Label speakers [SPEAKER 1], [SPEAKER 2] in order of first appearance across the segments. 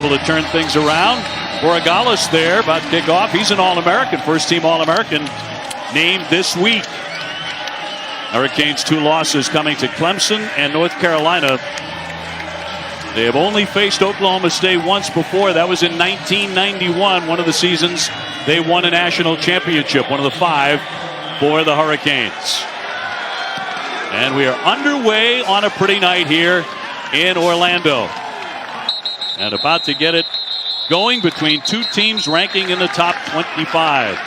[SPEAKER 1] able to turn things around. Borregales there about to kick off. He's an All-American, first-team All-American named this week. Hurricanes 2 losses coming to Clemson and North Carolina. They have only faced Oklahoma State once before. That was in 1991, one of the seasons they won a national championship, one of the 5 for the Hurricanes. And we are underway on a pretty night here in Orlando. And about to get it going between two teams ranking in the top 25.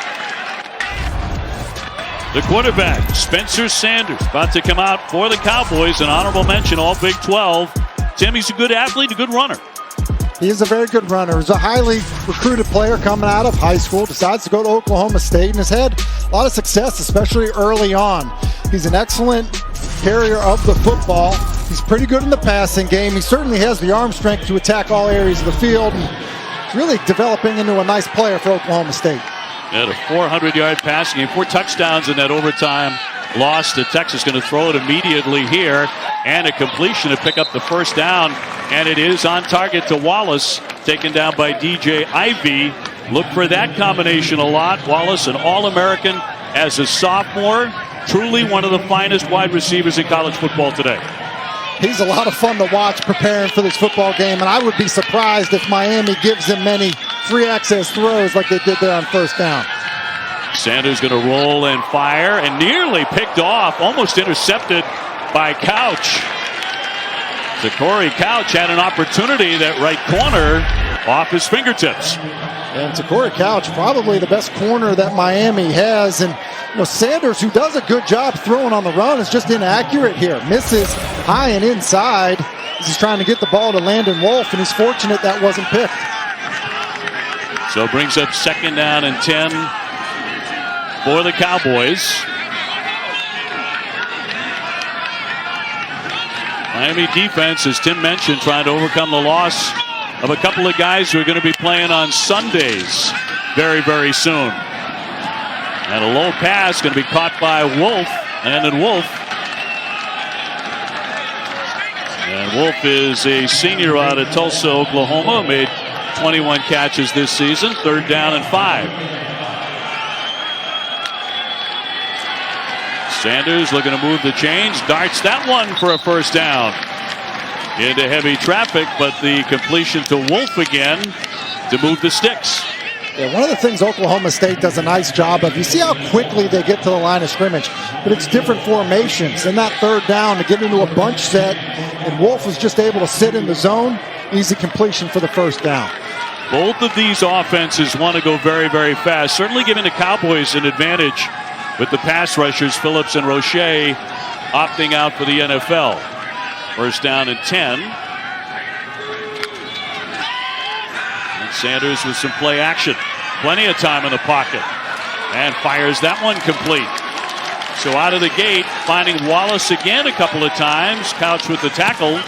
[SPEAKER 1] The quarterback, Spencer Sanders, about to come out for the Cowboys. An honorable mention, all Big 12. Tim, he's a good athlete, a good runner.
[SPEAKER 2] He is a very good runner. He's a highly recruited player coming out of high school, decides to go to Oklahoma State, and has had a lot of success, especially early on. He's an excellent carrier of the football. He's pretty good in the passing game. He certainly has the arm strength to attack all areas of the field, and really developing into a nice player for Oklahoma State.
[SPEAKER 1] Had a 400-yard passing game, 4 touchdowns in that overtime loss to Texas. Going to throw it immediately here, and a completion to pick up the first down, and it is on target to Wallace, taken down by DJ Ivey. Look for that combination a lot. Wallace, an All-American as a sophomore, truly one of the finest wide receivers in college football today.
[SPEAKER 2] He's a lot of fun to watch preparing for this football game, and I would be surprised if Miami gives him many free access throws like they did there on first down.
[SPEAKER 1] Sanders going to roll and fire, and nearly picked off, almost intercepted by Couch. Corey Couch had an opportunity, that right corner, off his fingertips.
[SPEAKER 2] And Corey Couch, probably the best corner that Miami has. And Sanders, who does a good job throwing on the run, is just inaccurate here. Misses high and inside. He's trying to get the ball to Landon Wolf, and he's fortunate that wasn't picked.
[SPEAKER 1] So brings up 2nd down and 10 for the Cowboys. Miami defense, as Tim mentioned, trying to overcome the loss of a couple of guys who are going to be playing on Sundays very, very soon. And a low pass going to be caught by Wolf, and then Wolf. And Wolf is a senior out of Tulsa, Oklahoma, made 21 catches this season. 3rd down and 5. Sanders looking to move the chains, darts that one for a first down. Into heavy traffic, but the completion to Wolf again to move the sticks.
[SPEAKER 2] Yeah, one of the things Oklahoma State does a nice job of, you see how quickly they get to the line of scrimmage, but it's different formations. In that 3rd down to get into a bunch set, and Wolf was just able to sit in the zone. Easy completion for the first down.
[SPEAKER 1] Both of these offenses want to go very, very fast, certainly giving the Cowboys an advantage with the pass rushers, Phillips and Roche, opting out for the NFL. 1st down and 10. And Sanders with some play action. Plenty of time in the pocket. And fires that one complete. So out of the gate, finding Wallace again a couple of times. Couch with the tackle.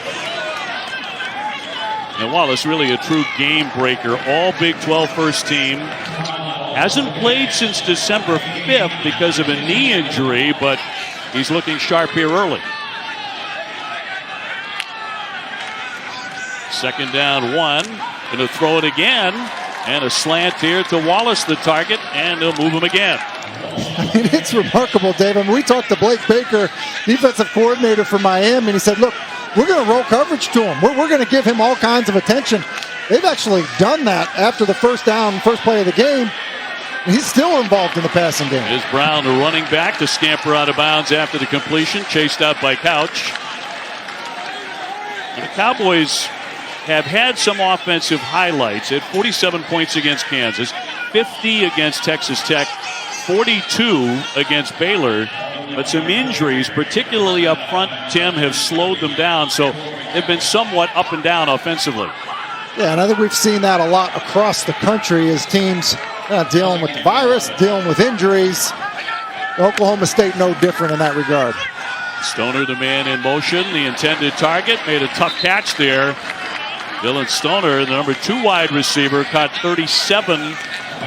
[SPEAKER 1] And Wallace really a true game breaker. All Big 12 first team. Hasn't played since December 5th because of a knee injury, but he's looking sharp here early. 2nd down 1. Going to throw it again. And a slant here to Wallace, the target, and they'll move him again.
[SPEAKER 2] I mean, it's remarkable, Dave. I mean, we talked to Blake Baker, defensive coordinator for Miami, and he said, look, we're going to roll coverage to him. We're going to give him all kinds of attention. They've actually done that after the first play of the game. And he's still involved in the passing game.
[SPEAKER 1] Here's Brown, the running back, to scamper out of bounds after the completion, chased out by Couch. And the Cowboys have had some offensive highlights. At 47 points against Kansas, 50 against Texas Tech, 42 against Baylor. But some injuries, particularly up front, Tim, have slowed them down. So they've been somewhat up and down offensively.
[SPEAKER 2] Yeah, and I think we've seen that a lot across the country as teams dealing with the virus, dealing with injuries. Oklahoma State no different in that regard.
[SPEAKER 1] Stoner, the man in motion, the intended target, made a tough catch there. Dylan Stoner, the number 2 wide receiver, caught 37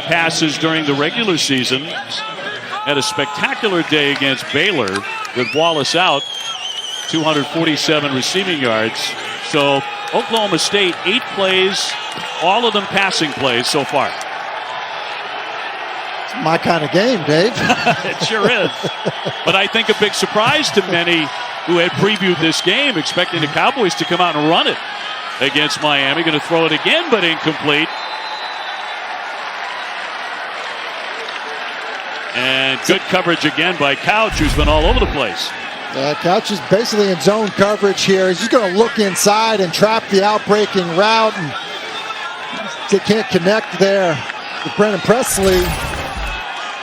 [SPEAKER 1] passes during the regular season. Had a spectacular day against Baylor with Wallace out, 247 receiving yards. So Oklahoma State, 8 plays, all of them passing plays so far.
[SPEAKER 2] It's my kind of game, Dave.
[SPEAKER 1] It sure is. But I think a big surprise to many who had previewed this game, expecting the Cowboys to come out and run it against Miami. Going to throw it again, but incomplete. And good coverage again by Couch, who's been all over the place.
[SPEAKER 2] Couch is basically in zone coverage here. He's just going to look inside and trap the outbreaking route, and they can't connect there with Brennan Presley.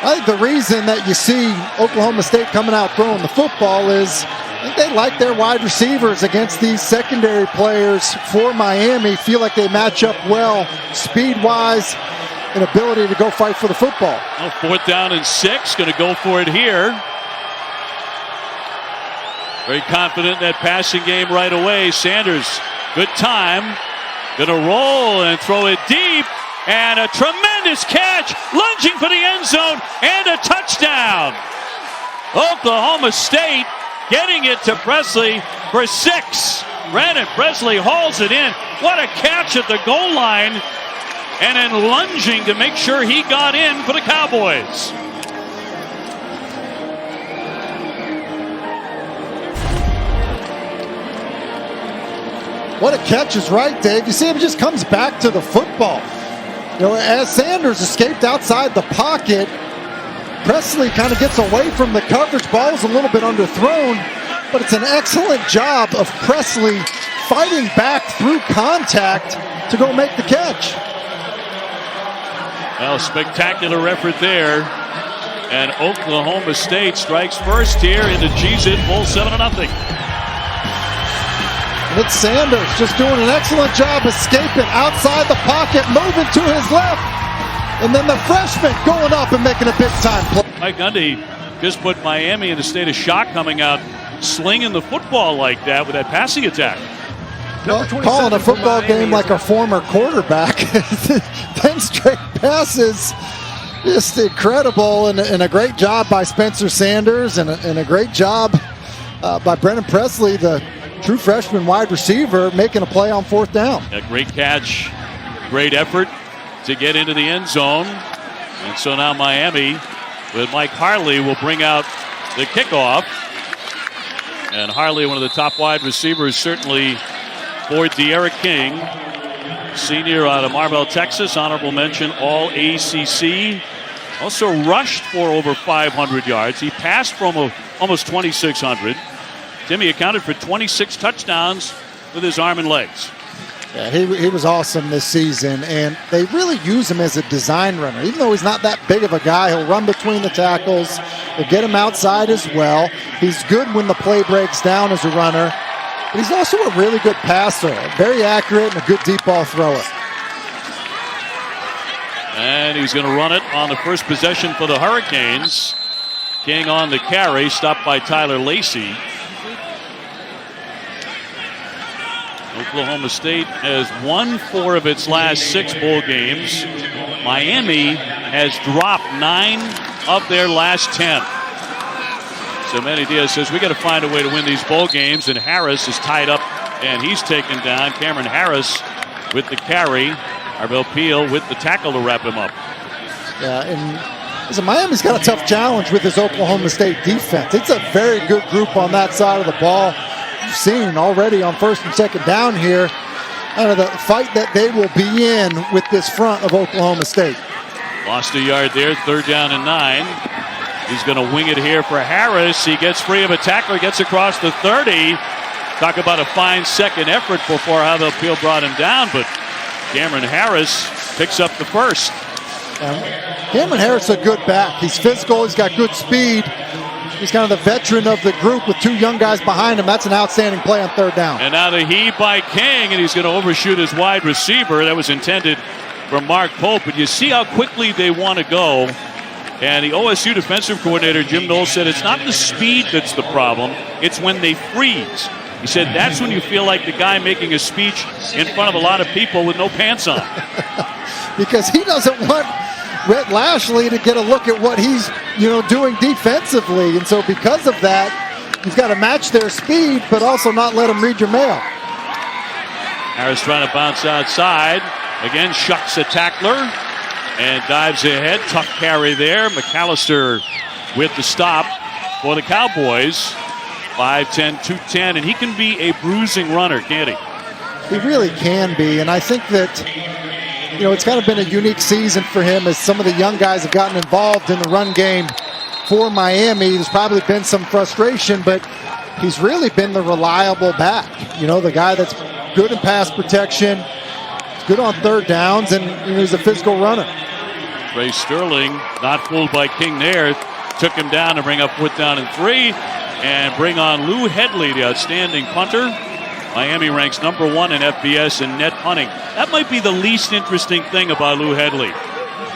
[SPEAKER 2] I think the reason that you see Oklahoma State coming out throwing the football is I think they like their wide receivers against these secondary players for Miami. Feel like they match up well speed-wise and ability to go fight for the football.
[SPEAKER 1] Well, 4th down and 6. Going to go for it here. Very confident in that passing game right away. Sanders, good time. Going to roll and throw it deep. And a tremendous catch. Lunging for the end zone. And a touchdown. Oklahoma State getting it to Presley for 6. Brandon Presley hauls it in. What a catch at the goal line. And then lunging to make sure he got in for the Cowboys.
[SPEAKER 2] What a catch is right, Dave. You see him just comes back to the football. You know, as Sanders escaped outside the pocket, Presley kind of gets away from the coverage. Ball's a little bit underthrown, but it's an excellent job of Presley fighting back through contact to go make the catch.
[SPEAKER 1] Well, spectacular effort there. And Oklahoma State strikes first here in the G's-It full 7-0.
[SPEAKER 2] And it's Sanders just doing an excellent job escaping outside the pocket, moving to his left. And then the freshman going up and making a big-time play.
[SPEAKER 1] Mike Gundy just put Miami in a state of shock coming out slinging the football like that with that passing attack.
[SPEAKER 2] Well, calling a football game like a former quarterback. 10 straight passes. Just incredible, and a great job by Spencer Sanders, and a great job by Brennan Presley, the true freshman wide receiver, making a play on 4th down.
[SPEAKER 1] A great catch, great effort to get into the end zone. And so now Miami with Mike Harley will bring out the kickoff. And Harley, one of the top wide receivers, certainly for De'Ara King, senior out of Marvell, Texas, honorable mention all ACC. Also rushed for over 500 yards. He passed for almost 2,600. Timmy accounted for 26 touchdowns with his arm and legs.
[SPEAKER 2] Yeah, he was awesome this season, and they really use him as a design runner. Even though he's not that big of a guy, he'll run between the tackles. They'll get him outside as well. He's good when the play breaks down as a runner, but he's also a really good passer, very accurate and a good deep ball thrower.
[SPEAKER 1] And he's going to run it on the first possession for the Hurricanes. King on the carry, stopped by Tyler Lacey. Oklahoma State has won 4 of its last 6 bowl games. Miami has dropped 9 of their last 10. So Manny Diaz says we got to find a way to win these bowl games, and Harris is tied up and he's taken down. Cameron Harris with the carry. Arvell Peel with the tackle to wrap him up.
[SPEAKER 2] Yeah, and listen, Miami's got a tough challenge with this Oklahoma State defense. It's a very good group on that side of the ball. You've seen already on 1st and 2nd down here, the fight that they will be in with this front of Oklahoma State.
[SPEAKER 1] Lost a yard there, 3rd down and 9. He's going to wing it here for Harris. He gets free of a tackler, gets across the 30. Talk about a fine second effort before Arvell Peel brought him down, but Cameron Harris picks up the first.
[SPEAKER 2] Cameron Harris is a good back. He's physical. He's got good speed. He's kind of the veteran of the group with 2 young guys behind him. That's an outstanding play on 3rd down.
[SPEAKER 1] And now the heave by King, and he's going to overshoot his wide receiver. That was intended for Mark Pope, but you see how quickly they want to go. And the OSU defensive coordinator, Jim Knowles, said it's not the speed that's the problem. It's when they freeze. He said that's when you feel like the guy making a speech in front of a lot of people with no pants on.
[SPEAKER 2] Because he doesn't want Rhett Lashley to get a look at what he's doing defensively. And so because of that, you've got to match their speed, but also not let them read your mail.
[SPEAKER 1] Harris trying to bounce outside. Again, shucks a tackler and dives ahead. Tough carry there. McAllister with the stop for the Cowboys. 5'10", 210, and he can be a bruising runner, can't he?
[SPEAKER 2] He really can be, and I think that, it's kind of been a unique season for him as some of the young guys have gotten involved in the run game for Miami. There's probably been some frustration, but he's really been the reliable back. The guy that's good in pass protection, good on third downs, and he's a physical runner.
[SPEAKER 1] Ray Sterling, not fooled by King there, took him down to bring up 4th down and 3. And bring on Lou Hedley, the outstanding punter. Miami ranks #1 in FBS in net punting. That might be the least interesting thing about Lou Hedley,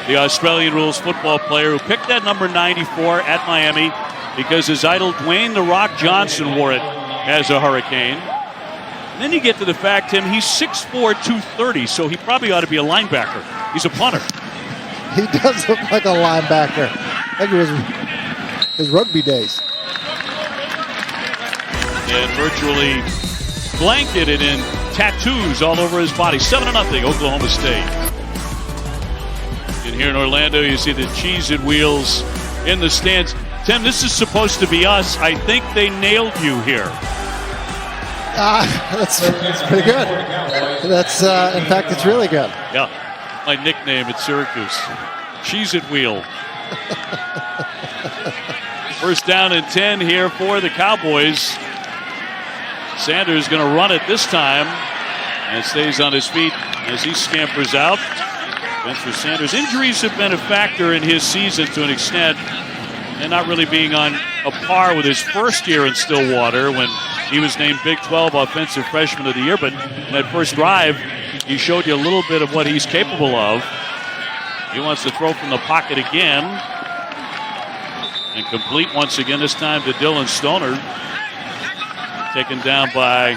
[SPEAKER 1] the Australian rules football player who picked that number 94 at Miami because his idol Dwayne "The Rock" Johnson wore it as a Hurricane. And then you get to the fact, Tim, he's 6'4", 230, so he probably ought to be a linebacker. He's a punter.
[SPEAKER 2] He does look like a linebacker. I think it was his rugby days.
[SPEAKER 1] And virtually blanketed in tattoos all over his body. 7-0, Oklahoma State. And here in Orlando, you see the Cheez-It wheels in the stands. Tim, this is supposed to be us. I think they nailed you here.
[SPEAKER 2] That's pretty good. That's in fact, it's really good.
[SPEAKER 1] Yeah, my nickname at Syracuse, Cheez-It wheel. 1st down and 10 here for the Cowboys. Sanders going to run it this time and stays on his feet as he scampers out. Spencer Sanders. Injuries have been a factor in his season to an extent, and not really being on a par with his first year in Stillwater when he was named Big 12 Offensive Freshman of the Year. But in that first drive, he showed you a little bit of what he's capable of. He wants to throw from the pocket again. And complete once again, this time to Dylan Stoner. Taken down by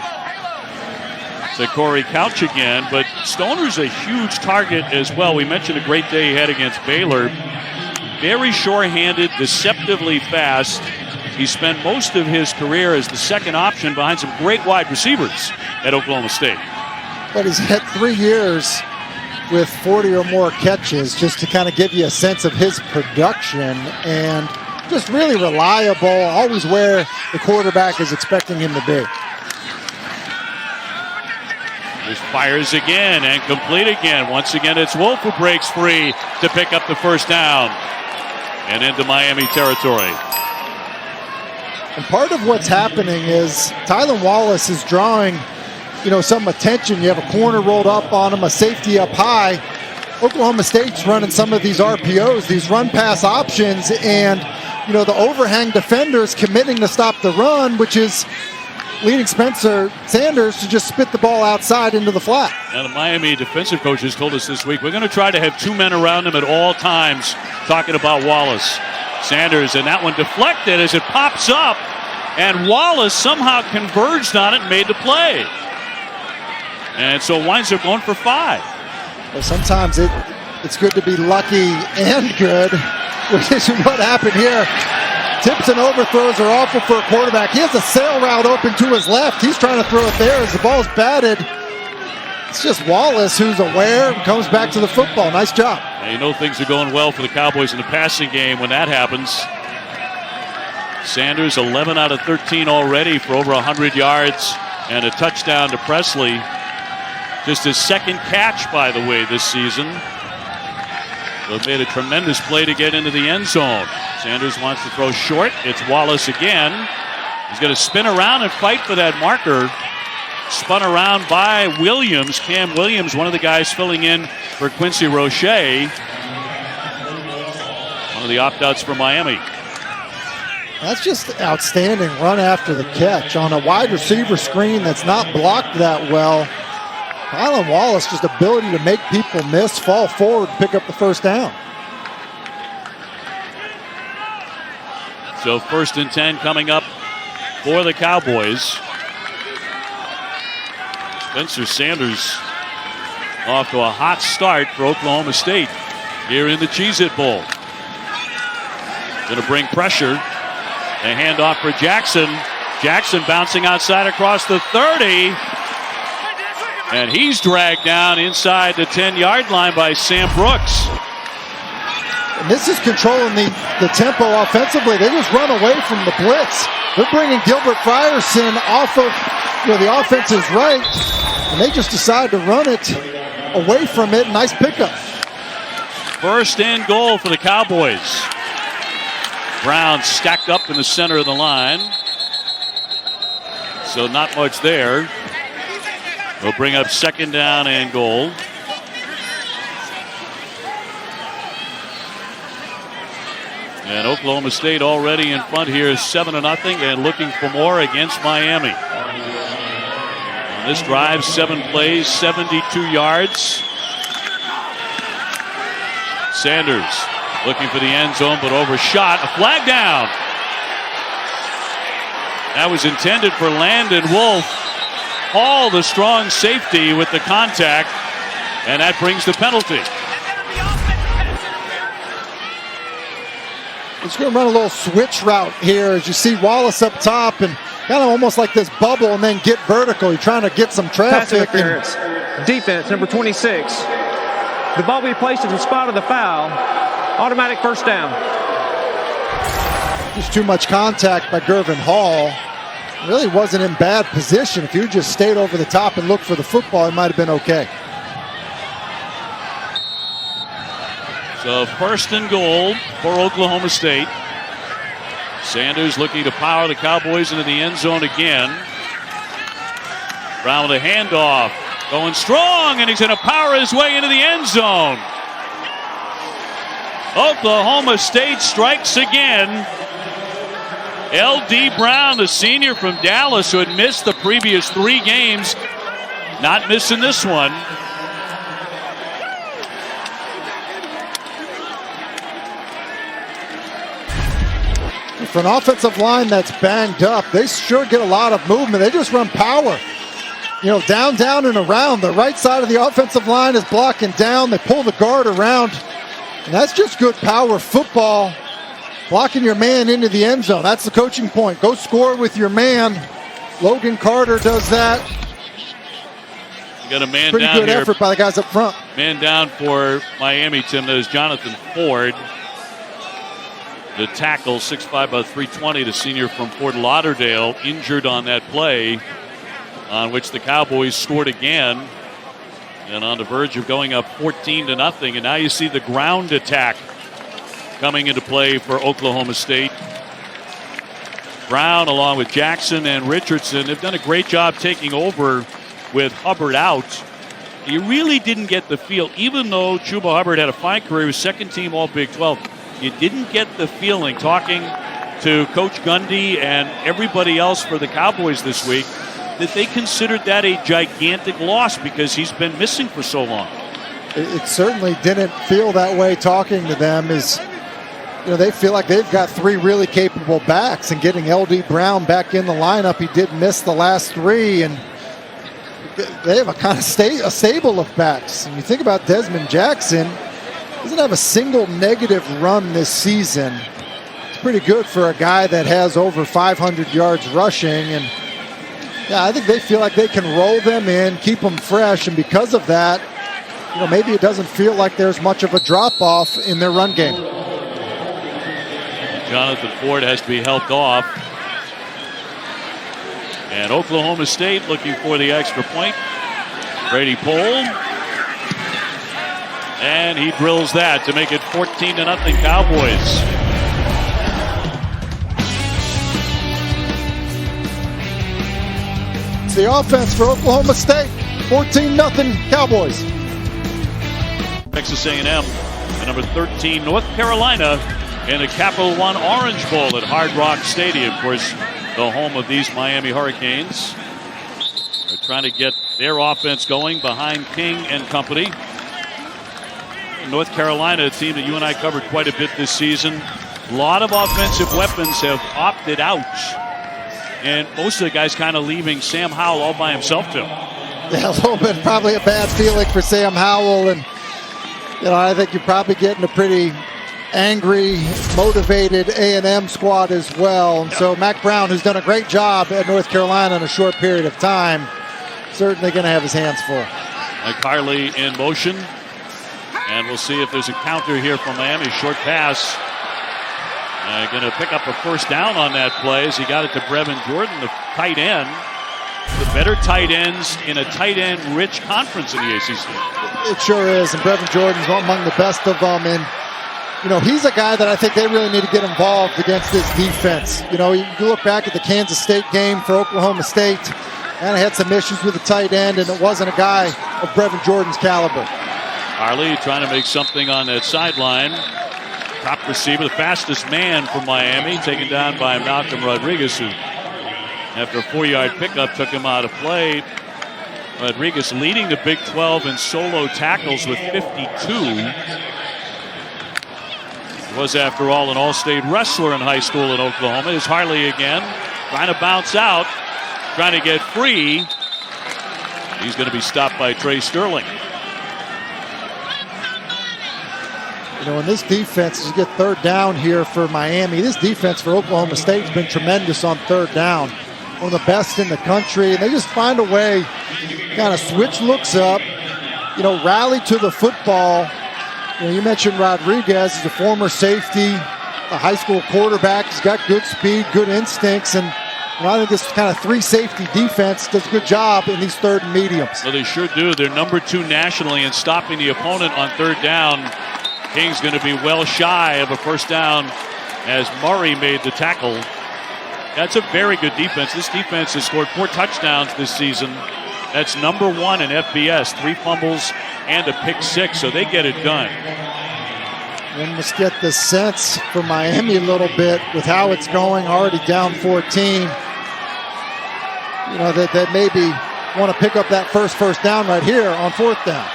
[SPEAKER 1] Corey Couch again, but Stoner's a huge target as well. We mentioned a great day he had against Baylor. Very sure-handed, deceptively fast. He spent most of his career as the second option behind some great wide receivers at Oklahoma State.
[SPEAKER 2] But he's had 3 years with 40 or more catches, just to kind of give you a sense of his production, and just really reliable, always where the quarterback is expecting him to be.
[SPEAKER 1] Just fires again and complete again. Once again, it's Wolf who breaks free to pick up the 1st down and into Miami territory.
[SPEAKER 2] And part of what's happening is Tylan Wallace is drawing, some attention. You have a corner rolled up on him, a safety up high. Oklahoma State's running some of these RPOs, these run-pass options, and the overhang defenders committing to stop the run, which is leading Spencer Sanders to just spit the ball outside into the flat.
[SPEAKER 1] Now, the Miami defensive coaches told us this week, we're going to try to have 2 men around him at all times, talking about Wallace. Sanders, and that one deflected as it pops up, and Wallace somehow converged on it and made the play. And so winds up going for 5.
[SPEAKER 2] Well, sometimes it's good to be lucky and good, which is what happened here. Tips and overthrows are awful for a quarterback. He has a sail route open to his left. He's trying to throw it there as the ball's batted. It's just Wallace who's aware and comes back to the football. Nice job.
[SPEAKER 1] Yeah, things are going well for the Cowboys in the passing game when that happens. Sanders 11 out of 13 already for over 100 yards and a touchdown to Presley. Just his 2nd catch, by the way, this season. So it made a tremendous play to get into the end zone. Sanders wants to throw short. It's Wallace again. He's going to spin around and fight for that marker. Spun around by Williams. Cam Williams, one of the guys filling in for Quincy Roche. One of the opt-outs for Miami.
[SPEAKER 2] That's just outstanding run after the catch on a wide receiver screen that's not blocked that well. Tylan Wallace, just ability to make people miss, fall forward, pick up the 1st down.
[SPEAKER 1] So 1st and 10 coming up for the Cowboys. Spencer Sanders off to a hot start for Oklahoma State here in the Cheez-It Bowl. Going to bring pressure. A handoff for Jackson. Jackson bouncing outside across the 30. And he's dragged down inside the 10-yard line by Sam Brooks.
[SPEAKER 2] And this is controlling the tempo offensively. They just run away from the blitz. They're bringing Gilbert Frierson off of the offense's right, and they just decide to run it away from it. Nice pickup.
[SPEAKER 1] First and goal for the Cowboys. Brown stacked up in the center of the line. So not much there. They'll bring up second down and goal. And Oklahoma State already in front here, 7-0, and looking for more against Miami. On this drive, 7 plays, 72 yards. Sanders looking for the end zone, but overshot. A flag down. That was intended for Landon Wolf. Hall, the strong safety, with the contact, and that brings the penalty.
[SPEAKER 2] It's going to run a little switch route here as you see Wallace up top and kind of almost like this bubble and then get vertical. You're trying to get some traffic.
[SPEAKER 3] Pass interference. Defense, number 26. The ball will be placed at the spot of the foul. Automatic first down.
[SPEAKER 2] Just too much contact by Gervin Hall. Really wasn't in bad position. If you just stayed over the top and looked for the football, it might have been okay.
[SPEAKER 1] So first and goal for Oklahoma State. Sanders looking to power the Cowboys into the end zone again. Brown with a handoff. Going strong, and he's going to power his way into the end zone. Oklahoma State strikes again. L.D. Brown, the senior from Dallas, who had missed the previous 3 games, not missing this one.
[SPEAKER 2] For an offensive line that's banged up, they sure get a lot of movement. They just run power. Down, down, and around. The right side of the offensive line is blocking down. They pull the guard around. And that's just good power football. Blocking your man into the end zone. That's the coaching point. Go score with your man. Logan Carter does that.
[SPEAKER 1] You got a man
[SPEAKER 2] Pretty
[SPEAKER 1] down
[SPEAKER 2] good
[SPEAKER 1] here.
[SPEAKER 2] effort by the guys up front.
[SPEAKER 1] Man down for Miami, Tim. That is Jonathan Ford. The tackle, 6'5", about 320, the senior from Fort Lauderdale, injured on that play, on which the Cowboys scored again, and on the verge of going up 14-0. And now you see the ground attack coming into play for Oklahoma State. Brown, along with Jackson and Richardson, have done a great job taking over with Hubbard out. You really didn't get the feel, even though Chuba Hubbard had a fine career, he was second team All Big 12. You didn't get the feeling, talking to Coach Gundy and everybody else for the Cowboys this week, that they considered that a gigantic loss because he's been missing for so long.
[SPEAKER 2] It certainly didn't feel that way talking to them. They feel like they've got 3 really capable backs, and getting L.D. Brown back in the lineup, he did miss the last 3, and they have a kind of a stable of backs. And you think about Desmond Jackson, doesn't have a single negative run this season. It's pretty good for a guy that has over 500 yards rushing. And yeah, I think they feel like they can roll them in, keep them fresh. And because of that, maybe it doesn't feel like there's much of a drop-off in their run game.
[SPEAKER 1] Jonathan Ford has to be helped off. And Oklahoma State looking for the extra point. Brady Pohl. And he drills that to make it 14-0 Cowboys.
[SPEAKER 2] It's the offense for Oklahoma State. 14-0 Cowboys.
[SPEAKER 1] Texas A&M, the number 13 North Carolina in the Capital One Orange Bowl at Hard Rock Stadium. Of course, the home of these Miami Hurricanes. They're trying to get their offense going behind King and company. North Carolina, a team that you and I covered quite a bit this season. A lot of offensive weapons have opted out. And most of the guys kind of leaving Sam Howell all by himself, too.
[SPEAKER 2] Yeah, a little bit, probably a bad feeling for Sam Howell. And, I think you're probably getting a pretty angry, motivated A&M squad as well. And so Mack Brown, who's done a great job at North Carolina in a short period of time, certainly going to have his hands full.
[SPEAKER 1] Mike Harley in motion. And we'll see if there's a counter here from Miami. Short pass. Going to pick up a first down on that play as he got it to Brevin Jordan, the tight end. The better tight ends in a tight end-rich conference in the ACC.
[SPEAKER 2] It sure is, and Brevin Jordan's among the best of them. And, you know, he's a guy that I think they really need to get involved against this defense. You know, you look back at the Kansas State game for Oklahoma State, and it had some issues with the tight end, and it wasn't a guy of Brevin Jordan's caliber.
[SPEAKER 1] Harley trying to make something on that sideline. Top receiver, the fastest man from Miami, taken down by Malcolm Rodriguez, who, after a 4-yard pickup, took him out of play. Rodriguez leading the Big 12 in solo tackles with 52. Was, after all, an all-state wrestler in high school in Oklahoma. Is Harley again, trying to bounce out, trying to get free. He's going to be stopped by Trey Sterling.
[SPEAKER 2] You know, in this defense, as you get third down here for Miami, this defense for Oklahoma State has been tremendous on third down. One of the best in the country. And they just find a way, kind of switch looks up, you know, rally to the football. You know, you mentioned Rodriguez is a former safety, a high school quarterback. He's got good speed, good instincts. And you know, I think this kind of 3-safety defense does a good job in these third and mediums.
[SPEAKER 1] Well, they sure do. They're number 2 nationally in stopping the opponent on third down. King's going to be well shy of a first down as Murray made the tackle. That's a very good defense. This defense has scored 4 touchdowns this season. That's number 1 in FBS. 3 fumbles and a pick 6, so they get it done.
[SPEAKER 2] One must get the sense from Miami a little bit with how it's going, already down 14. You know, that maybe want to pick up that first down right here on 4th down.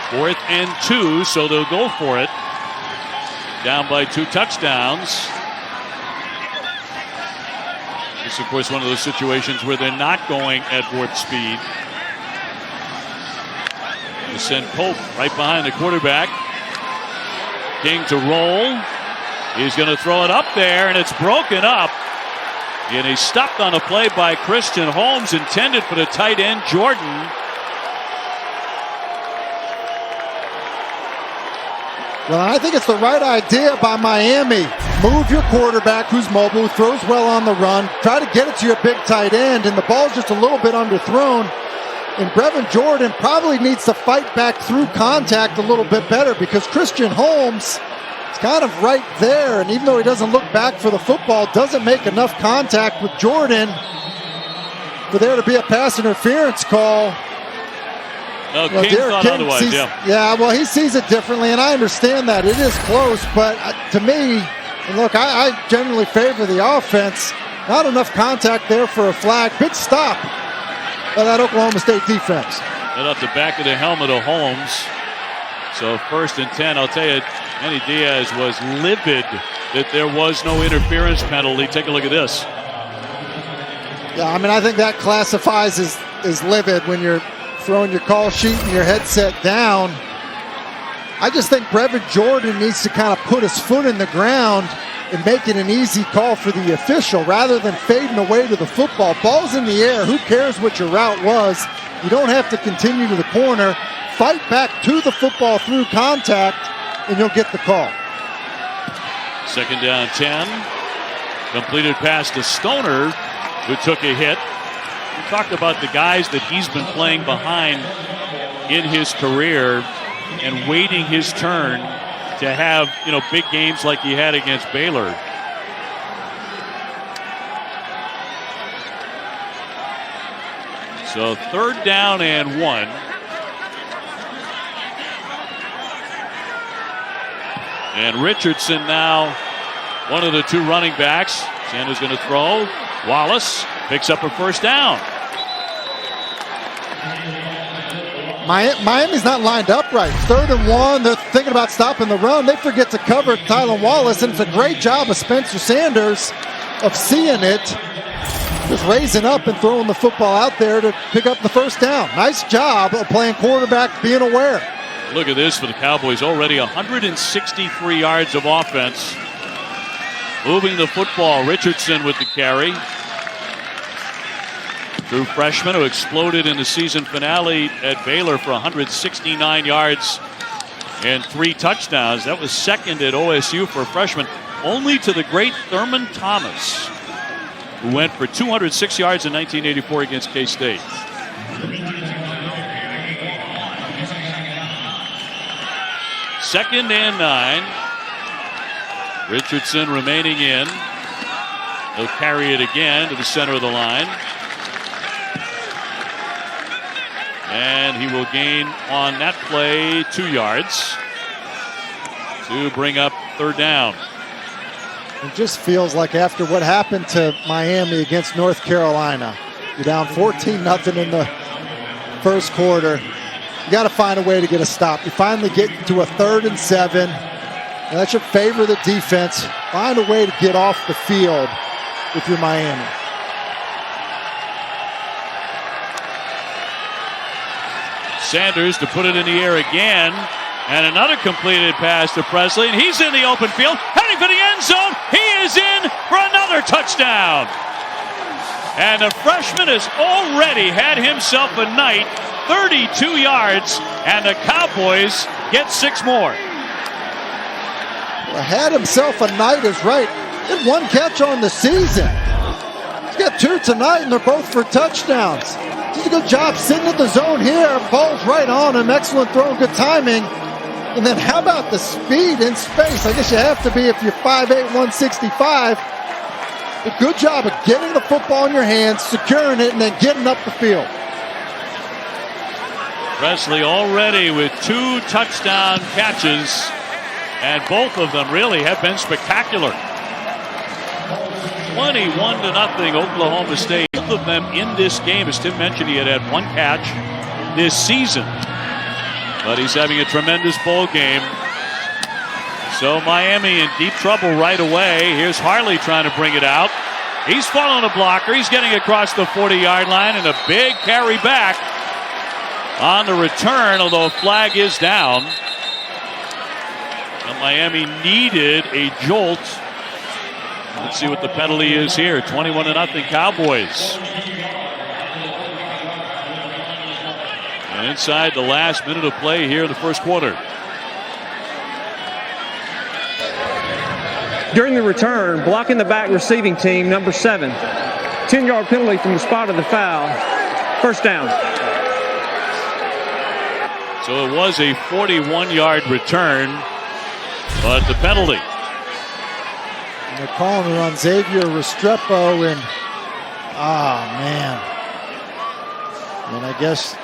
[SPEAKER 1] 4th and 2, so they'll go for it. Down by 2 touchdowns. This is, of course, one of those situations where they're not going at warp speed. They send Pope right behind the quarterback. King to roll. He's going to throw it up there, and it's broken up. And he's stopped on a play by Christian Holmes, intended for the tight end, Jordan.
[SPEAKER 2] Well, I think it's the right idea by Miami. Move your quarterback who's mobile, who throws well on the run. Try to get it to your big tight end, and the ball's just a little bit underthrown. And Brevin Jordan probably needs to fight back through contact a little bit better because Christian Holmes is kind of right there. And even though he doesn't look back for the football, doesn't make enough contact with Jordan for there to be a pass interference call.
[SPEAKER 1] No, well, King thought otherwise,
[SPEAKER 2] sees, yeah, well, he sees it differently, and I understand that. It is close, but to me, and look, I generally favor the offense. Not enough contact there for a flag. Big stop by that Oklahoma State defense.
[SPEAKER 1] Right off the back of the helmet of Holmes. So 1st and 10, I'll tell you, Manny Diaz was livid that there was no interference penalty. Take a look at this.
[SPEAKER 2] Yeah, I mean, I think that classifies as livid when you're throwing your call sheet and your headset down. I just think Brevin Jordan needs to kind of put his foot in the ground and make it an easy call for the official rather than fading away to the football. Ball's in the air. Who cares what your route was? You don't have to continue to the corner. Fight back to the football through contact, and you'll get the call.
[SPEAKER 1] 2nd down 10. Completed pass to Stoner, who took a hit. We talked about the guys that he's been playing behind in his career and waiting his turn to have, you know, big games like he had against Baylor. So 3rd down and 1. And Richardson now one of the 2 running backs. Sanders going to throw. Wallace picks up a first down.
[SPEAKER 2] Miami's not lined up right. 3rd and 1. They're thinking about stopping the run. They forget to cover Tylan Wallace, and it's a great job of Spencer Sanders of seeing it, just raising up and throwing the football out there to pick up the first down. Nice job of playing quarterback, being aware.
[SPEAKER 1] Look at this for the Cowboys. Already 163 yards of offense. Moving the football. Richardson with the carry. True freshman who exploded in the season finale at Baylor for 169 yards and 3 touchdowns. That was second at OSU for a freshman, only to the great Thurman Thomas, who went for 206 yards in 1984 against K-State. Second and 9. Richardson remaining in. He'll carry it again to the center of the line. And he will gain on that play 2 yards to bring up third down.
[SPEAKER 2] It just feels like after what happened to Miami against North Carolina, you're down 14-0 in the first quarter. You got to find a way to get a stop. You finally get to a 3rd and 7. And that should favor the defense. Find a way to get off the field if you're Miami.
[SPEAKER 1] Sanders to put it in the air again. And another completed pass to Presley. And he's in the open field, heading for the end zone. He is in for another touchdown. And the freshman has already had himself a night. 32 yards. And the Cowboys get 6 more.
[SPEAKER 2] Well, had himself a night is right. He had 1 catch on the season. He's got 2 tonight, and they're both for touchdowns. Did a good job sitting at the zone here. Ball's right on him. Excellent throw, good timing. And then how about the speed in space? I guess you have to be if you're 5'8", 165. A good job of getting the football in your hands, securing it, and then getting up the field.
[SPEAKER 1] Presley already with 2 touchdown catches, and both of them really have been spectacular. 21-0 Oklahoma State. Both of them in this game. As Tim mentioned, he had 1 catch this season. But he's having a tremendous bowl game. So Miami in deep trouble right away. Here's Harley trying to bring it out. He's following a blocker. He's getting across the 40-yard line, and a big carry back on the return, although a flag is down. And Miami needed a jolt. Let's see what the penalty is here. 21-0 Cowboys. And inside the last minute of play here in the first quarter.
[SPEAKER 3] During the return, blocking the back receiving team, number 7. 10-yard penalty from the spot of the foul. First down.
[SPEAKER 1] So it was a 41-yard return, but the penalty.
[SPEAKER 2] And they're calling it on Xavier Restrepo, and man. And I guess,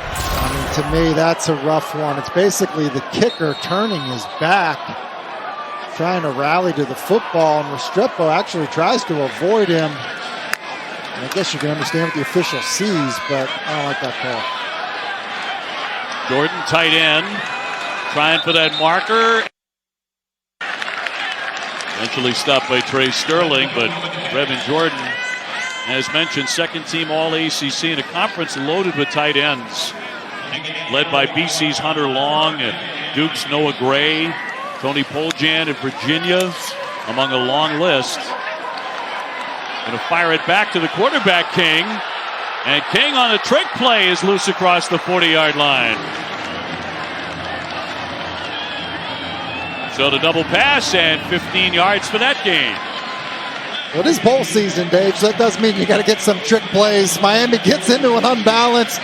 [SPEAKER 2] to me, that's a rough one. It's basically the kicker turning his back, trying to rally to the football, and Restrepo actually tries to avoid him. And I guess you can understand what the official sees, but I don't like that call.
[SPEAKER 1] Jordan, tight end, trying for that marker. Eventually stopped by Trey Sterling, but Brevin Jordan, as mentioned, second team All-ACC in a conference loaded with tight ends, led by BC's Hunter Long and Duke's Noah Gray, Tony Poljan of Virginia, among a long list. Going to fire it back to the quarterback, King. And King on the trick play is loose across the 40-yard line. So the double pass and 15 yards for that game.
[SPEAKER 2] Well, it is bowl season, Dave, so that does mean you got to get some trick plays. Miami gets into an unbalance,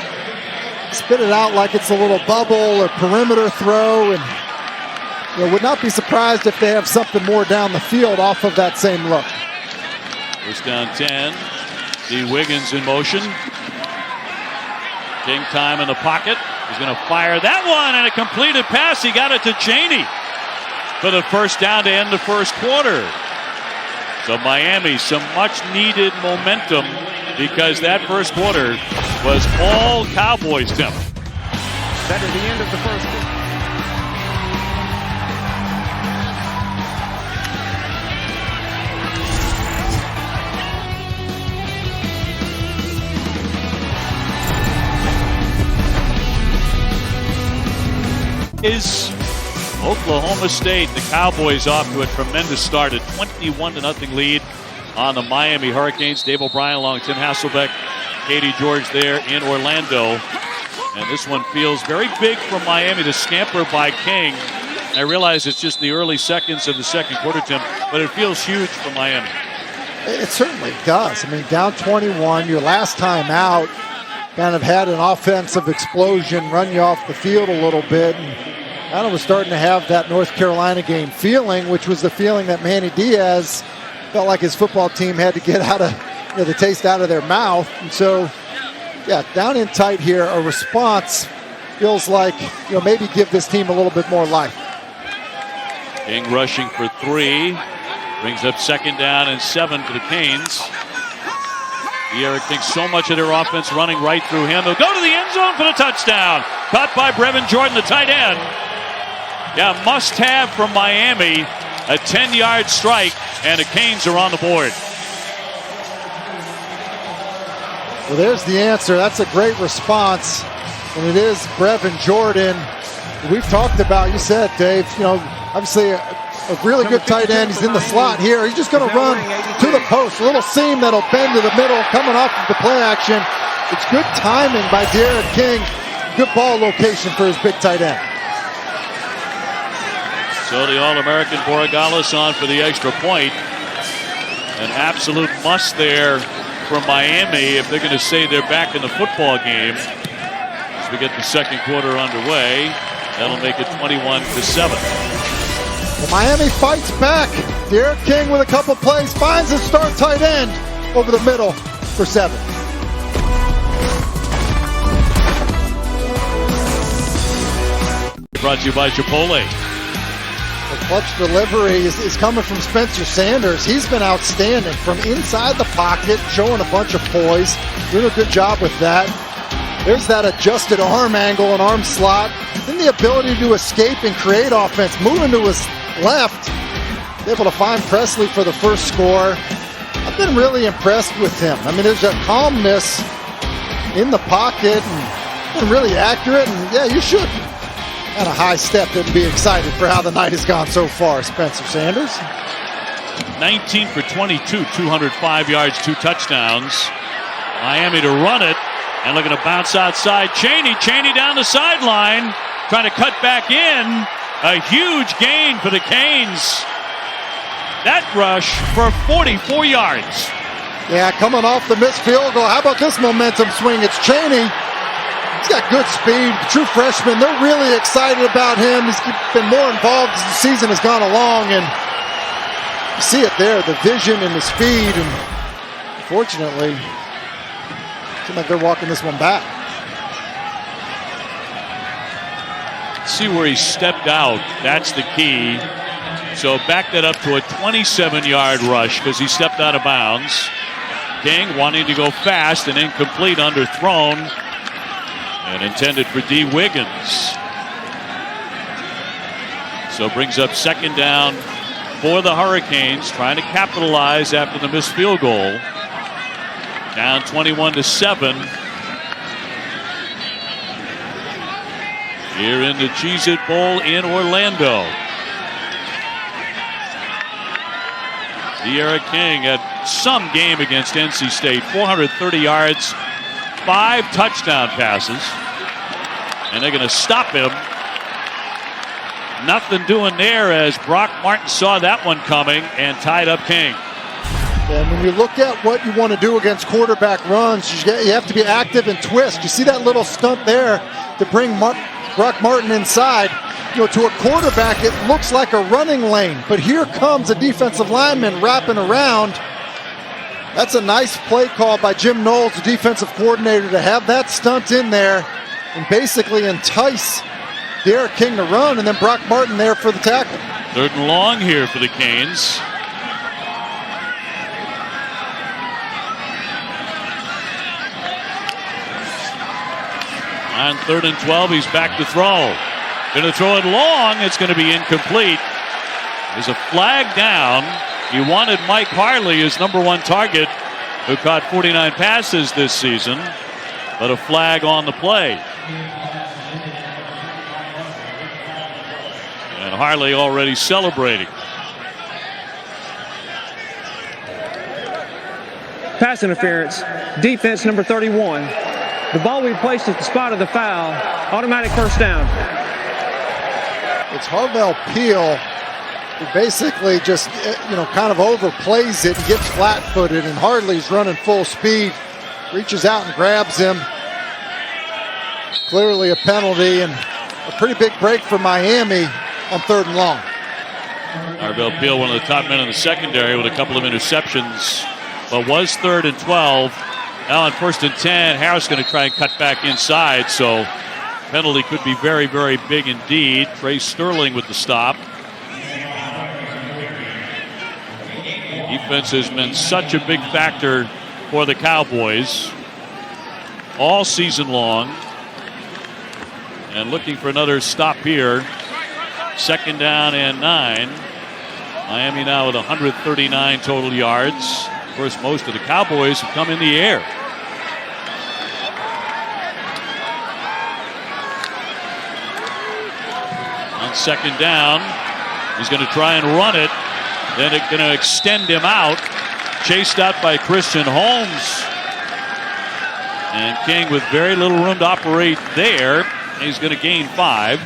[SPEAKER 2] spit it out like it's a little bubble or perimeter throw, and would not be surprised if they have something more down the field off of that same look.
[SPEAKER 1] First down 10. See Wiggins in motion. King time in the pocket. He's going to fire that one, and a completed pass. He got it to Chaney for the first down to end the first quarter. So Miami, some much-needed momentum because that first quarter was all Cowboys, Tim.
[SPEAKER 3] That is the end of the first quarter.
[SPEAKER 1] Is Oklahoma State, the Cowboys off to a tremendous start, a 21-0 lead on the Miami Hurricanes. Dave O'Brien along Tim Hasselbeck Katie George there in Orlando. And this one feels very big from Miami. The scamper by King. I realize it's just the early seconds of the second quarter, Tim, but it feels huge for Miami.
[SPEAKER 2] It certainly does. I mean, down 21, your last time out, kind of had an offensive explosion, run you off the field a little bit, and kind of was starting to have that North Carolina game feeling, which was the feeling that Manny Diaz felt like his football team had to get out of, the taste out of their mouth. And so, yeah, down in tight here, a response feels like, maybe give this team a little bit more life.
[SPEAKER 1] King rushing for 3. Brings up 2nd down and 7 for the Canes. De'Ara King, so much of their offense running right through him. He'll go to the end zone for the touchdown. Caught by Brevin Jordan, the tight end. Yeah, must-have from Miami. A 10-yard strike, and the Canes are on the board.
[SPEAKER 2] Well, there's the answer. That's a great response. And it is Brevin Jordan. We've talked about, you said, Dave, obviously a really good tight end. He's in the slot here. He's just going to run to the post. A little seam that'll bend to the middle coming off of the play action. It's good timing by De'Ara King. Good ball location for his big tight end.
[SPEAKER 1] So the All-American Borregales on for the extra point. An absolute must there from Miami if they're going to say they're back in the football game. As we get the second quarter underway, that'll make it 21-7.
[SPEAKER 2] Well, Miami fights back. De'Ara King with a couple plays finds his star tight end over the middle for 7.
[SPEAKER 1] Brought to you by Chipotle.
[SPEAKER 2] The clutch delivery is coming from Spencer Sanders. He's been outstanding from inside the pocket, showing a bunch of poise, doing a good job with that. There's that adjusted arm angle and arm slot. Then the ability to escape and create offense. Moving to his left, able to find Presley for the first score. I've been really impressed with him. I mean, there's a calmness in the pocket and been really accurate. And yeah, you should at a high step and be excited for how the night has gone so far, Spencer Sanders.
[SPEAKER 1] 19 for 22, 205 yards, 2 touchdowns. Miami to run it. And looking to bounce outside. Chaney down the sideline. Trying to cut back in. A huge gain for the Canes. That rush for 44 yards.
[SPEAKER 2] Yeah, coming off the missed field goal. How about this momentum swing? It's Chaney. He's got good speed. True freshman. They're really excited about him. He's been more involved as the season has gone along. And you see it there, the vision and the speed. And fortunately, seems like they're walking this one back.
[SPEAKER 1] See where he stepped out. That's the key. So back that up to a 27-yard rush because he stepped out of bounds. King wanting to go fast and incomplete, underthrown. And intended for D. Wiggins. So brings up 2nd down for the Hurricanes, trying to capitalize after the missed field goal. Down 21-7. Here in the Cheez-It Bowl in Orlando. De'Ara King had some game against NC State. 430 yards, 5 touchdown passes. And they're going to stop him. Nothing doing there as Brock Martin saw that one coming and tied up King.
[SPEAKER 2] And when you look at what you want to do against quarterback runs, you have to be active and twist. You see that little stunt there to bring Brock Martin inside. To a quarterback, it looks like a running lane. But here comes a defensive lineman wrapping around. That's a nice play call by Jim Knowles, the defensive coordinator, to have that stunt in there and basically entice De'Ara King to run, and then Brock Martin there for the tackle.
[SPEAKER 1] 3rd and long here for the Canes. On 3rd and 12, he's back to throw. Going to throw it long. It's going to be incomplete. There's a flag down. He wanted Mike Harley, his #1 target, who caught 49 passes this season, but a flag on the play. And Harley already celebrating.
[SPEAKER 3] Pass interference. Defense number 31. The ball will be placed at the spot of the foul. Automatic first down.
[SPEAKER 2] It's Harvell Peel who basically just, kind of overplays it and gets flat-footed, and Hartley's running full speed, reaches out and grabs him. Clearly a penalty and a pretty big break for Miami on 3rd and long.
[SPEAKER 1] Harvell Peel, one of the top men in the secondary with a couple of interceptions, but was 3rd and 12. Now on 1st and 10, Harris going to try and cut back inside, so penalty could be very, very big indeed. Trey Sterling with the stop. Defense has been such a big factor for the Cowboys all season long. And looking for another stop here. 2nd down and 9. Miami now with 139 total yards. Of course, most of the Cowboys have come in the air. On 2nd down, he's going to try and run it. Then it's going to extend him out. Chased out by Christian Holmes. And King with very little room to operate there. He's going to gain 5.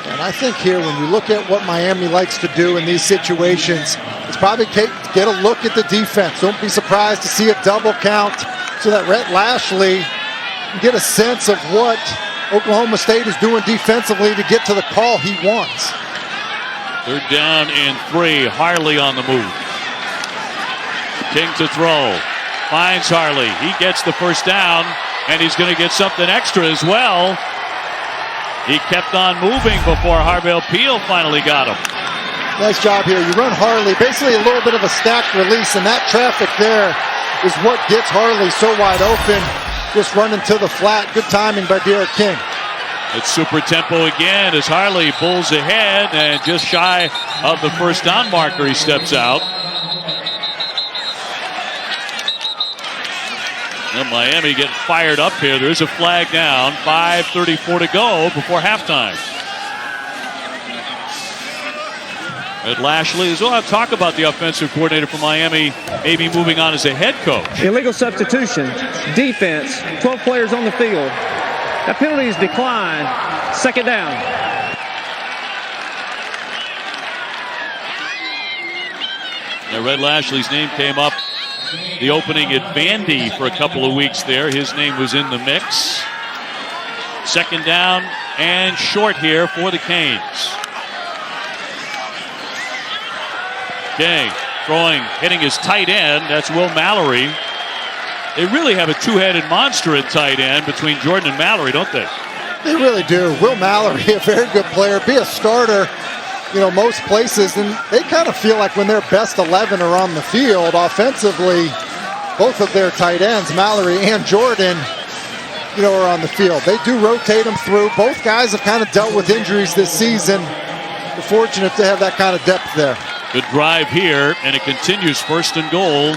[SPEAKER 2] And I think here, when you look at what Miami likes to do in these situations, it's probably get a look at the defense. Don't be surprised to see a double count so that Rhett Lashley can get a sense of what Oklahoma State is doing defensively to get to the call he wants.
[SPEAKER 1] 3rd down and 3. Harley on the move. King to throw. Finds Harley. He gets the 1st down, and he's going to get something extra as well. He kept on moving before Harvell Peel finally got him.
[SPEAKER 2] Nice job here. You run Harley, basically a little bit of a stacked release, and that traffic there is what gets Harley so wide open. Just running to the flat. Good timing by Derek King.
[SPEAKER 1] It's super tempo again as Harley pulls ahead, and just shy of the 1st down marker, he steps out. And Miami getting fired up here. There's a flag down. 5:34 to go before halftime. Ed Lashley as well. I'll talk about the offensive coordinator for Miami maybe moving on as a head coach.
[SPEAKER 3] Illegal substitution. Defense. 12 players on the field. That penalty is declined. 2nd down.
[SPEAKER 1] Now, Red Lashley's name came up the opening at Vandy for a couple of weeks there. His name was in the mix. 2nd down and short here for the Canes. King throwing, hitting his tight end. That's Will Mallory. They really have a two-headed monster at tight end between Jordan and Mallory, don't they?
[SPEAKER 2] They really do. Will Mallory, a very good player, be a starter, most places, and they kind of feel like when their best 11 are on the field offensively, both of their tight ends, Mallory and Jordan, are on the field. They do rotate them through. Both guys have kind of dealt with injuries this season. They're fortunate to have that kind of depth there.
[SPEAKER 1] Good drive here, and it continues 1st and goal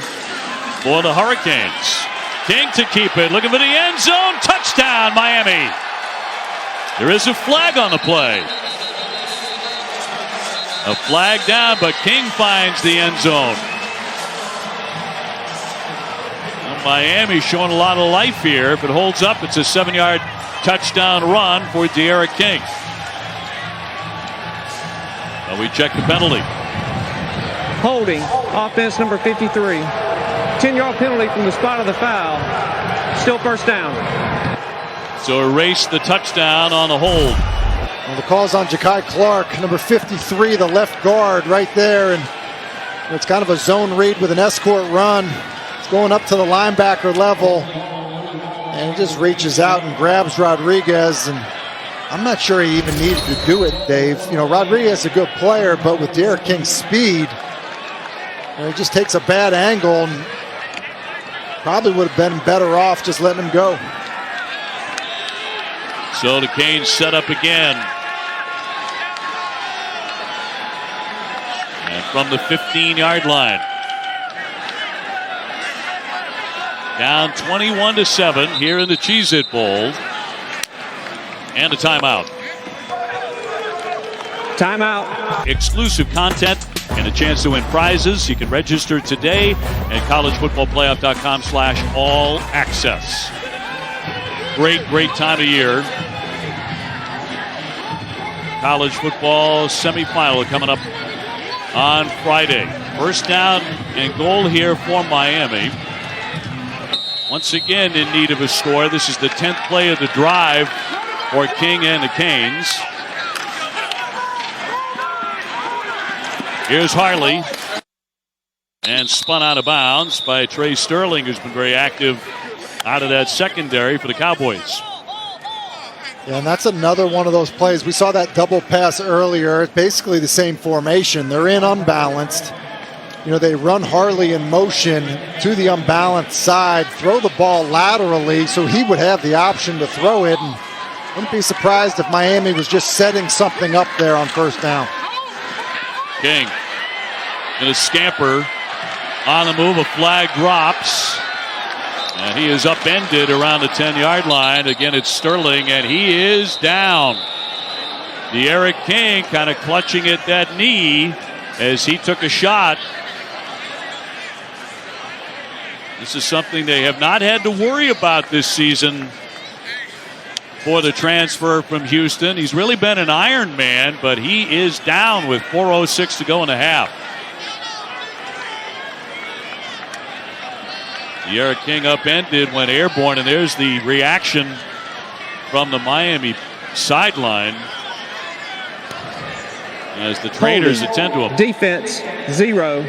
[SPEAKER 1] for the Hurricanes. King to keep it, looking for the end zone. Touchdown, Miami. There is a flag on the play. A flag down, but King finds the end zone. Well, Miami showing a lot of life here. If it holds up, it's a 7-yard touchdown run for De'Aaron King. Well, we check the penalty.
[SPEAKER 3] Holding, offense number 53. 10-yard penalty from the spot of the foul. Still 1st down.
[SPEAKER 1] So erase the touchdown on the hold.
[SPEAKER 2] Well, the call's on Ja'Kai Clark, number 53, the left guard right there. And it's kind of a zone read with an escort run. It's going up to the linebacker level. And he just reaches out and grabs Rodriguez. And I'm not sure he even needed to do it, Dave. Rodriguez is a good player, but with De'Aaron King's speed, he just takes a bad angle and probably would have been better off just letting him go.
[SPEAKER 1] So the Canes set up again. And from the 15-yard line. Down 21-7 here in the Cheez-It Bowl. And a timeout.
[SPEAKER 3] Timeout.
[SPEAKER 1] Exclusive content and a chance to win prizes. You can register today at collegefootballplayoff.com/all access. Great time of year. College football semifinal coming up on Friday. First down and goal here for Miami. Once again in need of a score. This is the 10th play of the drive for King and the Canes. Here's Harley. And spun out of bounds by Trey Sterling, who's been very active out of that secondary for the Cowboys.
[SPEAKER 2] Yeah, and that's another one of those plays. We saw that double pass earlier. It's basically the same formation. They're in unbalanced. You know, they run Harley in motion to the unbalanced side, throw the ball laterally so he would have the option to throw it. And wouldn't be surprised if Miami was just setting something up there on first down.
[SPEAKER 1] King in a scamper on the move. A flag drops. And he is upended around the 10-yard line. Again, it's Sterling, and he is down. D'Eriq King kind of clutching at that knee as he took a shot. This is something they have not had to worry about this season for the transfer from Houston. He's really been an Iron Man, but he is down with 4:06 to go in the half. D'Eriq King upended, went airborne, and there's the reaction from the Miami sideline as the trainers attend to him.
[SPEAKER 3] Defense, 0.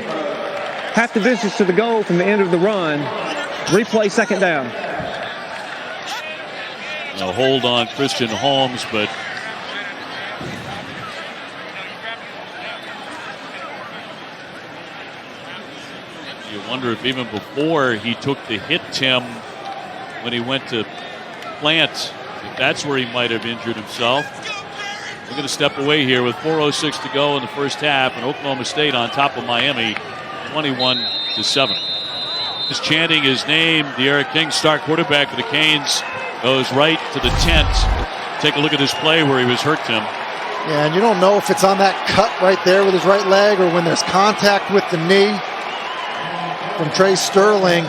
[SPEAKER 3] Half the distance to the goal from the end of the run. Replay second down.
[SPEAKER 1] A hold on Christian Holmes, but you wonder if even before he took the hit, Tim, when he went to plant, if that's where he might have injured himself. We're going to step away here with 4:06 to go in the first half, and Oklahoma State on top of Miami, 21-7. Just chanting his name, D'Eriq King, star quarterback for the Canes, goes right to the tent. Take a look at this play where he was hurt, Tim.
[SPEAKER 2] Yeah, and you don't know if it's on that cut right there with his right leg or when there's contact with the knee from Trey Sterling.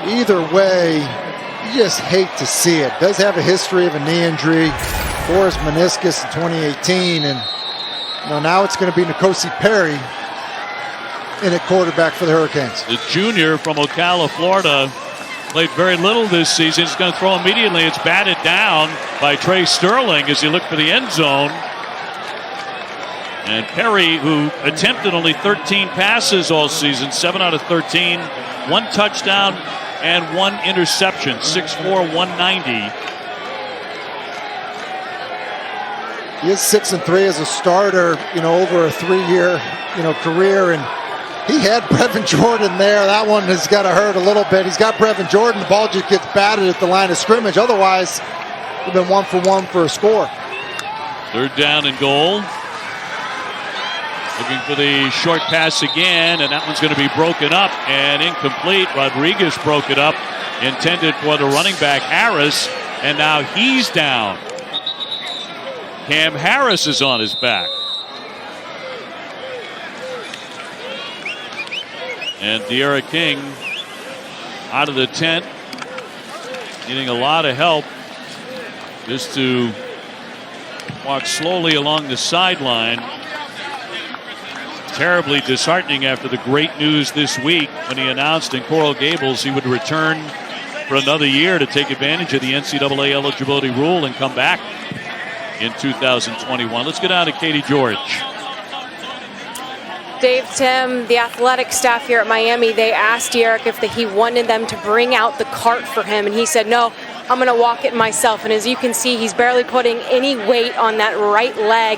[SPEAKER 2] Either way, you just hate to see it. Does have a history of a knee injury, tore his meniscus in 2018, and now it's going to be N'Kosi Perry in at quarterback for the Hurricanes.
[SPEAKER 1] The junior from Ocala, Florida, played very little this season. He's going to throw immediately. It's batted down by Trey Sterling as he looked for the end zone. And Perry, who attempted only 13 passes all season, 7 out of 13, 1 touchdown and 1 interception, 6'4", 190.
[SPEAKER 2] He is 6-3 as a starter, over a 3-year, career, and he had Brevin Jordan there. That one has got to hurt a little bit. He's got Brevin Jordan. The ball just gets batted at the line of scrimmage. Otherwise, we've been 1 for 1 for a score.
[SPEAKER 1] Third down and goal. Looking for the short pass again, and that one's going to be broken up and incomplete. Rodriguez broke it up, intended for the running back Harris, and now he's down. Cam Harris is on his back. And D'Eriq King out of the tent, getting a lot of help just to walk slowly along the sideline. Terribly disheartening after the great news this week when he announced in Coral Gables he would return for another year to take advantage of the NCAA eligibility rule and come back in 2021. Let's get down to Katie George.
[SPEAKER 4] Dave, Tim, the athletic staff here at Miami, they asked D'Eriq if he wanted them to bring out the cart for him, and he said, no, I'm going to walk it myself. And as you can see, he's barely putting any weight on that right leg.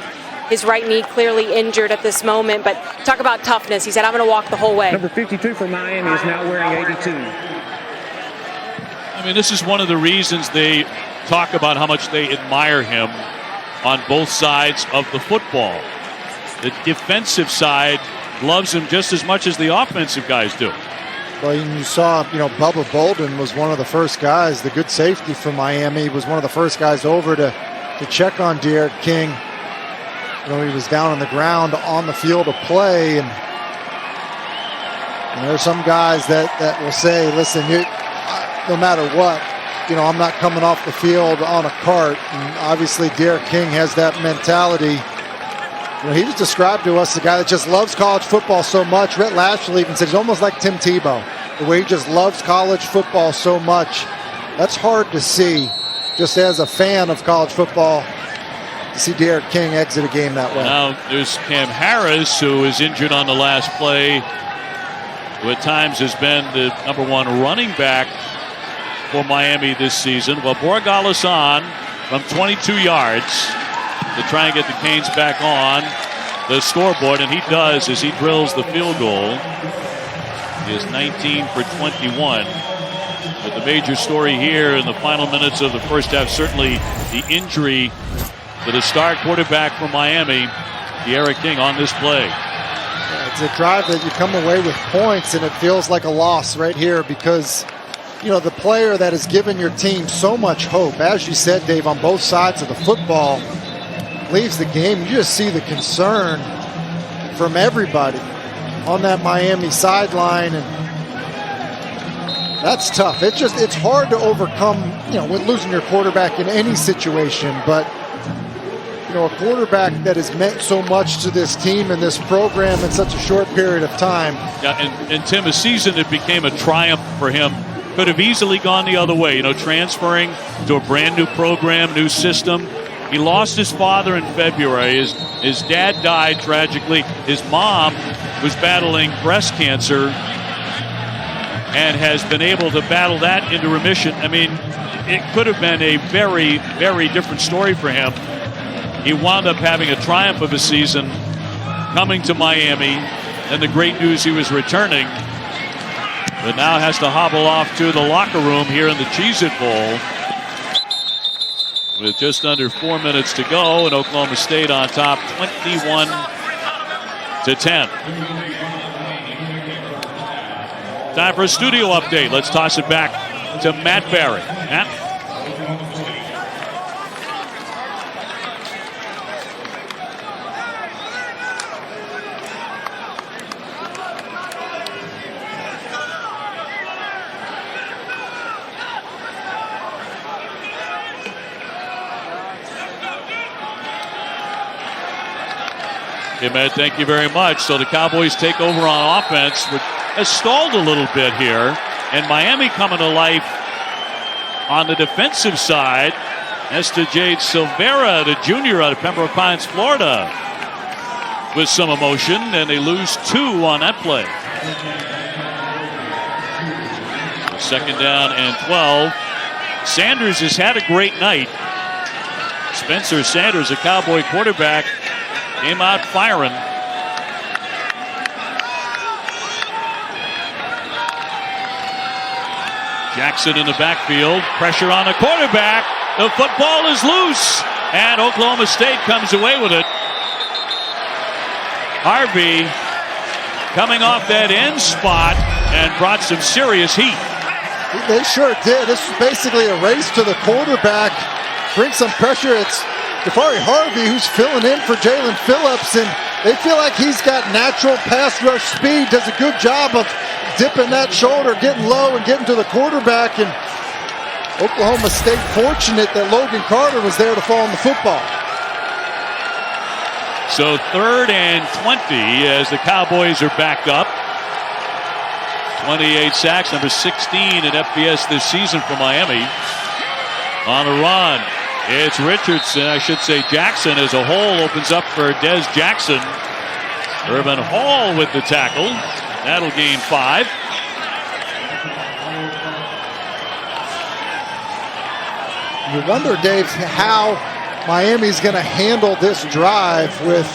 [SPEAKER 4] His right knee clearly injured at this moment, but talk about toughness. He said, I'm going to walk the whole way.
[SPEAKER 3] Number 52 for Miami is now wearing 82.
[SPEAKER 1] I mean, this is one of the reasons they talk about how much they admire him on both sides of the football. The defensive side loves him just as much as the offensive guys do.
[SPEAKER 2] Well, you saw, Bubba Bolden was one of the first guys, the good safety from Miami, was one of the first guys over to check on D'Eriq King he was down on the ground on the field of play, and there are some guys that will say, listen, no matter what, I'm not coming off the field on a cart. And obviously Derek King has that mentality. He was described to us as a guy that just loves college football so much. Rhett Lashley even said he's almost like Tim Tebow, the way he just loves college football so much. That's hard to see, just as a fan of college football, to see Derek King exit a game that way.
[SPEAKER 1] Now there's Cam Harris, who is injured on the last play, who at times has been the #1 running back for Miami this season. Well, Borregales on from 22 yards to try and get the Canes back on the scoreboard, and he does as he drills the field goal. He is 19 for 21. But the major story here in the final minutes of the first half, certainly the injury to the star quarterback from Miami, Derek King, on this play.
[SPEAKER 2] It's a drive that you come away with points, and it feels like a loss right here because, the player that has given your team so much hope, as you said, Dave, on both sides of the football, leaves the game. You just see the concern from everybody on that Miami sideline, and that's tough. It's hard to overcome, with losing your quarterback in any situation, but a quarterback that has meant so much to this team and this program in such a short period of time.
[SPEAKER 1] Yeah, and Tim, a season that became a triumph for him could have easily gone the other way, transferring to a brand new program, new system. He lost his father in February. His dad died tragically. His mom was battling breast cancer and has been able to battle that into remission. I mean, it could have been a very, very different story for him. He wound up having a triumph of a season, coming to Miami, and the great news he was returning, but now has to hobble off to the locker room here in the Cheez-It Bowl with just under 4 minutes to go, and Oklahoma State on top 21-10. Time for a studio update. Let's toss it back to Matt Barry. Matt? Okay, Matt, thank you very much. So the Cowboys take over on offense, which has stalled a little bit here. And Miami coming to life on the defensive side. Jade Silvera, the junior out of Pembroke Pines, Florida, with some emotion, and they lose 2 on that play. Second down and 12. Sanders has had a great night. Spencer Sanders, a Cowboy quarterback, came out firing. Jackson in the backfield. Pressure on the quarterback. The football is loose, and Oklahoma State comes away with it. Harvey coming off that end spot and brought some serious heat.
[SPEAKER 2] They sure did. This was basically a race to the quarterback. Bring some pressure. It's Jafari Harvey who's filling in for Jalen Phillips, and they feel like he's got natural pass rush speed, does a good job of dipping that shoulder, getting low and getting to the quarterback, and Oklahoma State fortunate that Logan Carter was there to fall on the football.
[SPEAKER 1] So 3rd and 20 as the Cowboys are back up. 28 sacks, number 16 in FBS this season for Miami. On the run, it's Richardson, I should say Jackson as a hole opens up for Des Jackson. Urban Hall with the tackle. That'll gain 5.
[SPEAKER 2] You wonder, Dave, how Miami's going to handle this drive with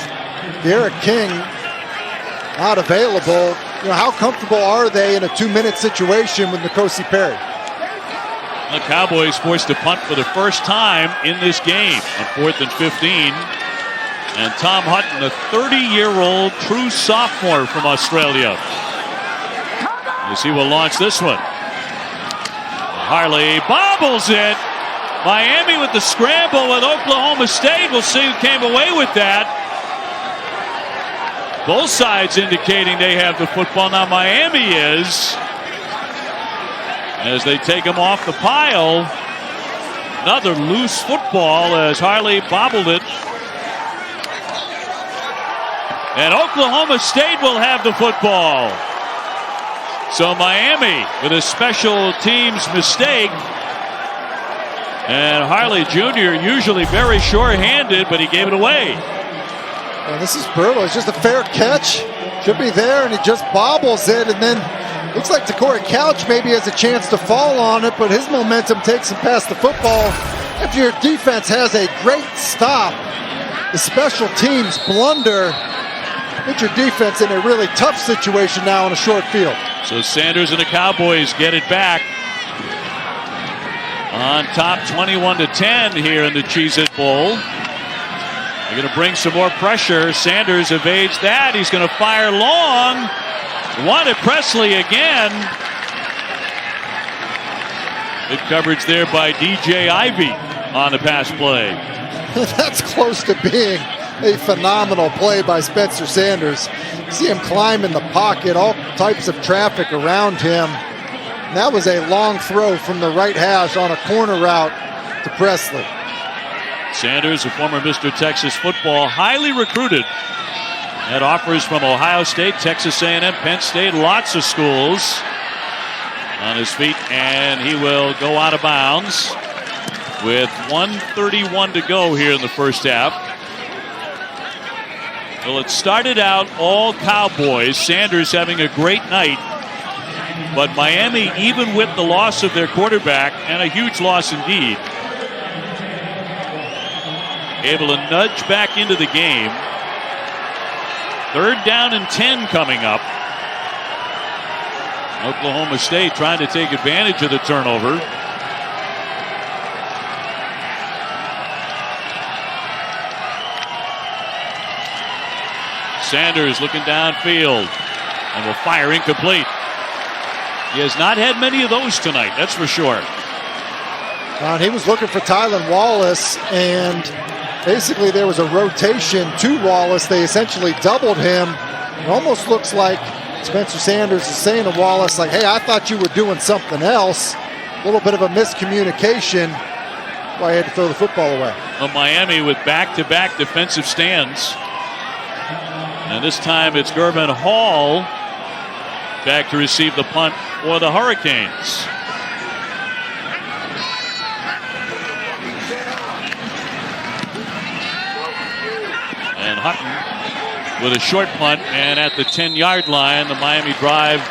[SPEAKER 2] Derek King not available. How comfortable are they in a 2-minute situation with N'Kosi Perry?
[SPEAKER 1] The Cowboys forced to punt for the first time in this game on 4th and 15. And Tom Hutton, a 30-year-old true sophomore from Australia, as he will launch this one. Harley bobbles it. Miami with the scramble with Oklahoma State. We'll see who came away with that. Both sides indicating they have the football. Now Miami is, as they take him off the pile. Another loose football as Harley bobbled it. And Oklahoma State will have the football. So Miami with a special teams mistake. And Harley Jr. usually very sure-handed, but he gave it away.
[SPEAKER 2] Well, this is brutal. It's just a fair catch. Should be there, and he just bobbles it. And then looks like Corey Couch maybe has a chance to fall on it, but his momentum takes him past the football. After your defense has a great stop, the special teams blunder. Put your defense in a really tough situation now on a short field.
[SPEAKER 1] So Sanders and the Cowboys get it back. On top 21-10 here in the Cheez-It Bowl. They're going to bring some more pressure. Sanders evades that. He's going to fire long. Wanted Presley again. Good coverage there by DJ Ivey on the pass play.
[SPEAKER 2] That's close to being a phenomenal play by Spencer Sanders. You see him climb in the pocket, all types of traffic around him. And that was a long throw from the right hash on a corner route to Presley.
[SPEAKER 1] Sanders, a former Mr. Texas football, highly recruited. Had offers from Ohio State, Texas A&M, Penn State, lots of schools. On his feet, and he will go out of bounds with 1:31 to go here in the first half. Well, it started out all Cowboys. Sanders having a great night. But Miami, even with the loss of their quarterback, and a huge loss indeed, able to nudge back into the game. 3rd down and 10 coming up. Oklahoma State trying to take advantage of the turnover. Sanders looking downfield and will fire incomplete. He has not had many of those tonight, that's for sure.
[SPEAKER 2] He was looking for Tylan Wallace, and basically there was a rotation to Wallace. They essentially doubled him. It almost looks like Spencer Sanders is saying to Wallace, like, hey, I thought you were doing something else. A little bit of a miscommunication. Why I had to throw the football away.
[SPEAKER 1] Well, Miami with back-to-back defensive stands. And this time it's Gervin Hall back to receive the punt for the Hurricanes. And Hutton with a short punt, and at the 10-yard line, the Miami drive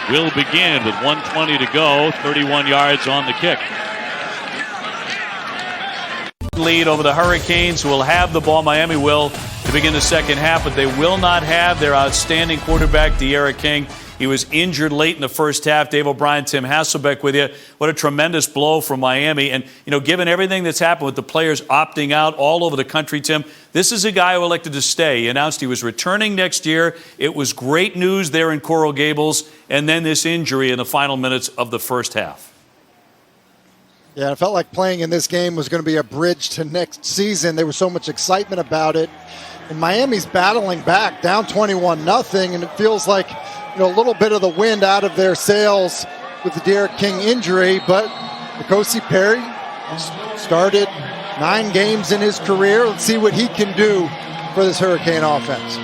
[SPEAKER 1] will begin with 1:20 to go, 31 yards on the kick. Lead over the Hurricanes, who will have the ball. Miami will to begin the second half, but they will not have their outstanding quarterback, De'Ara King. He was injured late in the first half. Dave O'Brien, Tim Hasselbeck with you. What a tremendous blow from Miami. And, you know, given everything that's happened with the players opting out all over the country, Tim, this is a guy who elected to stay. He announced he was returning next year. It was great news there in Coral Gables. And then this injury in the final minutes of the first half.
[SPEAKER 2] Yeah, it felt like playing in this game was going to be a bridge to next season. There was so much excitement about it. And Miami's battling back, down 21-0, and it feels like, you know, a little bit of the wind out of their sails with the De'Ara King injury. But N'Kosi Perry started 9 games in his career. Let's see what he can do for this Hurricane offense.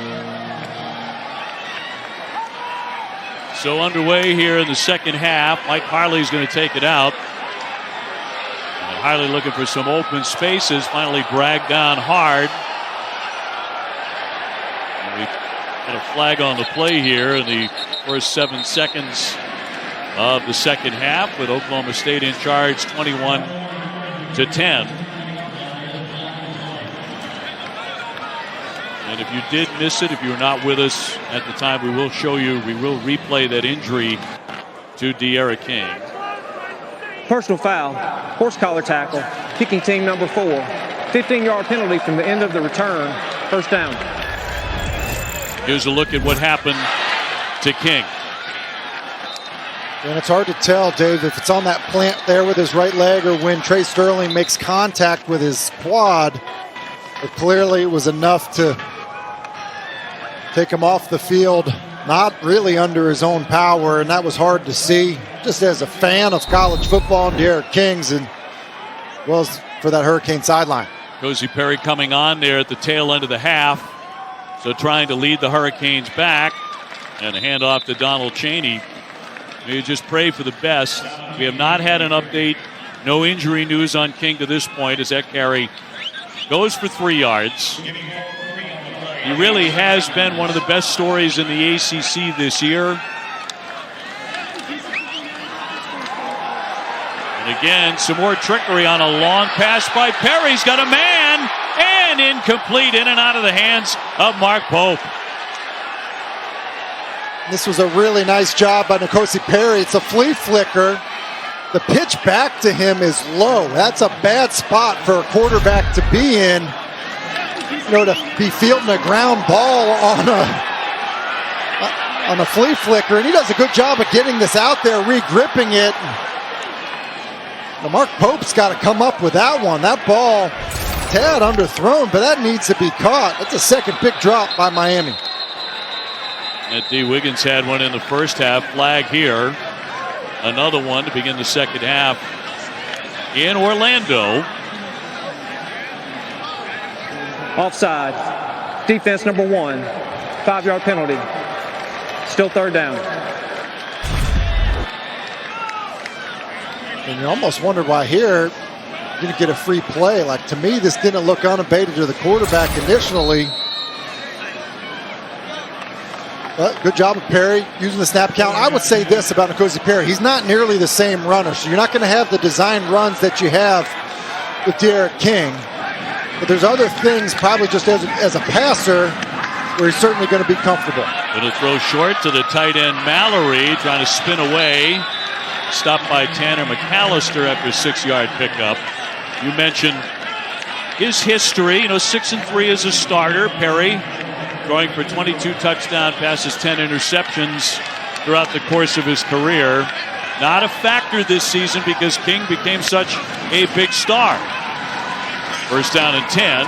[SPEAKER 1] So underway here in the second half. Mike Harley's going to take it out. And Harley looking for some open spaces. Finally dragged down hard. And we got a flag on the play here in the first 7 seconds of the second half, with Oklahoma State in charge 21-10. And if you did miss it, if you were not with us at the time, we will show you, we will replay that injury to De'Ara King.
[SPEAKER 3] Personal foul, horse collar tackle, kicking team number 4. 15-yard penalty from the end of the return, first down.
[SPEAKER 1] Here's a look at what happened to King.
[SPEAKER 2] And it's hard to tell, Dave, if it's on that plant there with his right leg or when Trey Sterling makes contact with his quad. But clearly it was enough to take him off the field, not really under his own power, and that was hard to see. Just as a fan of college football and Derek King's, and well as for that Hurricane sideline.
[SPEAKER 1] N'Kosi Perry coming on there at the tail end of the half, so trying to lead the Hurricanes back, and a handoff to Donald Chaney. You just pray for the best. We have not had an update. No injury news on King to this point as that carry goes for 3 yards. He really has been one of the best stories in the ACC this year. And again, some more trickery on a long pass by Perry. He's got a man, and incomplete, in and out of the hands of Mark Pope.
[SPEAKER 2] This was a really nice job by N'Kosi Perry. It's a flea flicker. The pitch back to him is low. That's a bad spot for a quarterback to be in. You know, to be fielding a ground ball on a flea flicker, and he does a good job of getting this out there, re-gripping it. Now Mark Pope's got to come up with that one. That ball, tad underthrown, but that needs to be caught. That's a second big drop by Miami.
[SPEAKER 1] And D. Wiggins had one in the first half. Flag here. Another one to begin the second half in Orlando.
[SPEAKER 3] Offside. Defense number 1. 5-yard penalty. Still third down.
[SPEAKER 2] And you almost wonder why here you didn't get a free play. Like, to me, this didn't look unabated to the quarterback initially. But good job of Perry using the snap count. I would say this about N'Kosi Perry. He's not nearly the same runner, so you're not going to have the design runs that you have with Derek King. But there's other things, probably just as a passer, where he's certainly going to be comfortable.
[SPEAKER 1] Going to throw short to the tight end Mallory, trying to spin away. Stopped by Tanner McAllister after a 6-yard pickup. You mentioned his history. 6-3 as a starter. Perry throwing for 22 touchdown passes, 10 interceptions throughout the course of his career. Not a factor this season because King became such a big star. First down and 10.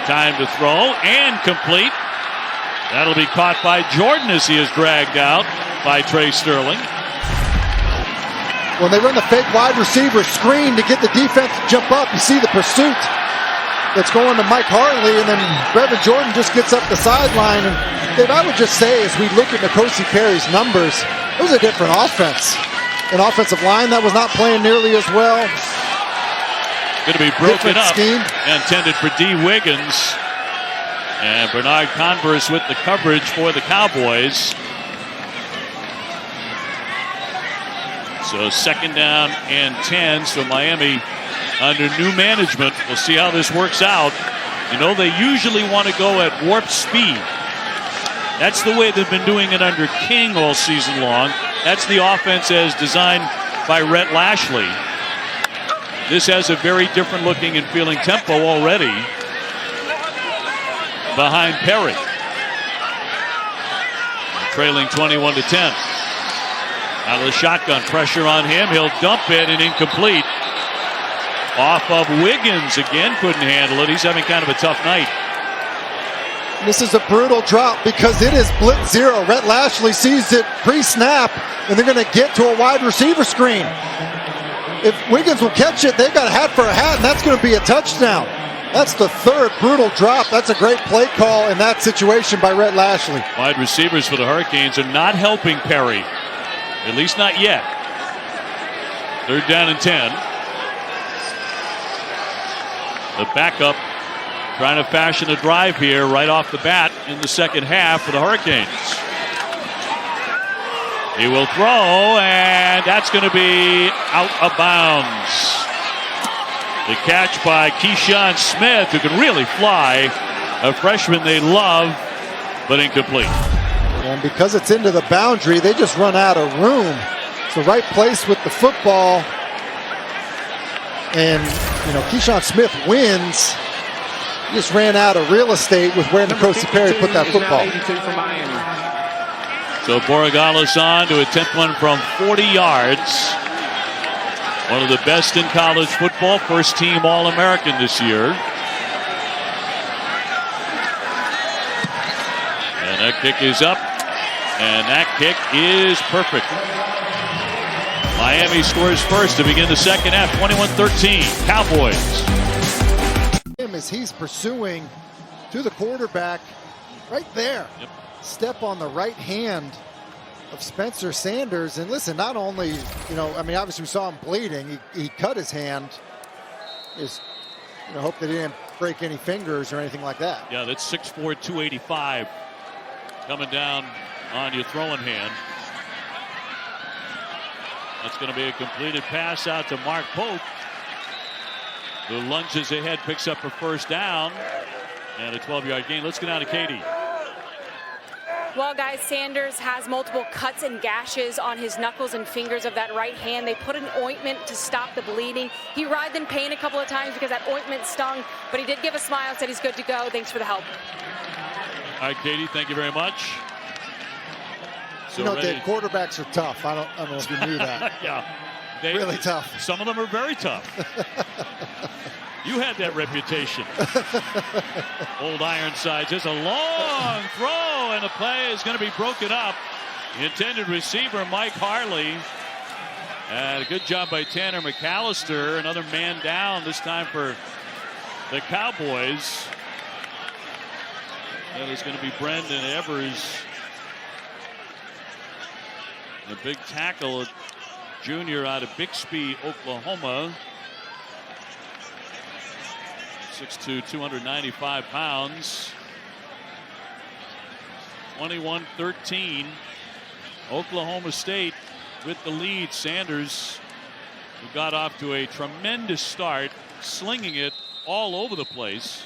[SPEAKER 1] Time to throw and complete. That'll be caught by Jordan as he is dragged out by Trey Sterling.
[SPEAKER 2] When they run the fake wide receiver screen to get the defense to jump up, you see the pursuit that's going to Mike Hartley, and then Brevin Jordan just gets up the sideline. And Dave, I would just say, as we look at N'Kosi Perry's numbers, it was a different offense. An offensive line that was not playing nearly as well.
[SPEAKER 1] Going to be broken up.
[SPEAKER 2] Scheme.
[SPEAKER 1] Intended for D. Wiggins. And Bernard Converse with the coverage for the Cowboys. So second down and 10. So Miami under new management. We'll see how this works out. They usually want to go at warp speed. That's the way they've been doing it under King all season long. That's the offense as designed by Rhett Lashley. This has a very different looking and feeling tempo already behind Perry. Trailing 21-10. Out of the shotgun, pressure on him. He'll dump it and incomplete. Off of Wiggins again, couldn't handle it. He's having kind of a tough night.
[SPEAKER 2] This is a brutal drop because it is blitz zero. Rhett Lashley sees it pre-snap, and they're going to get to a wide receiver screen. If Wiggins will catch it, they've got a hat for a hat, and that's going to be a touchdown. That's the third brutal drop. That's a great play call in that situation by Rhett Lashley.
[SPEAKER 1] Wide receivers for the Hurricanes are not helping Perry. At least not yet. Third down and 10. The backup trying to fashion a drive here right off the bat in the second half for the Hurricanes. He will throw, and that's going to be out of bounds. The catch by Keyshawn Smith, who can really fly. A freshman they love, but incomplete.
[SPEAKER 2] And because it's into the boundary, they just run out of room. It's the right place with the football. And, Keyshawn Smith wins. He just ran out of real estate with where N'Kosi Perry put that football.
[SPEAKER 1] So Borregales on to attempt one from 40 yards. One of the best in college football, first team All-American this year. And That kick is up, and that kick is perfect. Miami scores first to begin the second half, 21-13. Cowboys.
[SPEAKER 2] As he's pursuing to the quarterback right there.
[SPEAKER 1] Yep.
[SPEAKER 2] Step on the right hand of Spencer Sanders. And listen, not only, obviously we saw him bleeding. He cut his hand. Just, hope they didn't break any fingers or anything like that.
[SPEAKER 1] Yeah, that's 6'4", 285 coming down on your throwing hand. That's going to be a completed pass out to Mark Pope, who lunges ahead, picks up a first down, and a 12-yard gain. Let's get down to Katie.
[SPEAKER 4] Well, guys, Sanders has multiple cuts and gashes on his knuckles and fingers of that right hand. They put an ointment to stop the bleeding. He writhed in pain a couple of times because that ointment stung, but he did give a smile and said he's good to go. Thanks for the help.
[SPEAKER 1] All right, Katie, thank you very much. So
[SPEAKER 2] Dave, quarterbacks are tough. I don't know if you knew that.
[SPEAKER 1] Yeah.
[SPEAKER 2] Really tough.
[SPEAKER 1] Some of them are very tough. You had that reputation. Old Ironside, just a long throw, and the play is going to be broken up. The intended receiver, Mike Harley. And a good job by Tanner McAllister. Another man down, this time for the Cowboys. That is going to be Brendan Evers. A big tackle, a junior out of Bixby, Oklahoma. 6'2", 295 pounds. 21-13. Oklahoma State with the lead. Sanders, who got off to a tremendous start, slinging it all over the place.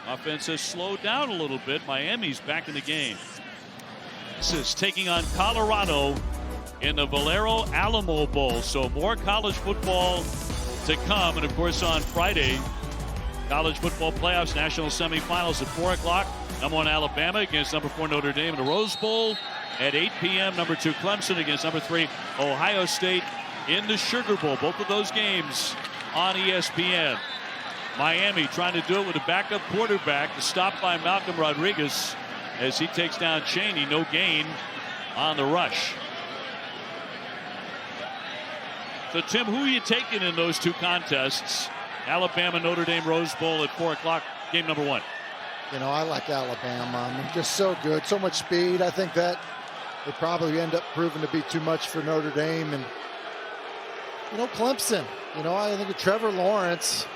[SPEAKER 1] Offense has slowed down a little bit. Miami's back in the game. This is taking on Colorado in the Valero Alamo Bowl. So more college football to come. And of course on Friday, college football playoffs, national semifinals at 4 o'clock. Number 1 Alabama against number 4 Notre Dame in the Rose Bowl. At 8 p.m., number 2 Clemson against number 3 Ohio State in the Sugar Bowl. Both of those games on ESPN. Miami trying to do it with a backup quarterback, stopped by Malcolm Rodriguez as he takes down Chaney. No gain on the rush. So, Tim, who are you taking in those two contests? Alabama, Notre Dame, Rose Bowl at 4 o'clock, game number 1.
[SPEAKER 2] I like Alabama. I mean, just so good, so much speed. I think that they probably end up proving to be too much for Notre Dame. And, Clemson, I think of Trevor Lawrence.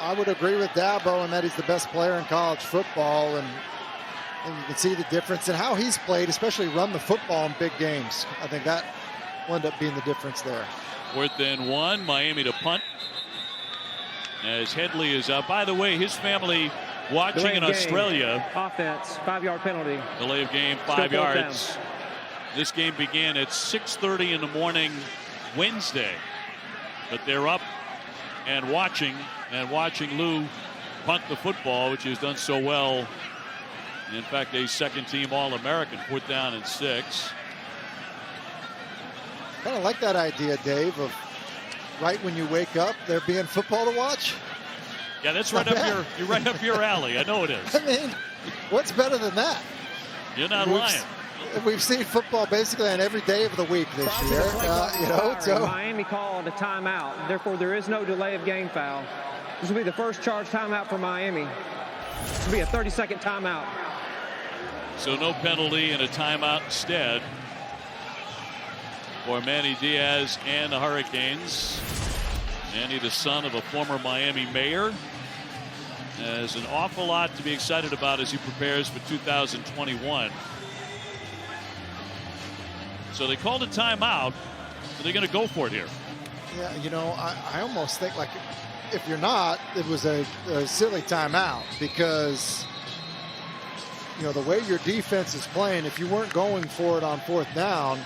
[SPEAKER 2] I would agree with Dabo in that he's the best player in college football. And you can see the difference in how he's played, especially run the football in big games. I think that will end up being the difference there.
[SPEAKER 1] 4th and 1, Miami to punt. As Headley is out. By the way, his family watching in Australia.
[SPEAKER 3] Offense, 5-yard penalty.
[SPEAKER 1] Delay of game, 5 yards. This game began at 6:30 in the morning Wednesday. But they're up and watching Lou punt the football, which he's done so well. In fact, a second-team All-American. 4th down and 6.
[SPEAKER 2] Kind of like that idea, Dave, of right when you wake up, there being football to watch.
[SPEAKER 1] Yeah, that's right up your alley. I know it is.
[SPEAKER 2] I mean, what's better than that?
[SPEAKER 1] You're not lying.
[SPEAKER 2] We've seen football basically on every day of the week this year. So
[SPEAKER 3] Miami called a timeout. Therefore, there is no delay of game foul. This will be the first charge timeout for Miami. This will be a 30-second timeout.
[SPEAKER 1] So no penalty and a timeout instead for Manny Diaz and the Hurricanes. Manny, the son of a former Miami mayor, has an awful lot to be excited about as he prepares for 2021. So they called a timeout. Are they going to go for it here?
[SPEAKER 2] Yeah, I almost think, like, if you're not, it was a silly timeout because, the way your defense is playing, if you weren't going for it on 4th down,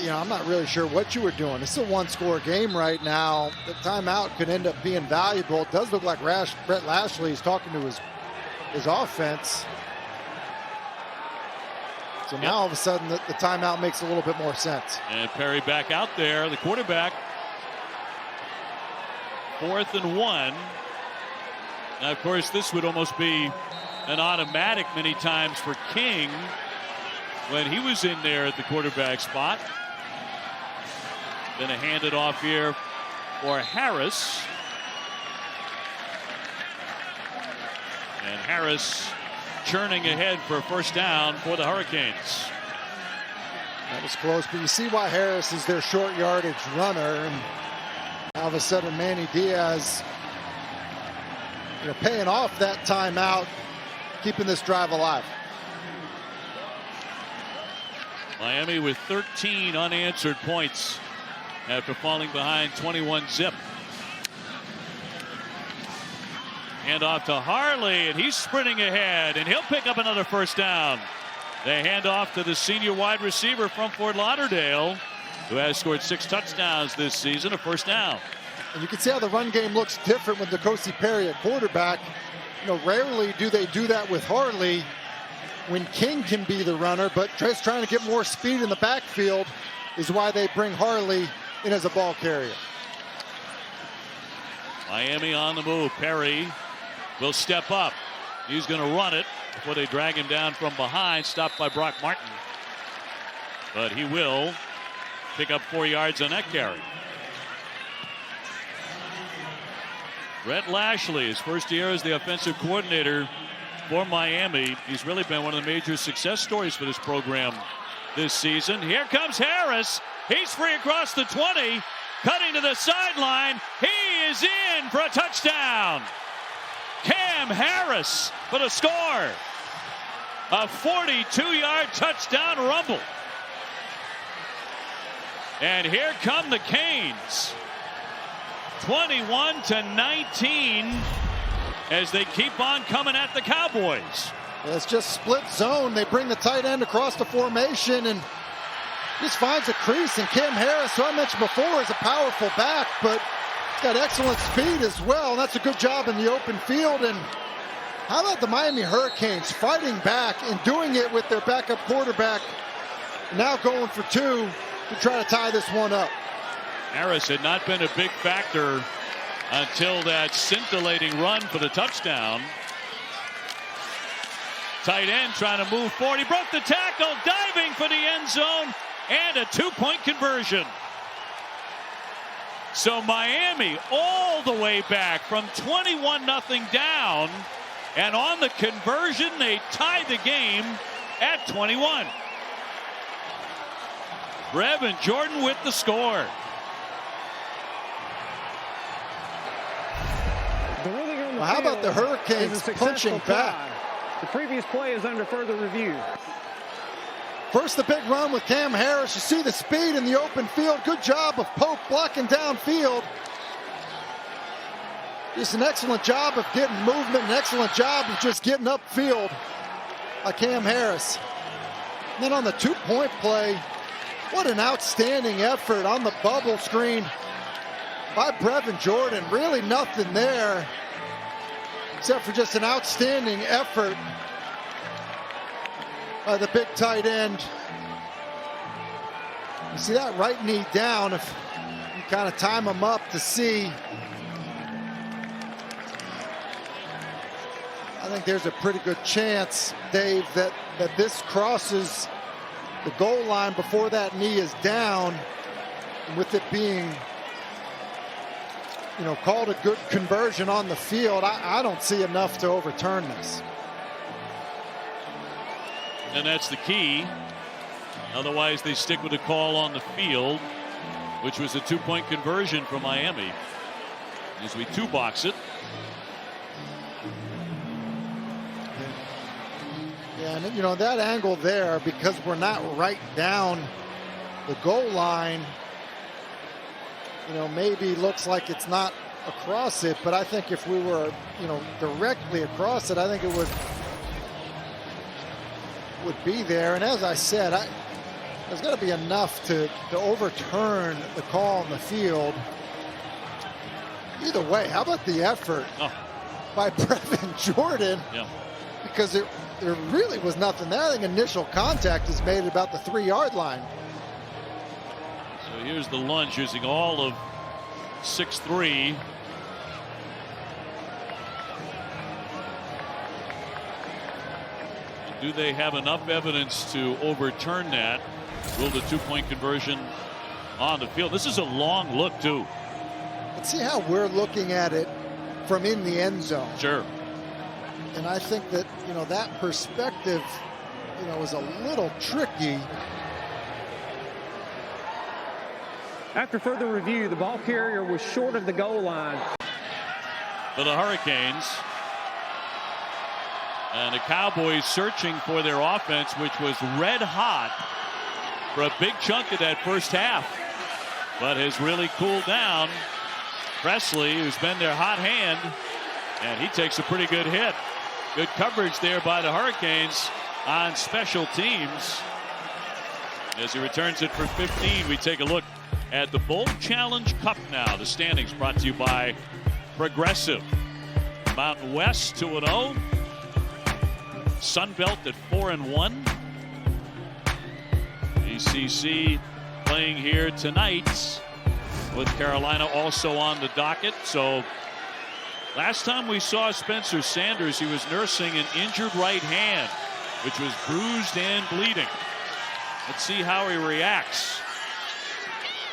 [SPEAKER 2] I'm not really sure what you were doing. It's a one-score game right now. The timeout could end up being valuable. It does look like Brett Lashley is talking to his offense. So now all of a sudden the timeout makes a little bit more sense.
[SPEAKER 1] And Perry back out there, the quarterback. 4th and 1. Now, of course, this would almost be an automatic many times for King when he was in there at the quarterback spot. Then a handed off here for Harris. And Harris churning ahead for a first down for the Hurricanes.
[SPEAKER 2] That was close, but you see why Harris is their short yardage runner, and all of a sudden Manny Diaz, paying off that timeout, keeping this drive alive.
[SPEAKER 1] Miami with 13 unanswered points after falling behind 21-zip. Hand off to Harley, and he's sprinting ahead, and he'll pick up another first down. They hand off to the senior wide receiver from Fort Lauderdale, who has scored 6 touchdowns this season, a first down.
[SPEAKER 2] And you can see how the run game looks different with N'Kosi Perry at quarterback. Rarely do they do that with Harley when King can be the runner, but just trying to get more speed in the backfield is why they bring Harley in as a ball carrier.
[SPEAKER 1] Miami on the move. Perry will step up. He's going to run it before they drag him down from behind, stopped by Brock Martin. But he will pick up 4 yards on that carry. Brett Lashley, his first year as the offensive coordinator for Miami. He's really been one of the major success stories for this program this season. Here comes Harris. He's free across the 20, cutting to the sideline. He is in for a touchdown. Cam Harris for the score. A 42-yard touchdown rumble. And here come the Canes. 21-19 as they keep on coming at the Cowboys.
[SPEAKER 2] It's just split zone. They bring the tight end across the formation and just finds a crease. And Cam Harris, who I mentioned before, is a powerful back, but he's got excellent speed as well. And that's a good job in the open field. And how about the Miami Hurricanes fighting back and doing it with their backup quarterback now going for 2 to try to tie this one up.
[SPEAKER 1] Harris had not been a big factor until that scintillating run for the touchdown. Tight end trying to move forward. He broke the tackle, diving for the end zone, and a 2-point conversion. So Miami all the way back from 21-0 down, and on the conversion they tied the game at 21. Brevin Jordan with the score.
[SPEAKER 2] Well, how about the Hurricanes punching back?
[SPEAKER 3] The previous play is under further review.
[SPEAKER 2] First, the big run with Cam Harris. You see the speed in the open field. Good job of Pope blocking downfield. Just an excellent job of getting movement, an excellent job of just getting upfield by Cam Harris. And then on the 2-point play, what an outstanding effort on the bubble screen by Brevin Jordan. Really nothing there except for just an outstanding effort by the big tight end. You see that right knee down. If you kind of time him up to see, I think there's a pretty good chance, Dave, that this crosses the goal line before that knee is down. And with it being, called a good conversion on the field, I don't see enough to overturn this.
[SPEAKER 1] And that's the key. Otherwise, they stick with the call on the field, which was a 2-point conversion for Miami. As we 2-box it.
[SPEAKER 2] Yeah, and that angle there, because we're not right down the goal line, maybe looks like it's not across it, but I think if we were, directly across it, I think it would be there. And as I said, there's got to be enough to overturn the call on the field. Either way, how about the effort by Brevin Jordan?
[SPEAKER 1] Yeah.
[SPEAKER 2] Because there really was nothing there. I think initial contact is made at about the 3-yard line.
[SPEAKER 1] So here's the lunge using all of 6'3". do they have enough evidence to overturn that? Rule the 2-point conversion on the field. This is a long look, too.
[SPEAKER 2] Let's see how we're looking at it from in the end zone.
[SPEAKER 1] Sure.
[SPEAKER 2] And I think that, that perspective, is a little tricky.
[SPEAKER 3] After further review, the ball carrier was short of the goal line.
[SPEAKER 1] For the Hurricanes. And the Cowboys searching for their offense, which was red hot for a big chunk of that first half, but has really cooled down. Presley, who's been their hot hand, and he takes a pretty good hit. Good coverage there by the Hurricanes on special teams. As he returns it for 15, we take a look at the Bowl Challenge Cup now. The standings brought to you by Progressive. Mountain West 2-0. Sunbelt at 4-1. ACC playing here tonight with Carolina also on the docket. So last time we saw Spencer Sanders, he was nursing an injured right hand, which was bruised and bleeding. Let's see how he reacts.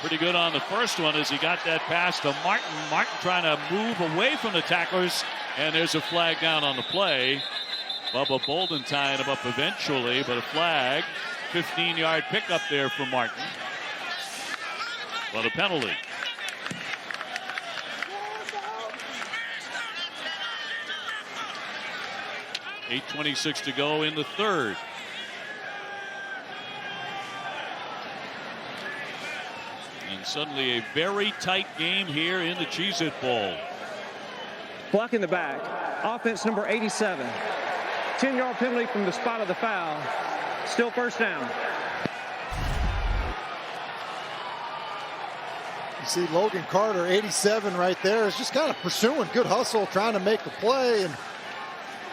[SPEAKER 1] Pretty good on the first one as he got that pass to Martin. Martin trying to move away from the tacklers, and there's a flag down on the play. Bubba Bolden tying him up eventually, but a flag. 15-yard pickup there for Martin. But a penalty. .8:26 to go in the third. And suddenly a very tight game here in the Cheez-It Bowl.
[SPEAKER 3] Block in the back. Offense number 87. 10-yard penalty from the spot of the foul. Still first down.
[SPEAKER 2] You see Logan Carter, 87 right there, is just kind of pursuing. Good hustle, trying to make the play. And,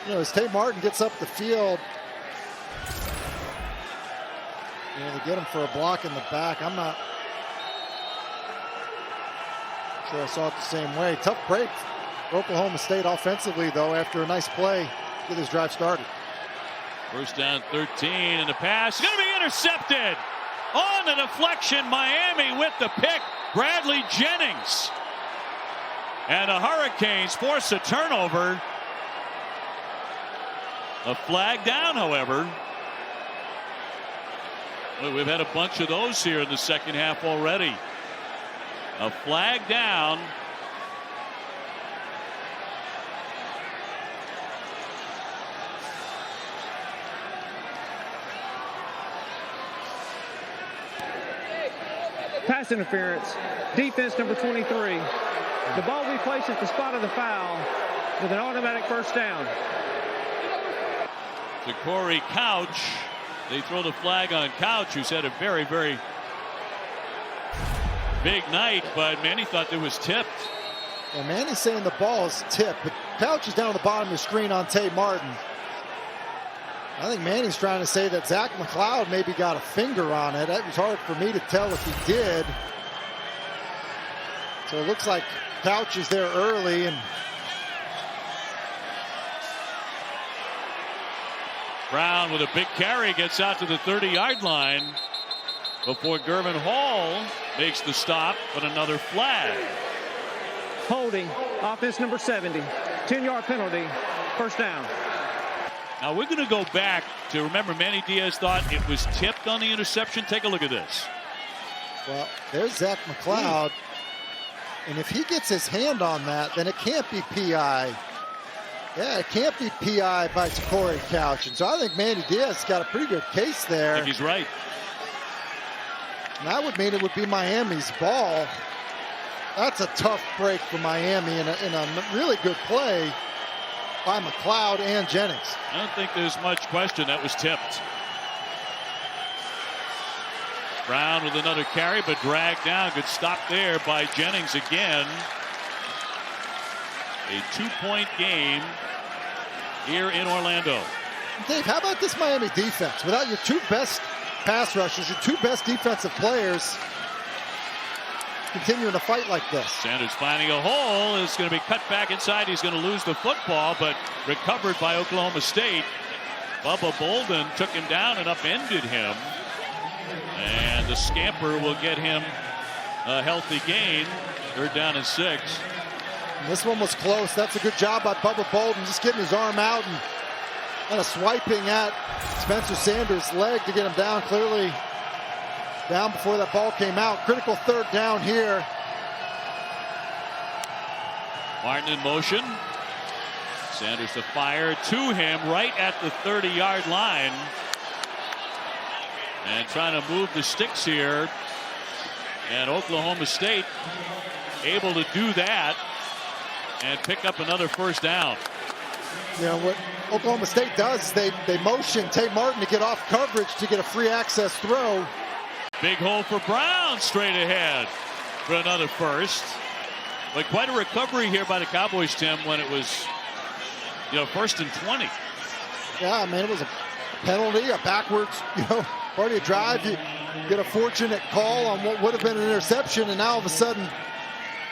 [SPEAKER 2] as Tate Martin gets up the field, they get him for a block in the back. I'm not sure I saw it the same way. Tough break for Oklahoma State offensively, though, after a nice play. Get his drive started.
[SPEAKER 1] First down 13, and the pass is going to be intercepted. On the deflection, Miami with the pick. Bradley Jennings. And the Hurricanes force a turnover. A flag down, however. We've had a bunch of those here in the second half already. A flag down.
[SPEAKER 3] Pass interference. Defense number 23. The ball will be placed at the spot of the foul with an automatic first down.
[SPEAKER 1] To Corey Couch. They throw the flag on Couch, who's had a very, very big night, but Manny thought it was tipped.
[SPEAKER 2] Well, Manny's saying the ball is tipped, but Couch is down at the bottom of the screen on Tate Martin. I think Manny's trying to say that Zach McLeod maybe got a finger on it. It was hard for me to tell if he did. So it looks like Couch is there early, and
[SPEAKER 1] Brown with a big carry gets out to the 30-yard line before Gervin Hall makes the stop, but another flag.
[SPEAKER 3] Holding. Offense number 70. 10-yard penalty. First down.
[SPEAKER 1] Now we're going to go back to, remember, Manny Diaz thought it was tipped on the interception. Take a look at this.
[SPEAKER 2] Well, there's Zach McLeod. And if he gets his hand on that, then it can't be PI. Yeah, it can't be PI by Corey Couch. And so I think Manny Diaz got a pretty good case there.
[SPEAKER 1] I think he's right.
[SPEAKER 2] And that would mean it would be Miami's ball. That's a tough break for Miami in a really good play by McLeod and Jennings.
[SPEAKER 1] I don't think there's much question that was tipped. Brown with another carry, but dragged down. Good stop there by Jennings again. A 2-point game here in Orlando.
[SPEAKER 2] Dave, how about this Miami defense? Without your two best pass rushers, your two best defensive players continuing to fight like this.
[SPEAKER 1] Sanders finding a hole. Is going to be cut back inside. He's going to lose the football, but recovered by Oklahoma State. Bubba Bolden took him down and upended him. And the scamper will get him a healthy gain. 3rd down and 6.
[SPEAKER 2] This one was close. That's a good job by Bubba Bolden, just getting his arm out and kind of swiping at Spencer Sanders' leg to get him down. Clearly down before that ball came out. Critical 3rd down here.
[SPEAKER 1] Martin in motion. Sanders to fire to him right at the 30-yard line. And trying to move the sticks here. And Oklahoma State able to do that and pick up another 1st down.
[SPEAKER 2] You know, what Oklahoma State does, they motion Tay Martin to get off coverage to get a free access throw.
[SPEAKER 1] Big hole for Brown straight ahead for another 1st. But quite a recovery here by the Cowboys, Tim, when it was, 1st and 20.
[SPEAKER 2] Yeah, man, it was a penalty, a backwards, part of your drive. You get a fortunate call on what would have been an interception, and now all of a sudden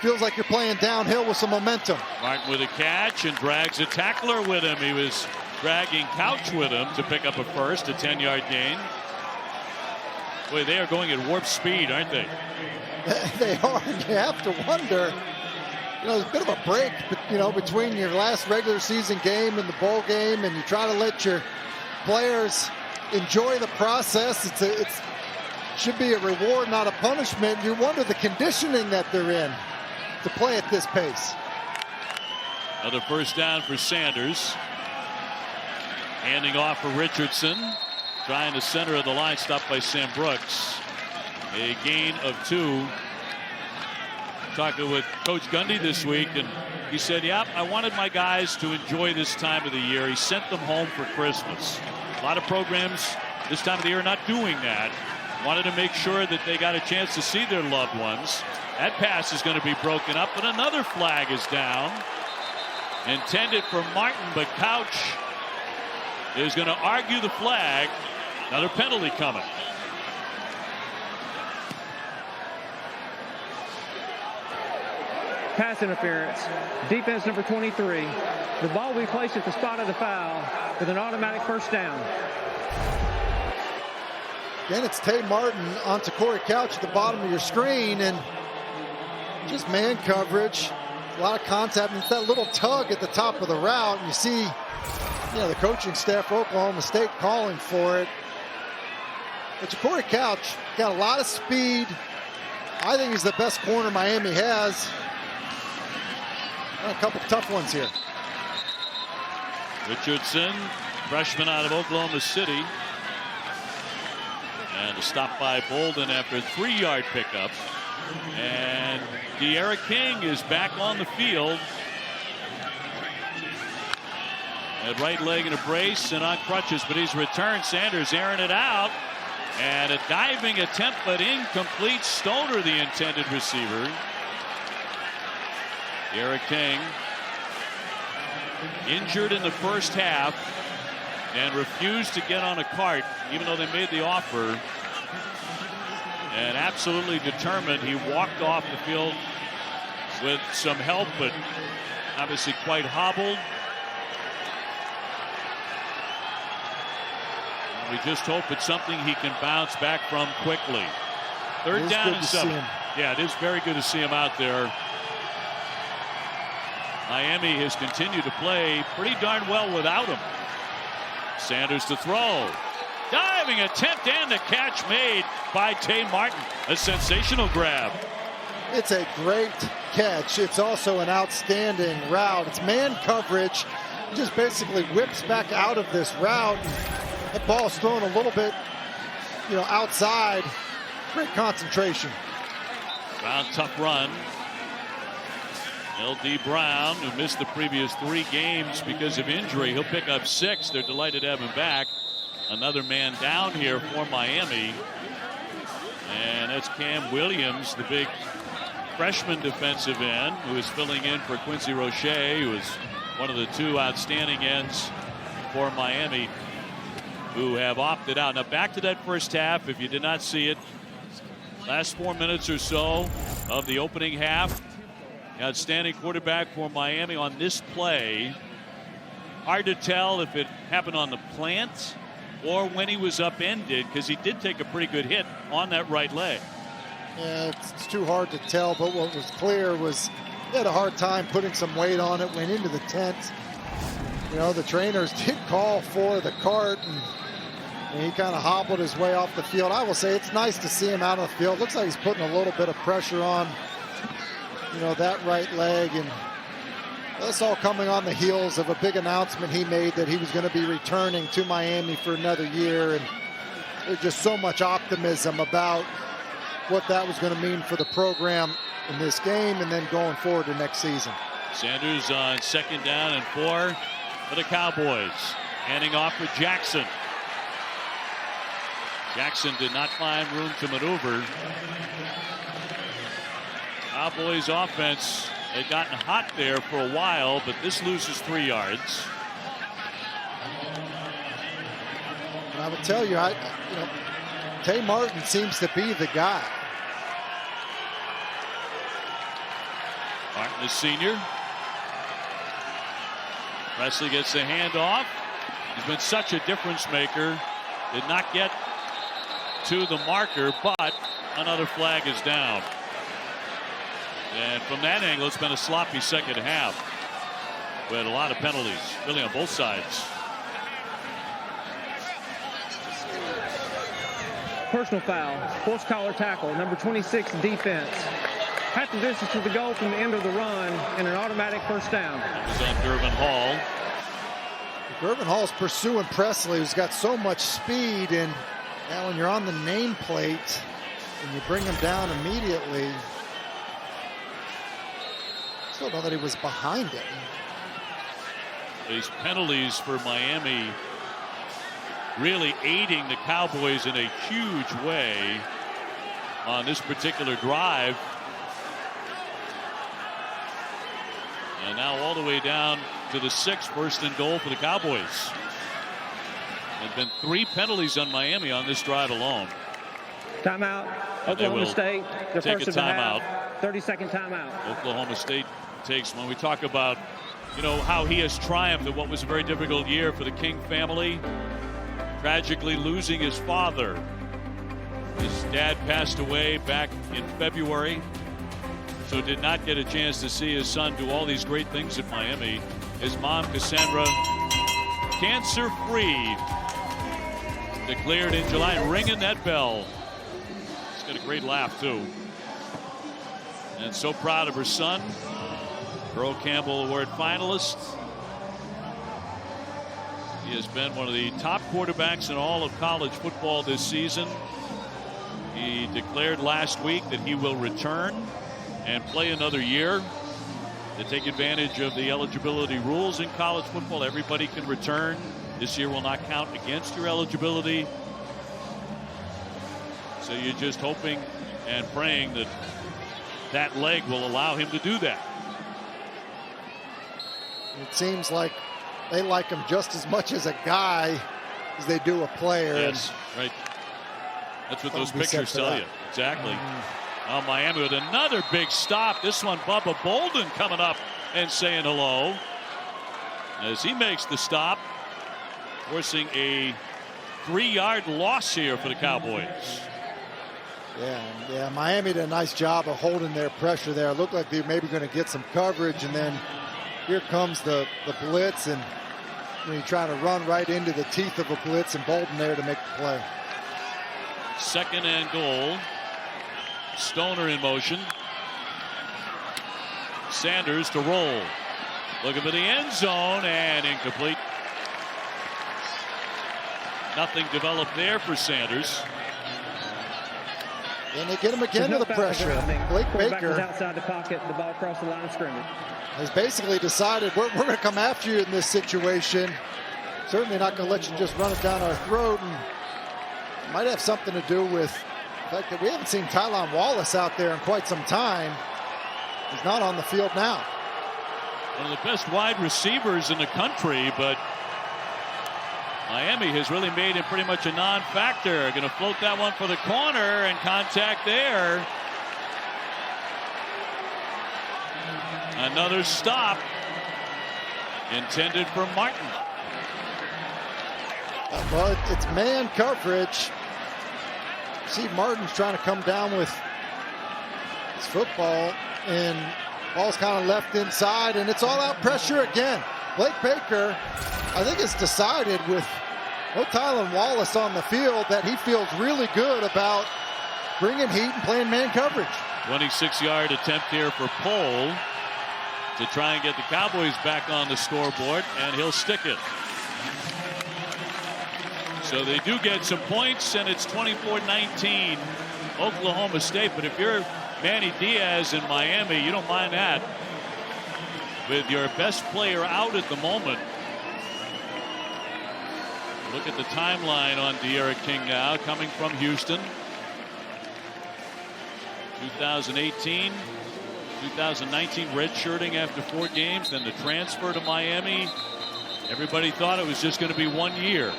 [SPEAKER 2] feels like you're playing downhill with some momentum.
[SPEAKER 1] Martin with a catch and drags a tackler with him. He was dragging Couch with him to pick up a 1st, a 10-yard gain. Boy, they are going at warp speed, aren't they?
[SPEAKER 2] They are. You have to wonder. There's a bit of a break, between your last regular season game and the bowl game, and you try to let your players enjoy the process. It should be a reward, not a punishment. You wonder the conditioning that they're in to play at this pace.
[SPEAKER 1] Another 1st down for Sanders. Handing off for Richardson. Trying to center of the line, stopped by Sam Brooks. A gain of 2. Talking with Coach Gundy this week, and he said, I wanted my guys to enjoy this time of the year. He sent them home for Christmas. A lot of programs this time of the year are not doing that. Wanted to make sure that they got a chance to see their loved ones. That pass is going to be broken up, but another flag is down. Intended for Martin, but Couch is going to argue the flag. Another penalty coming.
[SPEAKER 3] Pass interference. Defense number 23. The ball will be placed at the spot of the foul with an automatic 1st down.
[SPEAKER 2] Again, it's Tay Martin onto Corey Couch at the bottom of your screen, and just man coverage. A lot of contact, and it's that little tug at the top of the route. And you see, the coaching staff for Oklahoma State calling for it. But Corey Couch got a lot of speed. I think he's the best corner Miami has. And a couple tough ones here.
[SPEAKER 1] Richardson, freshman out of Oklahoma City. And a stop by Bolden after a 3-yard pickup. And De'Ara King is back on the field. At right leg in a brace and on crutches, but he's returned. Sanders airing it out. And a diving attempt, but incomplete. Stoner, the intended receiver. De'Ara King injured in the 1st half and refused to get on a cart, even though they made the offer. And absolutely determined, he walked off the field with some help, but obviously quite hobbled. We just hope it's something he can bounce back from quickly. 3rd down and 7. Yeah, it is very good to see him out there. Miami has continued to play pretty darn well without him. Sanders to throw. Diving attempt and the catch made by Tay Martin. A sensational grab.
[SPEAKER 2] It's a great catch. It's also an outstanding route. It's man coverage. He just basically whips back out of this route. That ball's thrown a little bit, outside. Great concentration.
[SPEAKER 1] Brown, tough run. L.D. Brown, who missed the previous 3 games because of injury, he'll pick up 6. They're delighted to have him back. Another man down here for Miami. And that's Cam Williams, the big freshman defensive end, who is filling in for Quincy Roche, who is one of the 2 outstanding ends for Miami, who have opted out. Now back to that 1st half, if you did not see it. Last 4 minutes or so of the opening half. The outstanding quarterback for Miami on this play Hard to tell if it happened on the plant or when he was upended, because he did take a pretty good hit on that right leg.
[SPEAKER 2] Yeah, it's too hard to tell, but what was clear was he had a hard time putting some weight on it, went into the tent. You know, the trainers did call for the cart, and he kind of hobbled his way off the field. I will say it's nice to see him out on the field. Looks like he's putting a little bit of pressure on, you know, that right leg, and that's all coming on the heels of a big announcement he made that he was going to be returning to Miami for another year, and there's just so much optimism about what that was going to mean for the program in this game and then going forward to next season.
[SPEAKER 1] Sanders on 2nd down and 4 for the Cowboys. Handing off for Jackson. Jackson did not find room to maneuver. Cowboys offense had gotten hot there for a while, but this loses 3 yards.
[SPEAKER 2] And I would tell you, Tay Martin seems to be the guy.
[SPEAKER 1] Martin, the senior. Presley gets the handoff. He's been such a difference maker. Did not get to the marker, but another flag is down. And from that angle, it's been a sloppy second half. We had a lot of penalties, really on both sides.
[SPEAKER 3] Personal foul, forced collar tackle, number 26 defense. Half the distance to the goal from the end of the run and an automatic first down.
[SPEAKER 1] That was on Gervin Hall.
[SPEAKER 2] Gervin Hall's pursuing Presley, who's got so much speed, and now when you're on the nameplate and you bring him down immediately, still know that he was behind it.
[SPEAKER 1] These penalties for Miami really aiding the Cowboys in a huge way on this particular drive. And now all the way down to the 6th, 1st and goal for the Cowboys. There have been 3 penalties on Miami on this drive alone.
[SPEAKER 3] Timeout. Oklahoma State. The
[SPEAKER 1] take
[SPEAKER 3] first
[SPEAKER 1] a
[SPEAKER 3] of the
[SPEAKER 1] timeout.
[SPEAKER 3] half. 30-second timeout.
[SPEAKER 1] Oklahoma State takes, when we talk about, you know, how he has triumphed in what was a very difficult year for the King family, tragically losing his father. His dad passed away back in February, so did not get a chance to see his son do all these great things at Miami. His mom, Cassandra, cancer-free, declared in July, ringing that bell. She's got a great laugh, too. And so proud of her son, Earl Campbell Award finalist. He has been one of the top quarterbacks in all of college football this season. He declared last week that he will return and play another year to take advantage of the eligibility rules in college football. Everybody can return. This year will not count against your eligibility. So you're just hoping and praying that that leg will allow him to do that.
[SPEAKER 2] It seems like they like him just as much as a guy as they do a player.
[SPEAKER 1] Yes, right. That's what those pictures tell you. Exactly. Now Miami with another big stop. This one, Bubba Bolden coming up and saying hello as he makes the stop, forcing a 3-yard loss here for the Cowboys.
[SPEAKER 2] Yeah, Miami did a nice job of holding their pressure there. It looked like they were maybe going to get some coverage, and then here comes the blitz, and you try to run right into the teeth of a blitz, and Bolden there to make the play.
[SPEAKER 1] 2nd and goal. Stoner in motion. Sanders to roll. Looking for the end zone, and incomplete. Nothing developed there for Sanders.
[SPEAKER 2] And they get him again to the pressure. Blake Baker
[SPEAKER 3] was outside the pocket, the ball across the line of scrimmage.
[SPEAKER 2] Has basically decided we're going to come after you in this situation. Certainly not going to let you just run it down our throat. And it might have something to do with the fact that we haven't seen Tylon Wallace out there in quite some time. He's not on the field now.
[SPEAKER 1] One of the best wide receivers in the country, but Miami has really made him pretty much a non-factor. Going to float that one for the corner, and contact there. Another stop. intended for Martin.
[SPEAKER 2] Well, it's man coverage. See, Martin's trying to come down with his football, and ball's kind of left inside, and it's all out pressure again. Blake Baker, I think, has decided with Tylan Wallace on the field that he feels really good about bringing heat and playing man coverage.
[SPEAKER 1] 26-yard attempt here for Pohl to try and get the Cowboys back on the scoreboard, and he'll stick it. So they do get some points, and it's 24-19 Oklahoma State. But if you're Manny Diaz in Miami, you don't mind that. With your best player out at the moment. Look at the timeline on De'Ara King now, coming from Houston. 2018, 2019 redshirting after 4 games, then the transfer to Miami. Everybody thought it was just going to be 1 year.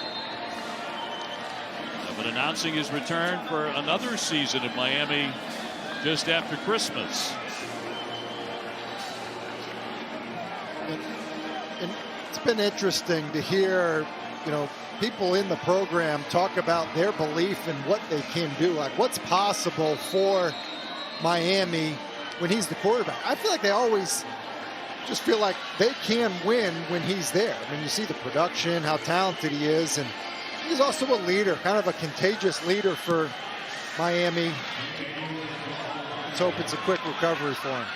[SPEAKER 1] But announcing his return for another season in Miami just after Christmas.
[SPEAKER 2] And it's been interesting to hear, people in the program talk about their belief in what they can do, like what's possible for Miami when he's the quarterback. I feel like they always just feel like they can win when he's there. I mean, you see the production, how talented he is, and he's also a leader, kind of a contagious leader for Miami. Let's hope it's a quick recovery for him.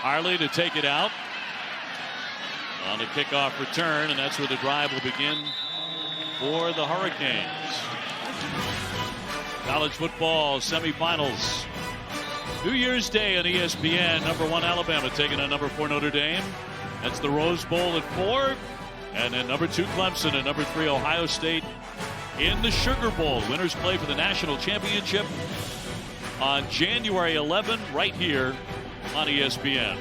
[SPEAKER 1] Harley to take it out on the kickoff return, and that's where the drive will begin for the Hurricanes. College football semifinals. New Year's Day on ESPN. Number 1 Alabama taking on number 4 Notre Dame. That's the Rose Bowl at 4. And then number 2 Clemson and number 3 Ohio State in the Sugar Bowl. Winners play for the national championship on January 11 right here on ESPN.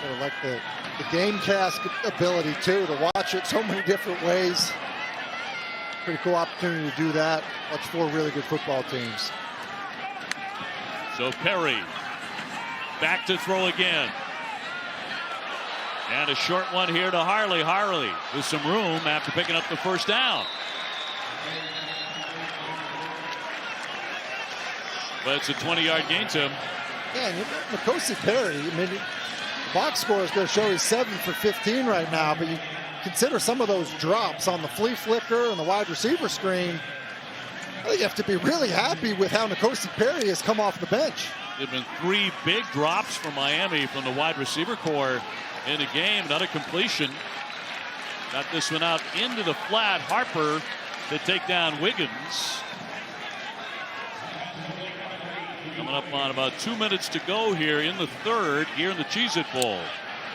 [SPEAKER 2] I like the Gamecast ability too, to watch it so many different ways. Pretty cool opportunity to do that. Watch 4 really good football teams.
[SPEAKER 1] So Perry back to throw again. And a short one here to Harley. Harley with some room after picking up the first down. But it's a 20-yard gain to him.
[SPEAKER 2] Yeah, and N'Kosi Perry, I mean, the box score is going to show he's 7 for 15 right now, but you consider some of those drops on the flea flicker and the wide receiver screen. I think you have to be really happy with how N'Kosi Perry has come off the bench.
[SPEAKER 1] There have been 3 big drops from Miami from the wide receiver core in the game. Another completion. Got this one out into the flat. Harper to take down Wiggins. Coming up on about 2 minutes to go here in the third, here in the Cheez-It Bowl.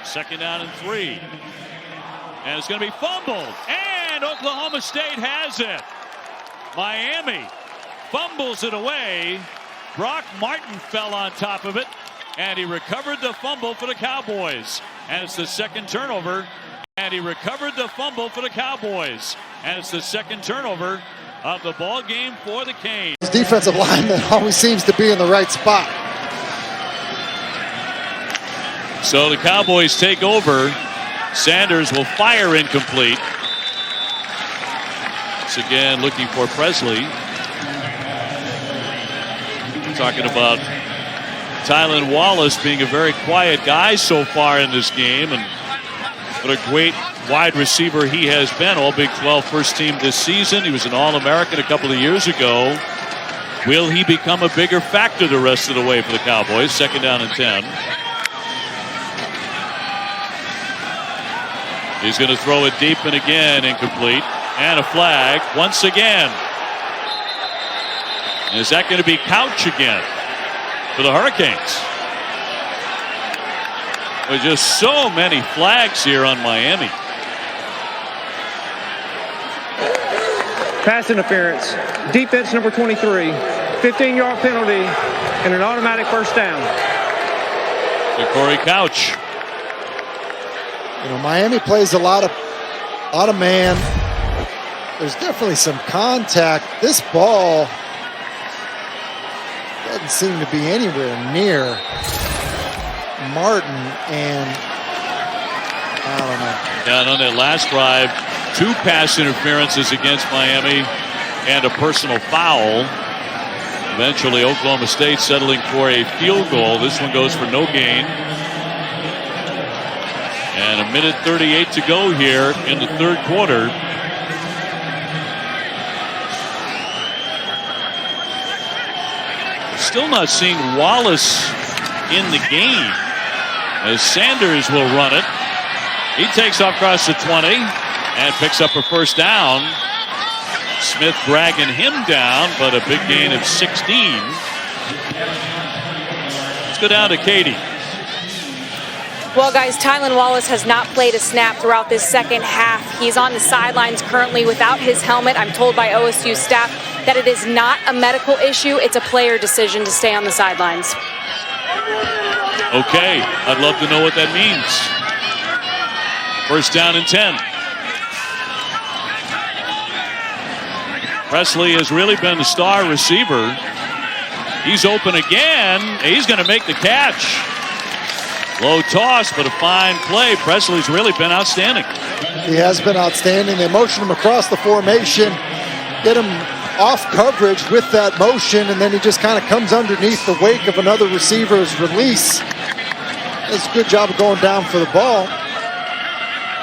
[SPEAKER 1] 2nd down and 3. And it's going to be fumbled. And Oklahoma State has it. Miami fumbles it away. Brock Martin fell on top of it, and he recovered the fumble for the Cowboys. And it's the 2nd turnover. And he recovered the fumble for the Cowboys. And it's the 2nd turnover of the ball game for the Canes.
[SPEAKER 2] His defensive lineman always seems to be in the right spot.
[SPEAKER 1] So the Cowboys take over. Sanders will fire incomplete. Once again looking for Presley. Talking about Tylan Wallace being a very quiet guy so far in this game, and what a great wide receiver he has been. All Big 12 first team this season. He was an All-American a couple of years ago. Will he become a bigger factor the rest of the way for the Cowboys? 2nd down and 10. He's going to throw it deep, and again incomplete. And a flag once again. Is that going to be Couch again for the Hurricanes? There's just so many flags here on Miami.
[SPEAKER 3] Pass interference. Defense number 23. 15-yard penalty and an automatic first down.
[SPEAKER 1] To Corey Couch.
[SPEAKER 2] Miami plays a lot of man. There's definitely some contact. This ball, doesn't seem to be anywhere near Martin, and I don't know.
[SPEAKER 1] Yeah, and on that last drive, 2 pass interferences against Miami and a personal foul. Eventually, Oklahoma State settling for a field goal. This one goes for no gain. And 1:38 to go here in the third quarter. Still not seeing Wallace in the game, as Sanders will run it. He takes off across the 20 and picks up a first down. Smith dragging him down, but a big gain of 16. Let's go down to Katie.
[SPEAKER 4] Well, guys, Tylan Wallace has not played a snap throughout this second half. He's on the sidelines currently without his helmet. I'm told by OSU staff that it is not a medical issue. It's a player decision to stay on the sidelines.
[SPEAKER 1] Okay, I'd love to know what that means. First down and 10. Presley has really been the star receiver. He's open again. He's going to make the catch. Low toss, but a fine play. Presley's really been outstanding.
[SPEAKER 2] He has been outstanding. They motion him across the formation, get him off coverage with that motion, and then he just kind of comes underneath the wake of another receiver's release. Does a good job of going down for the ball.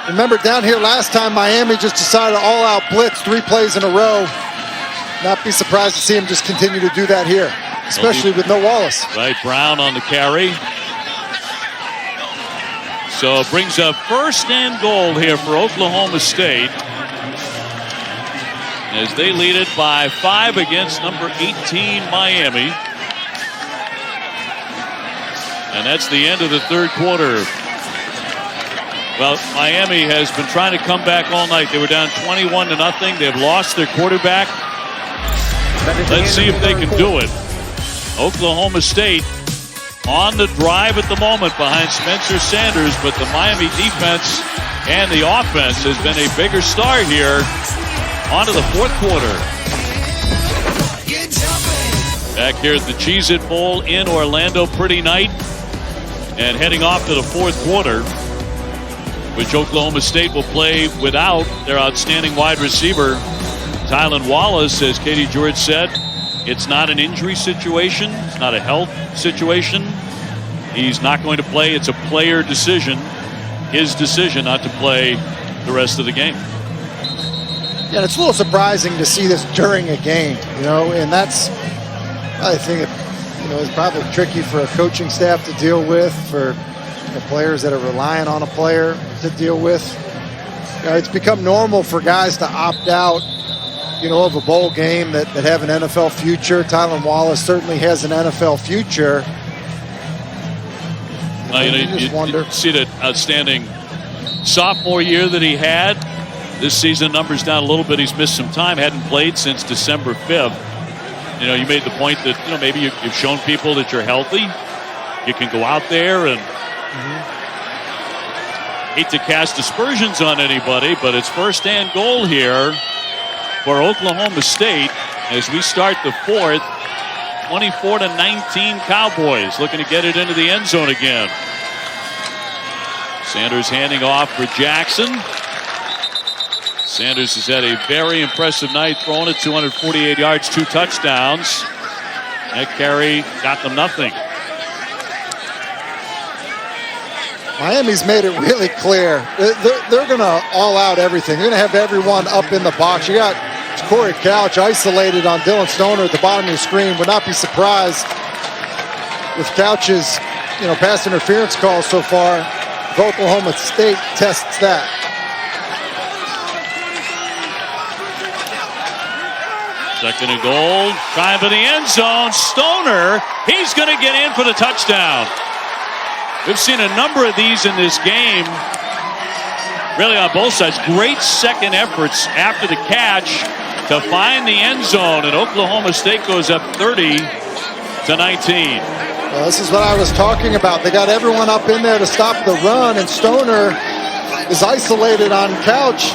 [SPEAKER 2] Remember down here last time, Miami just decided to all-out blitz 3 plays in a row. Not be surprised to see him just continue to do that here, especially with no Wallace.
[SPEAKER 1] Right, Brown on the carry. So it brings up first and goal here for Oklahoma State, as they lead it by 5 against number 18 Miami. And that's the end of the third quarter. Well, Miami has been trying to come back all night. They were down 21-0. They've lost their quarterback. Let's see if they can do it. Oklahoma State on the drive at the moment behind Spencer Sanders, but the Miami defense and the offense has been a bigger star here. On to the fourth quarter. Back here at the Cheez-It Bowl in Orlando. Pretty night. And heading off to the fourth quarter, which Oklahoma State will play without their outstanding wide receiver, Tylan Wallace. As Katie George said, it's not an injury situation. It's not a health situation. He's not going to play. It's a player decision. His decision not to play the rest of the game.
[SPEAKER 2] Yeah, it's a little surprising to see this during a game, you know, and that's, I think, it's probably tricky for a coaching staff to deal with, for the players that are relying on a player to deal with. It's become normal for guys to opt out, of a bowl game that have an NFL future. Tylan Wallace certainly has an NFL future.
[SPEAKER 1] You see that outstanding sophomore year that he had. This season, numbers down a little bit. He's missed some time, hadn't played since December 5th. You made the point that, maybe you've shown people that you're healthy. You can go out there and hate to cast aspersions on anybody, but it's first and goal here for Oklahoma State as we start the fourth. 24-19 Cowboys looking to get it into the end zone again. Sanders handing off for Jackson. Sanders has had a very impressive night, throwing it 248 yards, 2 touchdowns. That carry got them nothing.
[SPEAKER 2] Miami's made it really clear. They're going to all out everything. They're going to have everyone up in the box. You got Corey Couch isolated on Dylan Stoner at the bottom of the screen. Would not be surprised with Couch's, pass interference calls so far. If Oklahoma State tests that.
[SPEAKER 1] Second and goal, trying for the end zone. Stoner, he's going to get in for the touchdown. We've seen a number of these in this game, really on both sides. Great second efforts after the catch to find the end zone, and Oklahoma State goes up 30-19.
[SPEAKER 2] Well, this is what I was talking about. They got everyone up in there to stop the run, and Stoner is isolated on Couch.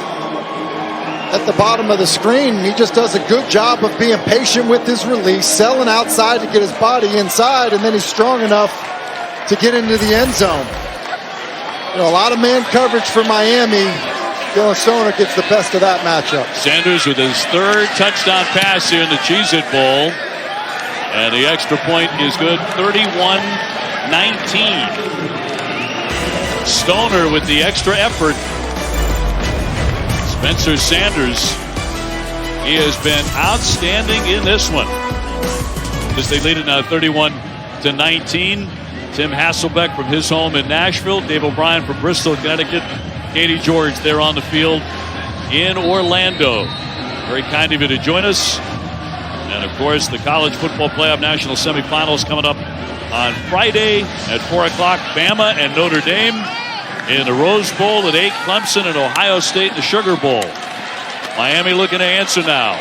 [SPEAKER 2] at the bottom of the screen. He just does a good job of being patient with his release, selling outside to get his body inside, and then he's strong enough to get into the end zone. You know, a lot of man coverage for Miami. Dylan Stoner gets the best of that matchup.
[SPEAKER 1] Sanders with his third touchdown pass here in the Cheez-It Bowl. And the extra point is good, 31-19. Stoner with the extra effort. Spencer Sanders, he has been outstanding in this one. As they lead it now 31-19. Tim Hasselbeck from his home in Nashville. Dave O'Brien from Bristol, Connecticut. Katie George there on the field in Orlando. Very kind of you to join us. And of course, the College Football Playoff National Semifinals coming up on Friday at 4 o'clock. Bama and Notre Dame in the Rose Bowl at 8. Clemson and Ohio State in the Sugar Bowl. Miami looking to answer now.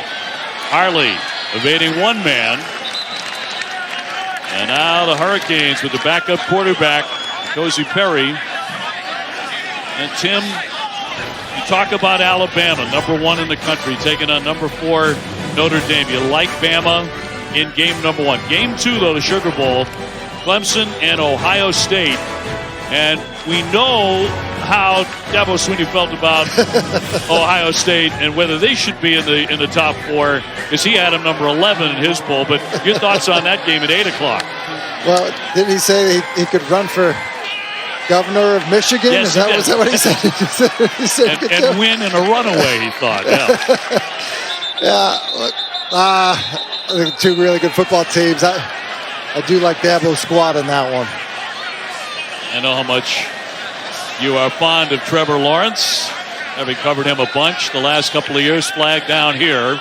[SPEAKER 1] Harley evading one man. And now the Hurricanes with the backup quarterback, Cozy Perry. And Tim, you talk about Alabama, #1 in the country, taking on #4 Notre Dame. You like Bama in game #1. Game 2, though, the Sugar Bowl, Clemson and Ohio State. And we know how Dabo Swinney felt about Ohio State and whether they should be in the top 4, because he had them #11 in his poll. But your thoughts on that game at 8 o'clock?
[SPEAKER 2] Well, didn't he say he could run for governor of Michigan?
[SPEAKER 1] Yes,
[SPEAKER 2] was that what he said? he said
[SPEAKER 1] and win in a runaway, he thought. Yeah.
[SPEAKER 2] Yeah, look, I think 2 really good football teams. I do like Dabo's squad in that one.
[SPEAKER 1] I know how much you are fond of Trevor Lawrence, having covered him a bunch the last couple of years. Flag down here.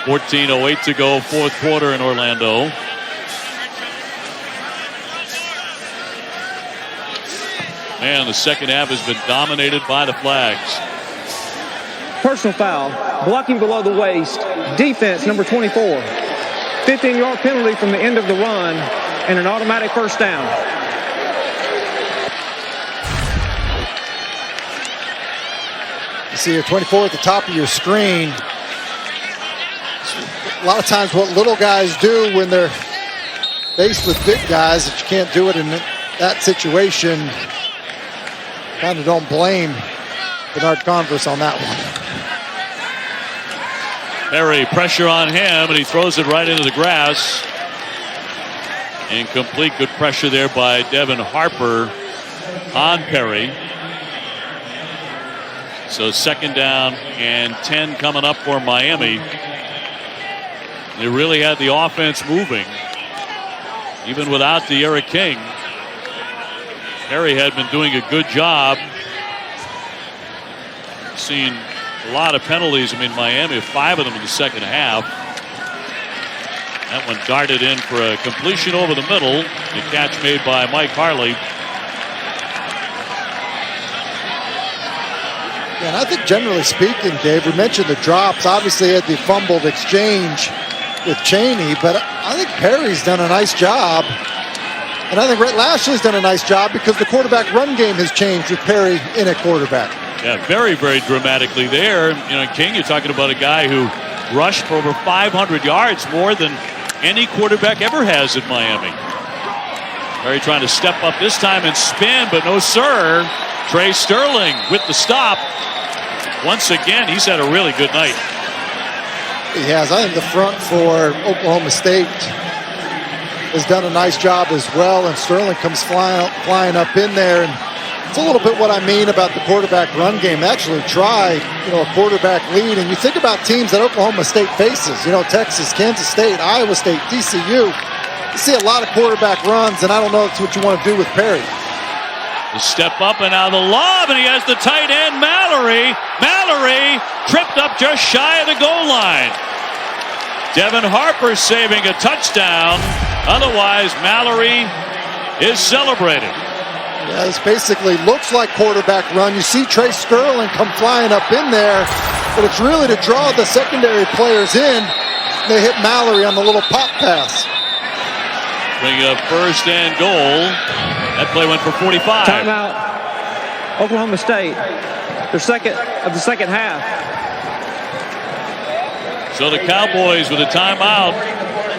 [SPEAKER 1] 14:08 to go, fourth quarter in Orlando. Man, the second half has been dominated by the flags.
[SPEAKER 3] Personal foul, blocking below the waist, defense number 24. 15-yard penalty from the end of the run, and an automatic first down.
[SPEAKER 2] You see your 24 at the top of your screen. A lot of times what little guys do when they're faced with big guys, that you can't do it in that situation. Kind of don't blame Bernard Converse on that one.
[SPEAKER 1] Perry, pressure on him, and he throws it right into the grass. Incomplete. Good pressure there by Devin Harper on Perry. So second down and 10 coming up for Miami. They really had the offense moving, even without the Eric King. Perry had been doing a good job. Seen a lot of penalties. I mean, Miami, 5 of them in the second half. That one darted in for a completion over the middle. The catch made by Mike Harley.
[SPEAKER 2] And I think generally speaking, Dave, we mentioned the drops. Obviously, he had the fumbled exchange with Chaney, but I think Perry's done a nice job. And I think Rhett Lashley's done a nice job because the quarterback run game has changed with Perry in at quarterback.
[SPEAKER 1] Yeah, very, very dramatically there. You know, King, you're talking about a guy who rushed for over 500 yards, more than any quarterback ever has at Miami. Perry trying to step up this time and spin, but no sir. Trey Sterling with the stop. Once again, he's had a really good night.
[SPEAKER 2] He has. I think the front for Oklahoma State has done a nice job as well, and Sterling comes flying up in there. And it's a little bit what I mean about the quarterback run game. They actually try, a quarterback lead. And you think about teams that Oklahoma State faces, Texas, Kansas State, Iowa State, TCU. You see a lot of quarterback runs, and I don't know if it's what you want to do with Perry.
[SPEAKER 1] The step up, and now the lob, and he has the tight end, Mallory. Mallory tripped up just shy of the goal line. Devin Harper saving a touchdown. Otherwise, Mallory is celebrating.
[SPEAKER 2] Yeah, this basically looks like quarterback run. You see Trey Sterling come flying up in there, but it's really to draw the secondary players in. They hit Mallory on the little pop pass.
[SPEAKER 1] Bring up first and goal. That play went for 45.
[SPEAKER 3] Timeout. Oklahoma State. Their second of the second half.
[SPEAKER 1] So the Cowboys with a timeout.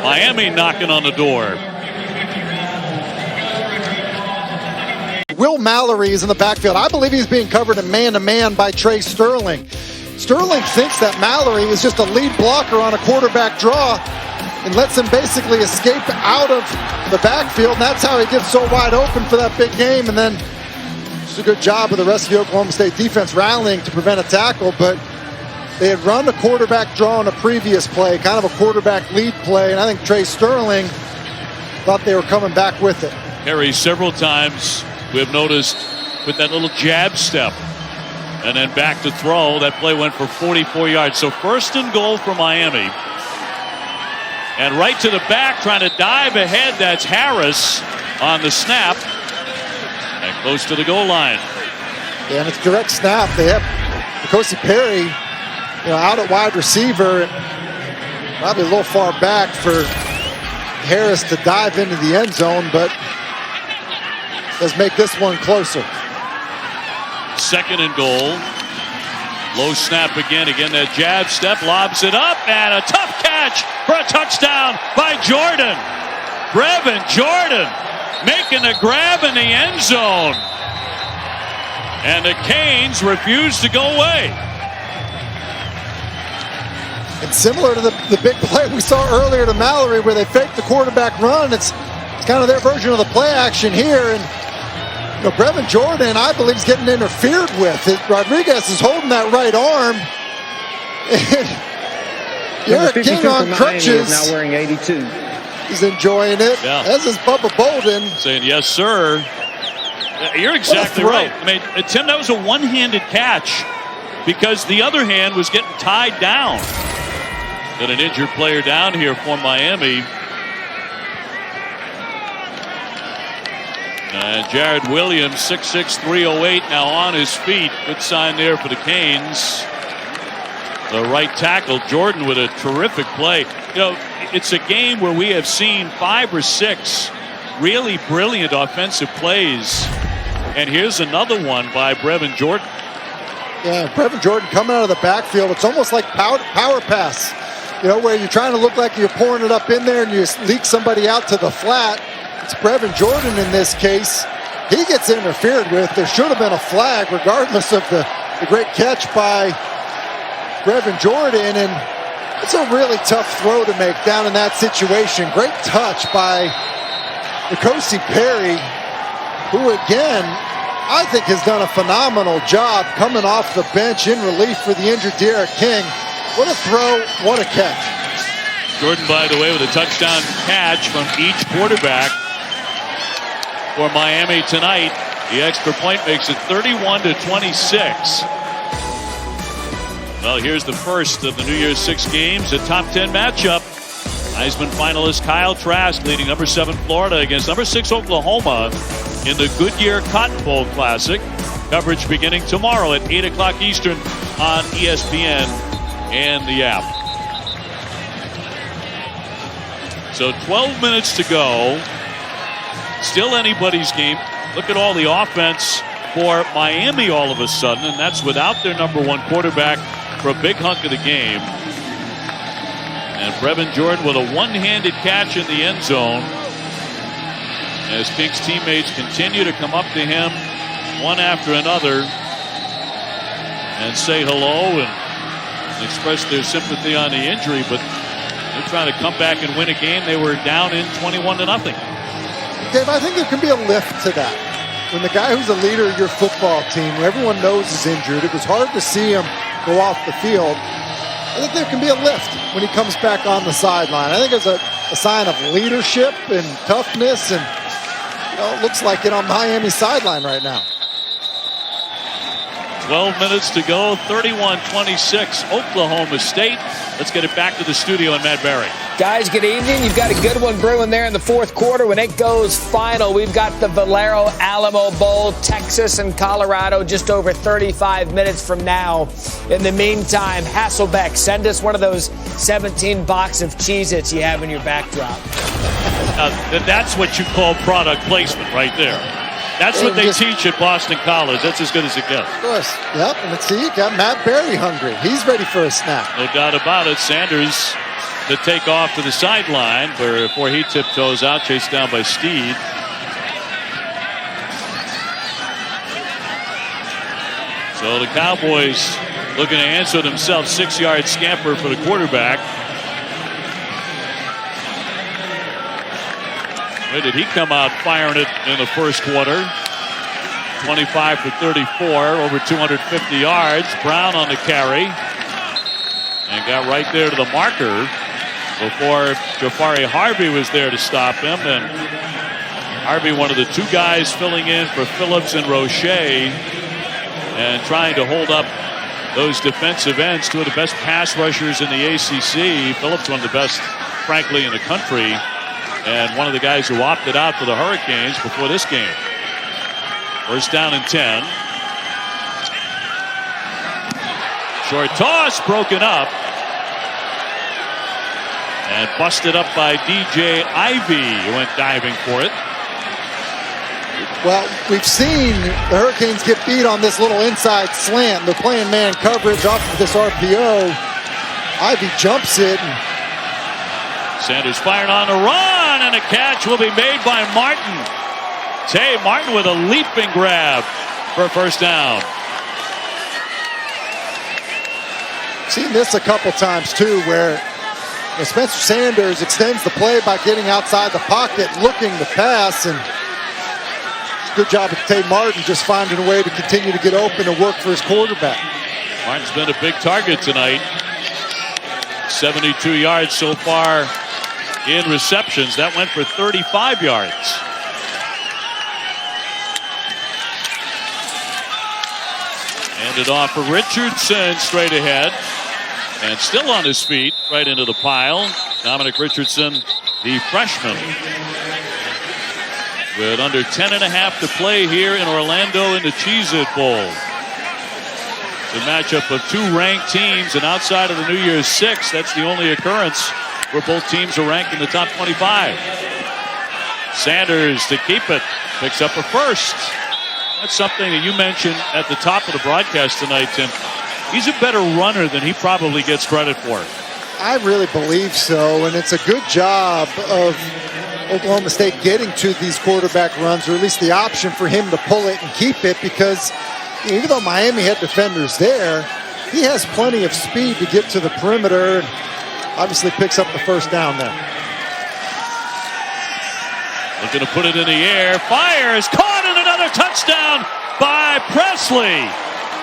[SPEAKER 1] Miami knocking on the door.
[SPEAKER 2] Will Mallory is in the backfield. I believe he's being covered in man-to-man by Trey Sterling. Sterling thinks that Mallory is just a lead blocker on a quarterback draw and lets him basically escape out of the backfield. And that's how he gets so wide open for that big game. And then just a good job of the rest of the Oklahoma State defense rallying to prevent a tackle. But they had run a quarterback draw in a previous play, kind of a quarterback lead play. And I think Trey Sterling thought they were coming back with it.
[SPEAKER 1] Harry, several times we've noticed with that little jab step and then back to throw. That play went for 44 yards. So first and goal for Miami. And right to the back, trying to dive ahead. That's Harris on the snap. And close to the goal line.
[SPEAKER 2] Yeah, and it's direct snap. They have N'Kosi Perry, out at wide receiver. Probably a little far back for Harris to dive into the end zone, but does make this one closer.
[SPEAKER 1] Second and goal. Low snap again. Again, that jab step, lobs it up, and a tough catch for a touchdown by Jordan. Brevin Jordan making a grab in the end zone. And the Canes refuse to go away.
[SPEAKER 2] And similar to the big play we saw earlier to Mallory where they faked the quarterback run, it's kind of their version of the play action here. And Brevin Jordan, I believe, is getting interfered with. Rodriguez is holding that right arm. Eric King on crutches.
[SPEAKER 3] Is now wearing 82.
[SPEAKER 2] He's enjoying it.
[SPEAKER 1] Yeah.
[SPEAKER 2] As is Bubba Bolden.
[SPEAKER 1] Saying, yes, sir. You're exactly right. I mean, Tim, that was a one-handed catch because the other hand was getting tied down. Got an injured player down here for Miami. And Jared Williams, 6'6", 308, now on his feet. Good sign there for the Canes. The right tackle, Jordan, with a terrific play. It's a game where we have seen 5 or 6 really brilliant offensive plays. And here's another one by Brevin Jordan.
[SPEAKER 2] Yeah, Brevin Jordan coming out of the backfield. It's almost like power pass, where you're trying to look like you're pouring it up in there and you leak somebody out to the flat. It's Brevin Jordan in this case. He gets interfered with. There should have been a flag regardless of the great catch by Brevin Jordan. And it's a really tough throw to make down in that situation. Great touch by N'Kosi Perry, who again, I think has done a phenomenal job coming off the bench in relief for the injured Derek King. What a throw, what a catch.
[SPEAKER 1] Jordan, by the way, with a touchdown catch from each quarterback for Miami tonight. The extra point makes it 31-26. Well, here's the first of the New Year's 6 games, a top 10 matchup. Heisman finalist Kyle Trask leading number 7 Florida against number 6 Oklahoma in the Goodyear Cotton Bowl Classic. Coverage beginning tomorrow at 8 o'clock Eastern on ESPN and the app. So 12 minutes to go. Still anybody's game. Look at all the offense for Miami all of a sudden, and that's without their number 1 quarterback for a big hunk of the game. And Brevin Jordan with a one-handed catch in the end zone as King's teammates continue to come up to him one after another and say hello and express their sympathy on the injury, but they're trying to come back and win a game they were down in 21-0.
[SPEAKER 2] Dave, I think there can be a lift to that. When the guy who's the leader of your football team, who everyone knows is injured, it was hard to see him go off the field. I think there can be a lift when he comes back on the sideline. I think it's a sign of leadership and toughness, and it looks like it on Miami's sideline right now.
[SPEAKER 1] 12 minutes to go, 31-26, Oklahoma State. Let's get it back to the studio and Matt Barry.
[SPEAKER 5] Guys, good evening. You've got a good one brewing there in the fourth quarter. When it goes final, we've got the Valero Alamo Bowl, Texas and Colorado, just over 35 minutes from now. In the meantime, Hasselbeck, send us one of those 17 box of Cheez-Its you have in your backdrop.
[SPEAKER 1] That's what you call product placement right there. That's what they teach at Boston College. That's as good as it gets.
[SPEAKER 2] Of course. Yep. And let's see, you got Matt Berry hungry. He's ready for a snap.
[SPEAKER 1] No doubt about it. Sanders to take off to the sideline before he tiptoes out, chased down by Steed. So the Cowboys looking to answer themselves. 6-yard scamper for the quarterback. Where did he come out firing it in the first quarter? 25 for 34, over 250 yards. Brown on the carry. And got right there to the marker before Jafari Harvey was there to stop him. And Harvey, one of the two guys filling in for Phillips and Roche and trying to hold up those defensive ends, two of the best pass rushers in the ACC. Phillips, one of the best, frankly, in the country, and one of the guys who opted out for the Hurricanes before this game. First down and 10. Short toss broken up and busted up by DJ Ivey, who went diving for it.
[SPEAKER 2] Well, we've seen the Hurricanes get beat on this little inside slant. They're playing man coverage off of this RPO. Ivey jumps it.
[SPEAKER 1] Sanders firing on the run, and a catch will be made by Martin. Tay Martin with a leaping grab for a first down.
[SPEAKER 2] Seen this a couple times too, where Spencer Sanders extends the play by getting outside the pocket, looking to pass, and good job of Tay Martin just finding a way to continue to get open and work for his quarterback.
[SPEAKER 1] Martin's been a big target tonight. 72 yards so far in receptions. That went for 35 yards. Handed off for Richardson straight ahead. And still on his feet, right into the pile. Dominic Richardson, the freshman. With under 10.5 to play here in Orlando in the Cheez-It Bowl. The matchup of two ranked teams, and outside of the New Year's Six, that's the only occurrence where both teams are ranked in the top 25. Sanders to keep it, picks up a first. That's something that you mentioned at the top of the broadcast tonight, Tim. He's a better runner than he probably gets credit for.
[SPEAKER 2] I really believe so, and it's a good job of Oklahoma State getting to these quarterback runs, or at least the option for him to pull it and keep it, because even though Miami had defenders there, he has plenty of speed to get to the perimeter, and obviously picks up the first down there.
[SPEAKER 1] Looking to put it in the air, fires, caught, and another touchdown by Presley,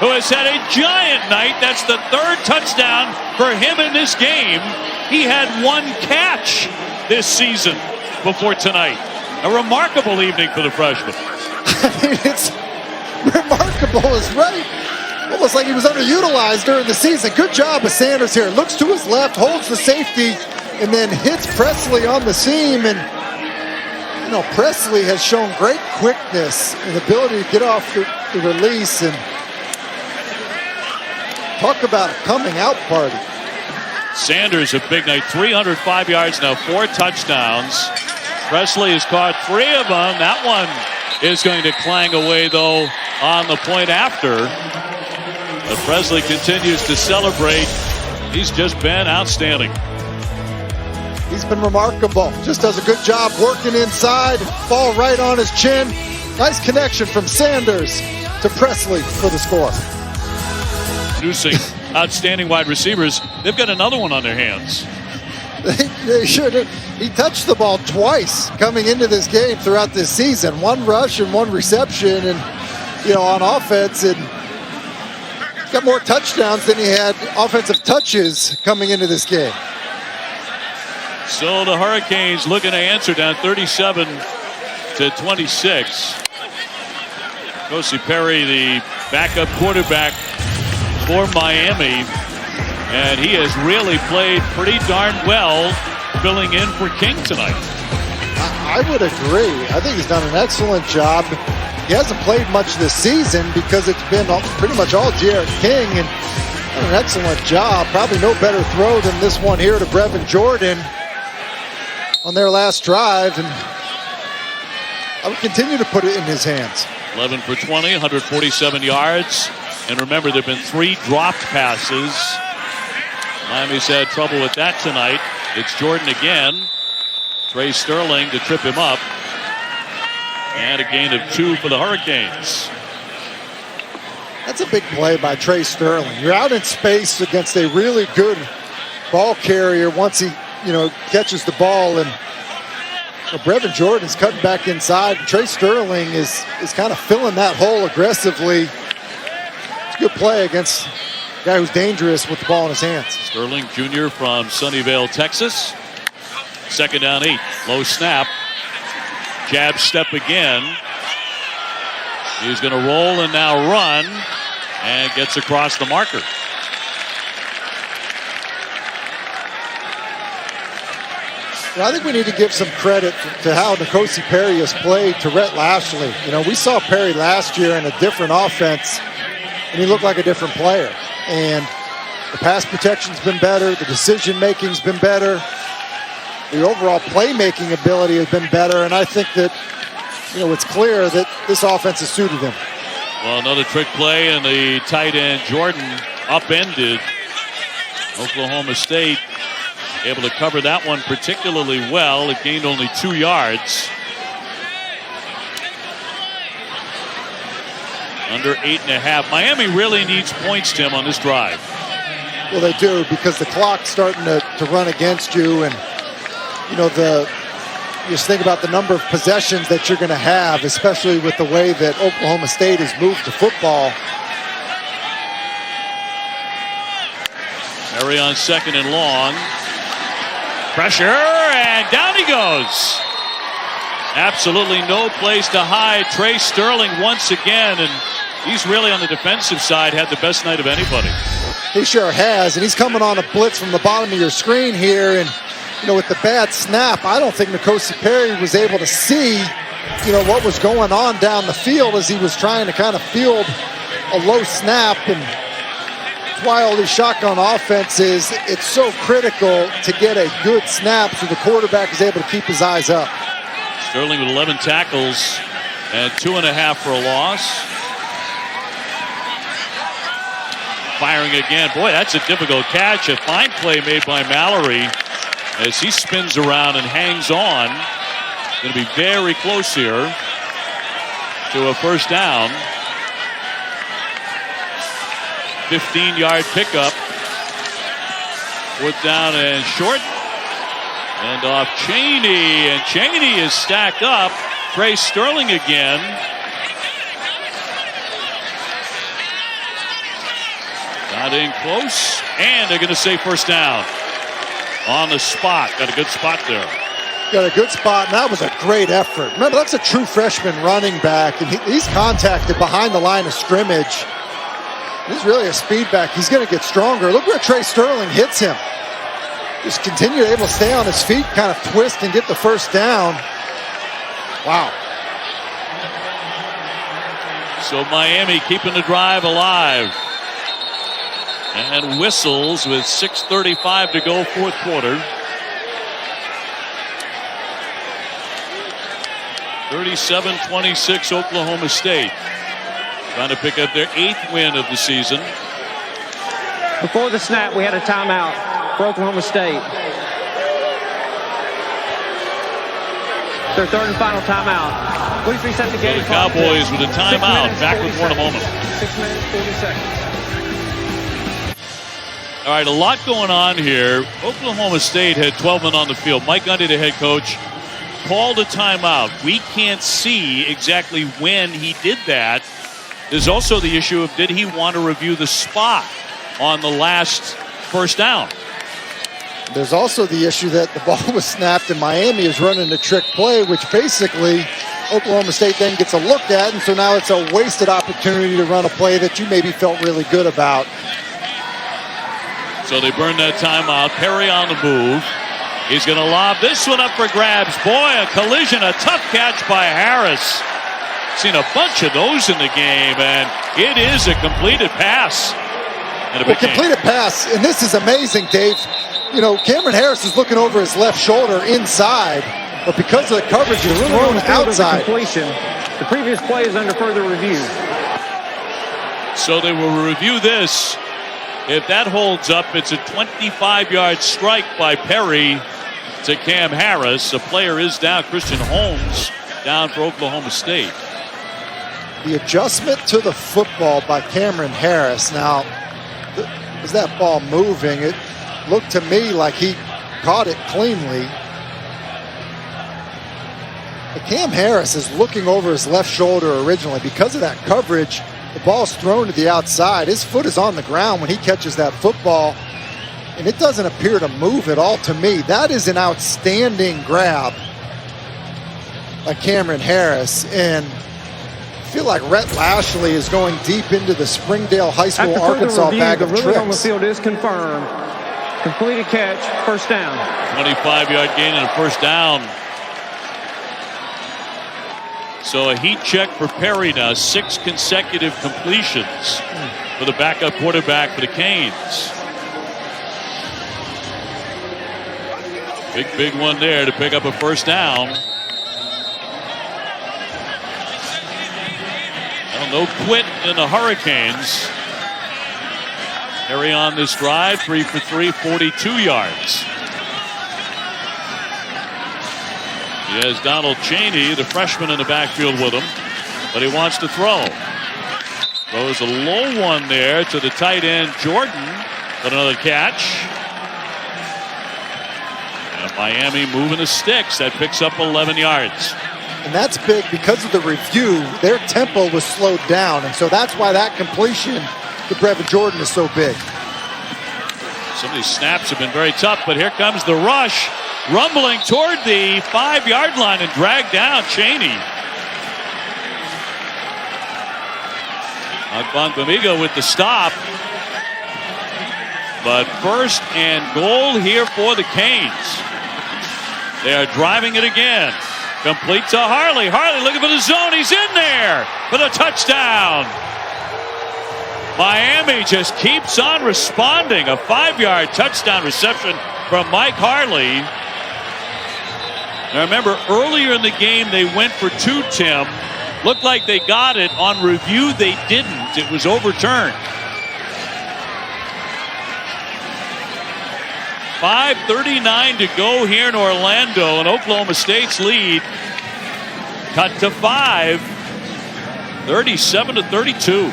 [SPEAKER 1] who has had a giant night. That's the third touchdown for him in this game. He had one catch this season before tonight. A remarkable evening for the freshman.
[SPEAKER 2] I mean, it's remarkable is right. Almost like he was underutilized during the season. Good job of Sanders here. Looks to his left, holds the safety, and then hits Presley on the seam. And, you know, Presley has shown great quickness and ability to get off the release. And talk about a coming out party.
[SPEAKER 1] Sanders, a big night, 305 yards now, 4 touchdowns. Presley has caught 3 of them. That one is going to clang away, though, on the point after. But Presley continues to celebrate. He's just been outstanding.
[SPEAKER 2] He's been remarkable. Just does a good job working inside. Ball right on his chin. Nice connection from Sanders to Presley for the score.
[SPEAKER 1] Producing outstanding wide receivers. They've got another one on their hands.
[SPEAKER 2] They should. He touched the ball twice coming into this game throughout this season. 1 rush and 1 reception, and you know, on offense, and got more touchdowns than he had offensive touches coming into this game.
[SPEAKER 1] So the Hurricanes looking to answer, down 37-26. Kosi Perry, the backup quarterback for Miami, and he has really played pretty darn well filling in for King tonight.
[SPEAKER 2] I would agree. I think he's done an excellent job. He hasn't played much this season because it's been pretty much all Jarrett King, and done an excellent job. Probably no better throw than this one here to Brevin Jordan on their last drive. And I would continue to put it in his hands.
[SPEAKER 1] 11 for 20, 147 yards. And remember, there have been 3 dropped passes. Miami's had trouble with that tonight. It's Jordan again. Trey Sterling to trip him up. And a gain of 2 for the Hurricanes.
[SPEAKER 2] That's a big play by Trey Sterling. You're out in space against a really good ball carrier once he, catches the ball, and Brevin Jordan's cutting back inside. Trey Sterling is kind of filling that hole aggressively. It's a good play against a guy who's dangerous with the ball in his hands.
[SPEAKER 1] Sterling Jr. from Sunnyvale, Texas. 2nd down 8. Low snap. Jab step again. He's going to roll and now run, and gets across the marker.
[SPEAKER 2] Well, I think we need to give some credit to how N'Kosi Perry has played to Rhett Lashley. We saw Perry last year in a different offense, and he looked like a different player. And the pass protection's been better. The decision-making's been better. The overall playmaking ability has been better. And I think that, it's clear that this offense has suited him.
[SPEAKER 1] Well, another trick play, and the tight end Jordan upended Oklahoma State. Able to cover that one particularly well. It gained only 2 yards. Under 8.5. Miami really needs points, Tim, on this drive.
[SPEAKER 2] Well, they do, because the clock's starting to run against you. And, just think about the number of possessions that you're going to have, especially with the way that Oklahoma State has moved to football.
[SPEAKER 1] Perry on 2nd and long. Pressure, and down he goes. Absolutely no place to hide. Trey Sterling once again, and he's really on the defensive side had the best night of anybody.
[SPEAKER 2] He sure has, and he's coming on a blitz from the bottom of your screen here, and with the bad snap, I don't think N'Kosi Perry was able to see, what was going on down the field as he was trying to kind of field a low snap. And that's why all these shotgun offenses, it's so critical to get a good snap so the quarterback is able to keep his eyes up.
[SPEAKER 1] Sterling with 11 tackles and 2.5 for a loss. Firing again. Boy, that's a difficult catch. A fine play made by Mallory as he spins around and hangs on. Going to be very close here to a first down. 15-yard pickup. 4th down and short. And off Cheney. And Cheney is stacked up. Trey Sterling again. Got in close. And they're going to say first down. On the spot. Got a good spot there.
[SPEAKER 2] Got a good spot, and that was a great effort. Remember, that's a true freshman running back, and he's contacted behind the line of scrimmage. He's really a speed back. He's going to get stronger. Look where Trey Sterling hits him. Just continue able to stay on his feet, kind of twist and get the first down. Wow.
[SPEAKER 1] So Miami keeping the drive alive. And whistles with 6:35 to go, 4th quarter. 37-26 Oklahoma State. Trying to pick up their 8th win of the season.
[SPEAKER 3] Before the snap, we had a timeout for Oklahoma State. Their 3rd and final timeout. Please reset the game.
[SPEAKER 1] So the Cowboys with a timeout. Back with more in a moment.
[SPEAKER 3] 6 minutes, 40 seconds.
[SPEAKER 1] All right, a lot going on here. Oklahoma State had 12 men on the field. Mike Gundy, the head coach, called a timeout. We can't see exactly when he did that. There's also the issue of, did he want to review the spot on the last first down?
[SPEAKER 2] There's also the issue that the ball was snapped and Miami is running a trick play, which basically Oklahoma State then gets a look at, and so now it's a wasted opportunity to run a play that you maybe felt really good about.
[SPEAKER 1] So they burn that timeout. Perry on the move. He's going to lob this one up for grabs. Boy, a collision, a tough catch by Harris. Seen a bunch of those in the game, and it is a completed pass. And a
[SPEAKER 2] completed pass, and this is amazing, Dave. Cameron Harris is looking over his left shoulder inside. but because of the coverage, it's thrown outside.
[SPEAKER 3] Completion. The previous play is under further review.
[SPEAKER 1] So they will review this. If that holds up, it's a 25-yard strike by Perry to Cam Harris. A player is down. Christian Holmes down for Oklahoma State.
[SPEAKER 2] The adjustment to the football by Cameron Harris. Now, is that ball moving? It looked to me like he caught it cleanly. But Cam Harris is looking over his left shoulder originally. Because of that coverage, the ball's thrown to the outside. His foot is on the ground when he catches that football, and it doesn't appear to move at all to me. That is an outstanding grab by Cameron Harris, and I feel like Rhett Lashley is going deep into the Springdale High School, Arkansas bag of
[SPEAKER 3] tricks. The ruling on the
[SPEAKER 2] tricks.
[SPEAKER 3] field is confirmed. Completed catch, first down.
[SPEAKER 1] 25-yard gain and a first down. So a heat check for Perry now. 6 consecutive completions for the backup quarterback for the Canes. Big one there to pick up a first down. Well, no quit in the Hurricanes. Perry on this drive, 3 for 3, 42 yards. He has Donald Chaney, the freshman, in the backfield with him, but he wants to throw. Throws a low one there to the tight end, Jordan, but another catch. And Miami moving the sticks. That picks up 11 yards.
[SPEAKER 2] And that's big because of the review. Their tempo was slowed down, and so that's why that completion to Brevin Jordan is so big.
[SPEAKER 1] Some of these snaps have been very tough, but here comes the rush. Rumbling toward the 5-yard line and dragged down Chaney. Bonbamigo with the stop. But first and goal here for the Canes. They are driving it again. Complete to Harley. Harley looking for the zone. He's in there for the touchdown. Miami just keeps on responding. A 5-yard touchdown reception from Mike Harley. Now remember, earlier in the game they went for 2, Tim. Looked like they got it. On review, they didn't. It was overturned. 5:39 to go here in Orlando, and Oklahoma State's lead cut to 5, 37-32.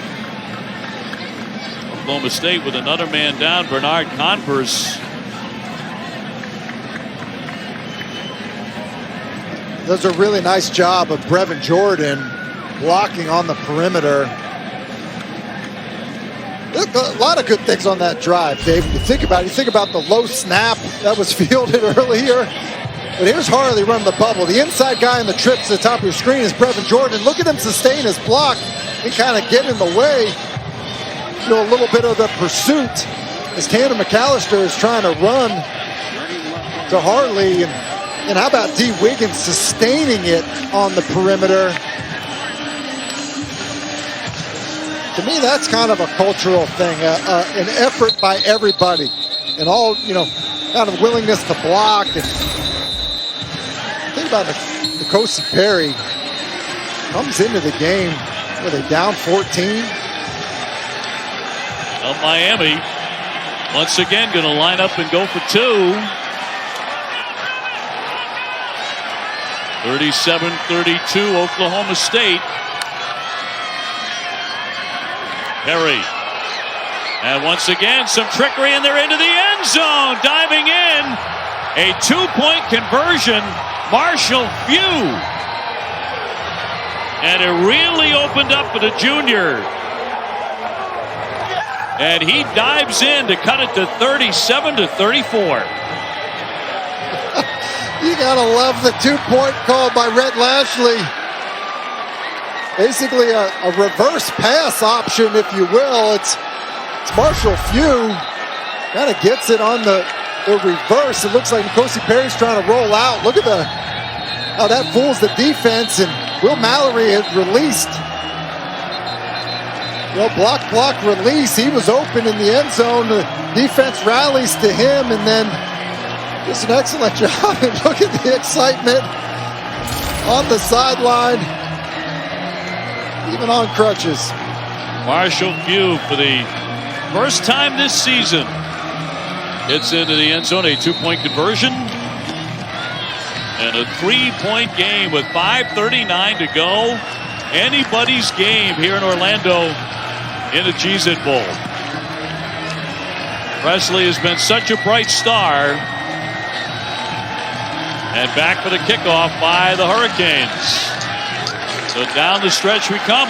[SPEAKER 1] Oklahoma State with another man down, Bernard Converse.
[SPEAKER 2] Does a really nice job of Brevin Jordan blocking on the perimeter. A lot of good things on that drive, Dave. When you think about it, you think about the low snap that was fielded earlier. But here's Harley running the bubble. The inside guy on the trip to the top of your screen is Brevin Jordan. Look at him sustain his block and kind of get in the way. You know, a little bit of the pursuit as Tanner McAllister is trying to run to Harley. And how about D. Wiggins sustaining it on the perimeter? To me, that's kind of a cultural thing, an effort by everybody, and all, you know, kind of willingness to block. And think about N'Kosi Perry comes into the game. Were they down 14?
[SPEAKER 1] Well, Miami once again going to line up and go for 2. 37-32 Oklahoma State. Perry. And once again, some trickery, and they're into the end zone. Diving in. A 2-point conversion. Marshall Few. And it really opened up for the junior. And he dives in to cut it to 37-34.
[SPEAKER 2] You gotta love the 2-point call by Rhett Lashley. Basically a reverse pass option, if you will. It's Marshall Few kind of gets it on the reverse. It looks like N'Kosi Perry's trying to roll out. Look at how that fools the defense, and Will Mallory had released. You know, block, release. He was open in the end zone. The defense rallies to him, and then Just an excellent job. And look at the excitement on the sideline, even on crutches.
[SPEAKER 1] Marshall Few, for the first time this season, gets into the end zone, a 2-point conversion. And a 3-point game with 5:39 to go. Anybody's game here in Orlando in the Cheez-It Bowl. Presley has been such a bright star. And back for the kickoff by the Hurricanes. So down the stretch we come.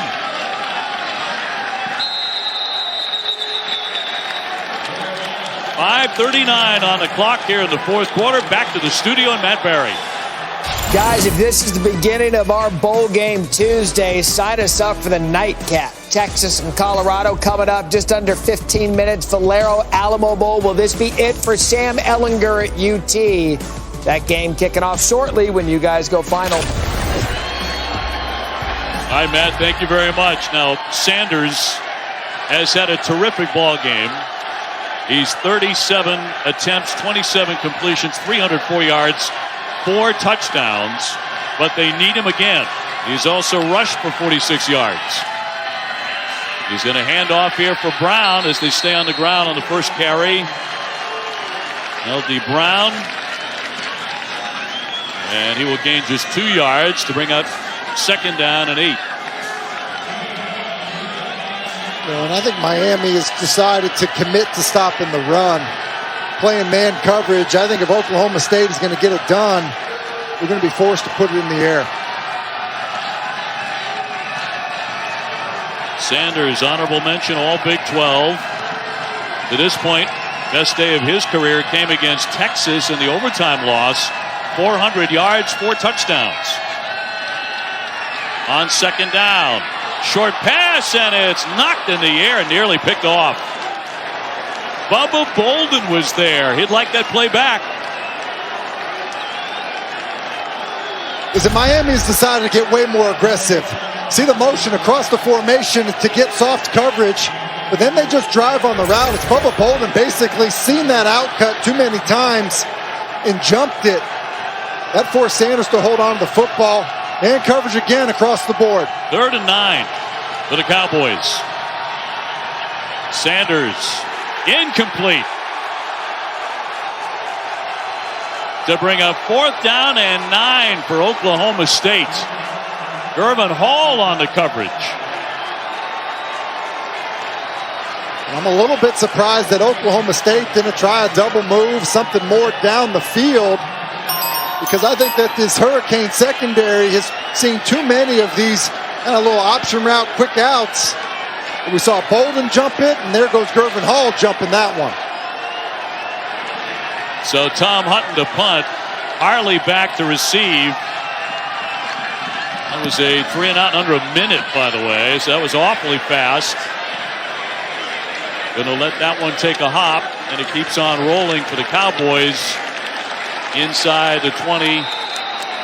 [SPEAKER 1] .539 on the clock here in the fourth quarter. Back to the studio and Matt Barry.
[SPEAKER 5] Guys, if this is the beginning of our bowl game Tuesday, sign us up for the nightcap. Texas and Colorado coming up just under 15 minutes. Valero Alamo Bowl. Will this be it for Sam Ehlinger at UT? That game kicking off shortly when you guys go final.
[SPEAKER 1] All right, Matt, thank you very much. Now, Sanders has had a terrific ball game. He's 37 attempts, 27 completions, 304 yards, 4 touchdowns, but they need him again. He's also rushed for 46 yards. He's going to hand off here for Brown as they stay on the ground on the first carry. L.D. Brown. And he will gain just 2 yards to bring up second down and 8.
[SPEAKER 2] And I think Miami has decided to commit to stopping the run, playing man coverage. I think if Oklahoma State is going to get it done, they're going to be forced to put it in the air.
[SPEAKER 1] Sanders, honorable mention, all Big 12. To this point, best day of his career came against Texas in the overtime loss. 400 yards, 4 touchdowns. On second down, short pass, and it's knocked in the air and nearly picked off. Bubba Bolden was there. He'd like that play back.
[SPEAKER 2] Is Miami's decided to get way more aggressive. See the motion across the formation to get soft coverage, but then they just drive on the route. It's Bubba Bolden basically seen that outcut too many times and jumped it. That forced Sanders to hold on to the football. And coverage again across the board.
[SPEAKER 1] 3rd and 9 for the Cowboys. Sanders incomplete. To bring up 4th down and 9 for Oklahoma State. Gervin Hall on the coverage.
[SPEAKER 2] I'm a little bit surprised that Oklahoma State didn't try a double move, something more down the field, because I think that this Hurricane secondary has seen too many of these kind of little option route quick outs. We saw Bolden jump it, and there goes Gervin Hall jumping that one.
[SPEAKER 1] So Tom Hutton to punt. Harley back to receive. That was a 3 and out in under a minute, by the way, so that was awfully fast. Going to let that one take a hop, and it keeps on rolling for the Cowboys inside the 20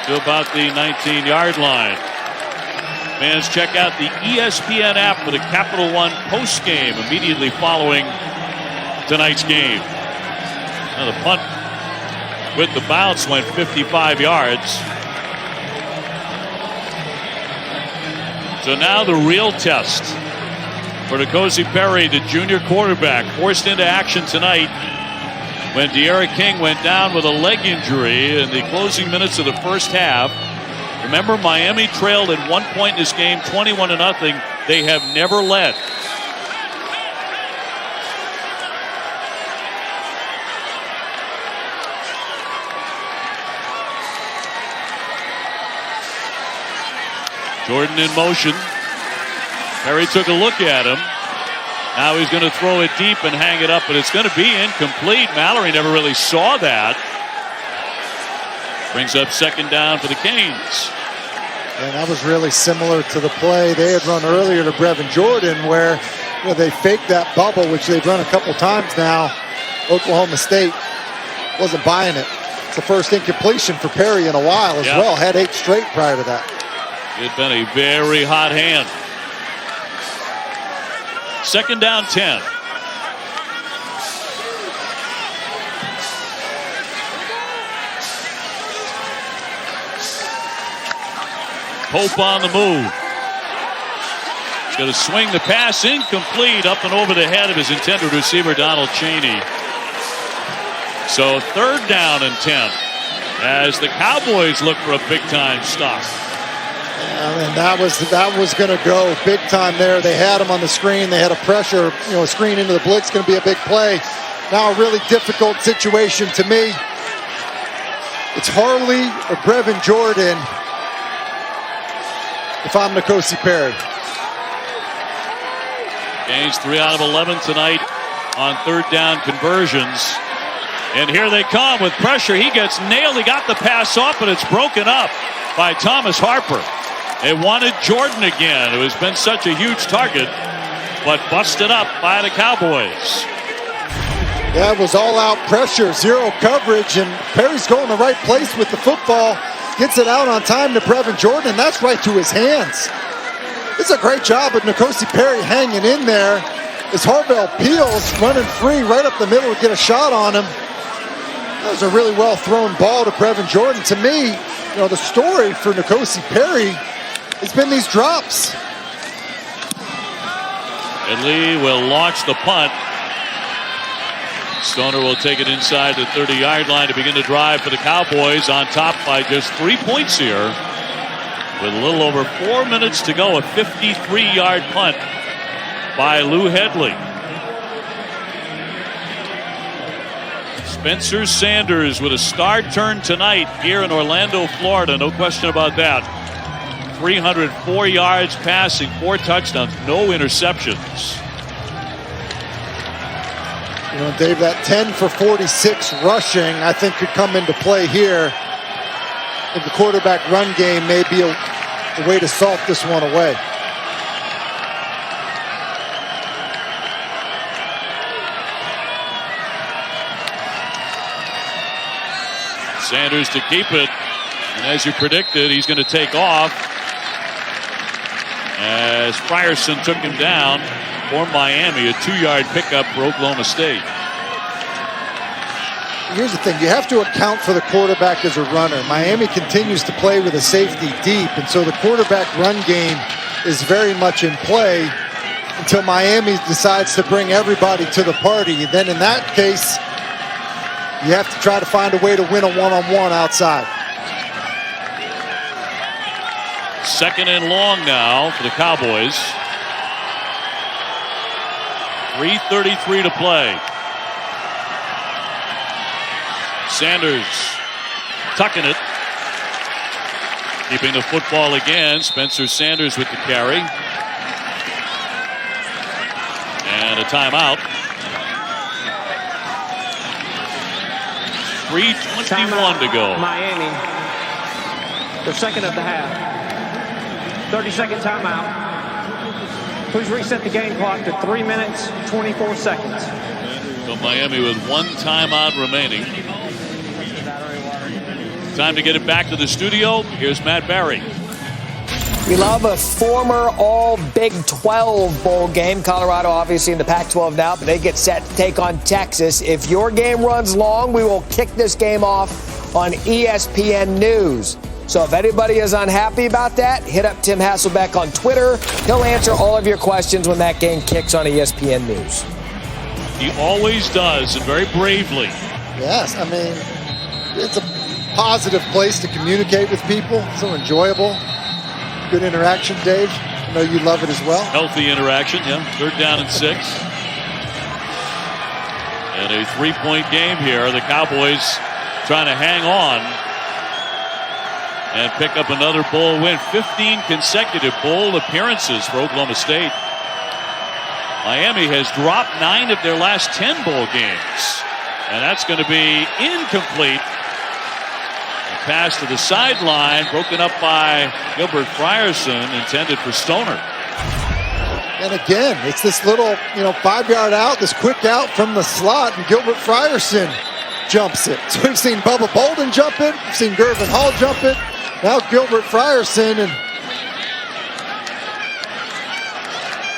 [SPEAKER 1] to about the 19-yard line. Fans, check out the ESPN app for the Capital One post game immediately following tonight's game. Now the punt with the bounce went 55 yards. So now the real test for N'Kosi Perry, the junior quarterback, forced into action tonight when De'Ara King went down with a leg injury in the closing minutes of the first half. Remember, Miami trailed at one point in this game 21-0. They have never led. Jordan in motion. Perry took a look at him. Now he's going to throw it deep and hang it up, but it's going to be incomplete. Mallory never really saw that. Brings up second down for the Canes.
[SPEAKER 2] And that was really similar to the play they had run earlier to Brevin Jordan, where they faked that bubble, which they've run a couple times now. Oklahoma State wasn't buying it. It's the first incompletion for Perry in a while as well. Had 8 straight prior to that.
[SPEAKER 1] It had been a very hot hand. Second down 10. Pope on the move. He's going to swing the pass incomplete up and over the head of his intended receiver, Donald Chaney. So 3rd down and 10 as the Cowboys look for a big-time stop.
[SPEAKER 2] And that was going to go big time there. They had him on the screen. They had a pressure, screen into the blitz. Going to be a big play. Now a really difficult situation to me. It's Harley or Brevin Jordan if I'm N'Kosi Perry.
[SPEAKER 1] Gains 3 out of 11 tonight on 3rd down conversions. And here they come with pressure. He gets nailed. He got the pass off, but it's broken up by Thomas Harper. They wanted Jordan again, who has been such a huge target, but busted up by the Cowboys.
[SPEAKER 2] That was all-out pressure, zero coverage, and Perry's going the right place with the football. Gets it out on time to Brevin Jordan, and that's right to his hands. It's a great job of N'Kosi Perry hanging in there as Harvell Peels running free right up the middle to get a shot on him. That was a really well-thrown ball to Brevin Jordan. To me, the story for N'Kosi Perry has been these drops.
[SPEAKER 1] And Lee will launch the punt. Stoner will take it inside the 30-yard line to begin the drive for the Cowboys, on top by just 3 points here. With a little over 4 minutes to go, a 53-yard punt by Lou Headley. Spencer Sanders with a star turn tonight here in Orlando, Florida. No question about that. 304 yards passing, 4 touchdowns, no interceptions.
[SPEAKER 2] Dave, that 10 for 46 rushing, I think, could come into play here. If the quarterback run game may be a way to salt this one away.
[SPEAKER 1] Sanders to keep it. And as you predicted, he's going to take off as Frierson took him down for Miami. A 2-yard pickup for Oklahoma State.
[SPEAKER 2] Here's the thing. You have to account for the quarterback as a runner. Miami continues to play with a safety deep, and so the quarterback run game is very much in play until Miami decides to bring everybody to the party. Then in that case, you have to try to find a way to win a one-on-one outside.
[SPEAKER 1] 2nd and long now for the Cowboys. 3:33 to play. Sanders tucking it. Keeping the football again. Spencer Sanders with the carry. And a timeout. 3:21 to go.
[SPEAKER 3] Miami. Their second of the half. 30-second timeout. Please reset the game clock to 3 minutes, 24 seconds.
[SPEAKER 1] So Miami with 1 timeout remaining. Time to get it back to the studio. Here's Matt Barry.
[SPEAKER 5] We love a former all Big 12 bowl game. Colorado obviously in the Pac-12 now, but they get set to take on Texas. If your game runs long, we will kick this game off on ESPN News. So if anybody is unhappy about that, hit up Tim Hasselbeck on Twitter. He'll answer all of your questions when that game kicks on ESPN News.
[SPEAKER 1] He always does, and very bravely.
[SPEAKER 2] Yes, I mean, it's a positive place to communicate with people. So enjoyable. Good interaction, Dave. I know you love it as well.
[SPEAKER 1] Healthy interaction, yeah. 3rd down and 6. And a 3-point game here. The Cowboys trying to hang on and pick up another bowl win. 15 consecutive bowl appearances for Oklahoma State. Miami has dropped 9 of their last 10 bowl games. And that's going to be incomplete. A pass to the sideline, broken up by Gilbert Frierson, intended for Stoner.
[SPEAKER 2] And again, it's this little, 5-yard out, this quick out from the slot, and Gilbert Frierson jumps it. So we've seen Bubba Bolden jump it, we've seen Gervin Hall jump it, now Gilbert Frierson, and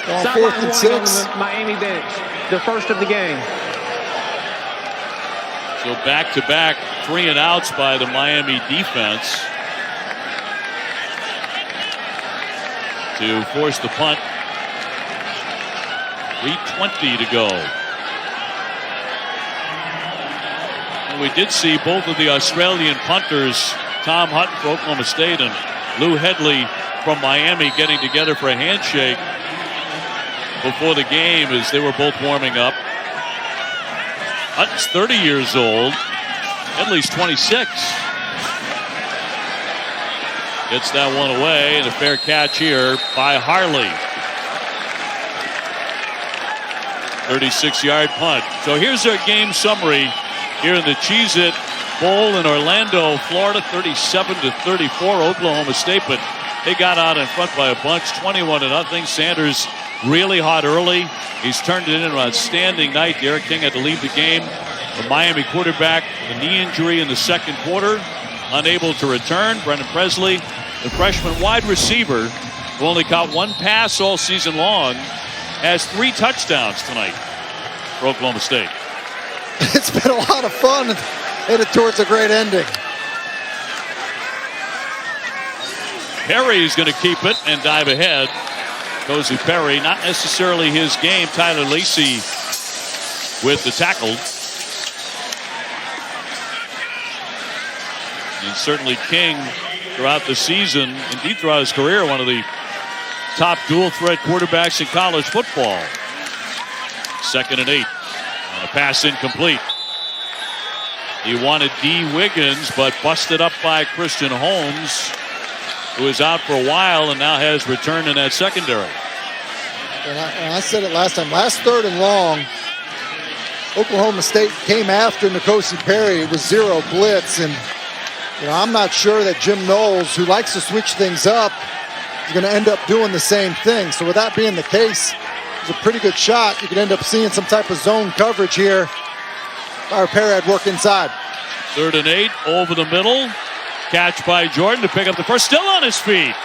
[SPEAKER 2] on 4th and 6.
[SPEAKER 3] On the Miami bench, the first of the game.
[SPEAKER 1] So back-to-back 3-and-outs by the Miami defense. to force the punt. 3:20 to go. And we did see both of the Australian punters, Tom Hutton for Oklahoma State and Lou Headley from Miami, getting together for a handshake before the game as they were both warming up. Hutton's 30 years old. Headley's 26. Gets that one away, and a fair catch here by Harley. 36-yard punt. So here's our game summary here in the Cheez-It Bowl in Orlando, Florida. 37-34 Oklahoma State, but they got out in front by a bunch, 21-0. Sanders really hot early. He's turned it into an outstanding night. Derek King had to leave the game. The Miami quarterback, the knee injury in the second quarter, unable to return. Brendan Presley, the freshman wide receiver, who only caught one pass all season long, has 3 touchdowns tonight for Oklahoma State.
[SPEAKER 2] It's been a lot of fun, headed towards a great ending.
[SPEAKER 1] Perry's going to keep it and dive ahead. Cozy Perry, not necessarily his game. Tyler Lacey with the tackle. And certainly King throughout the season, indeed throughout his career, one of the top dual threat quarterbacks in college football. 2nd and 8. And a pass incomplete. He wanted D. Wiggins, but busted up by Christian Holmes, who is out for a while and now has returned in that secondary.
[SPEAKER 2] And I said it last time. Last 3rd and long, Oklahoma State came after N'Kosi Perry. It was 0 blitz, and I'm not sure that Jim Knowles, who likes to switch things up, is going to end up doing the same thing. So with that being the case, it's a pretty good shot. You could end up seeing some type of zone coverage here. If Perry had work inside.
[SPEAKER 1] 3rd and 8, over the middle. Catch by Jordan to pick up the first, still on his feet.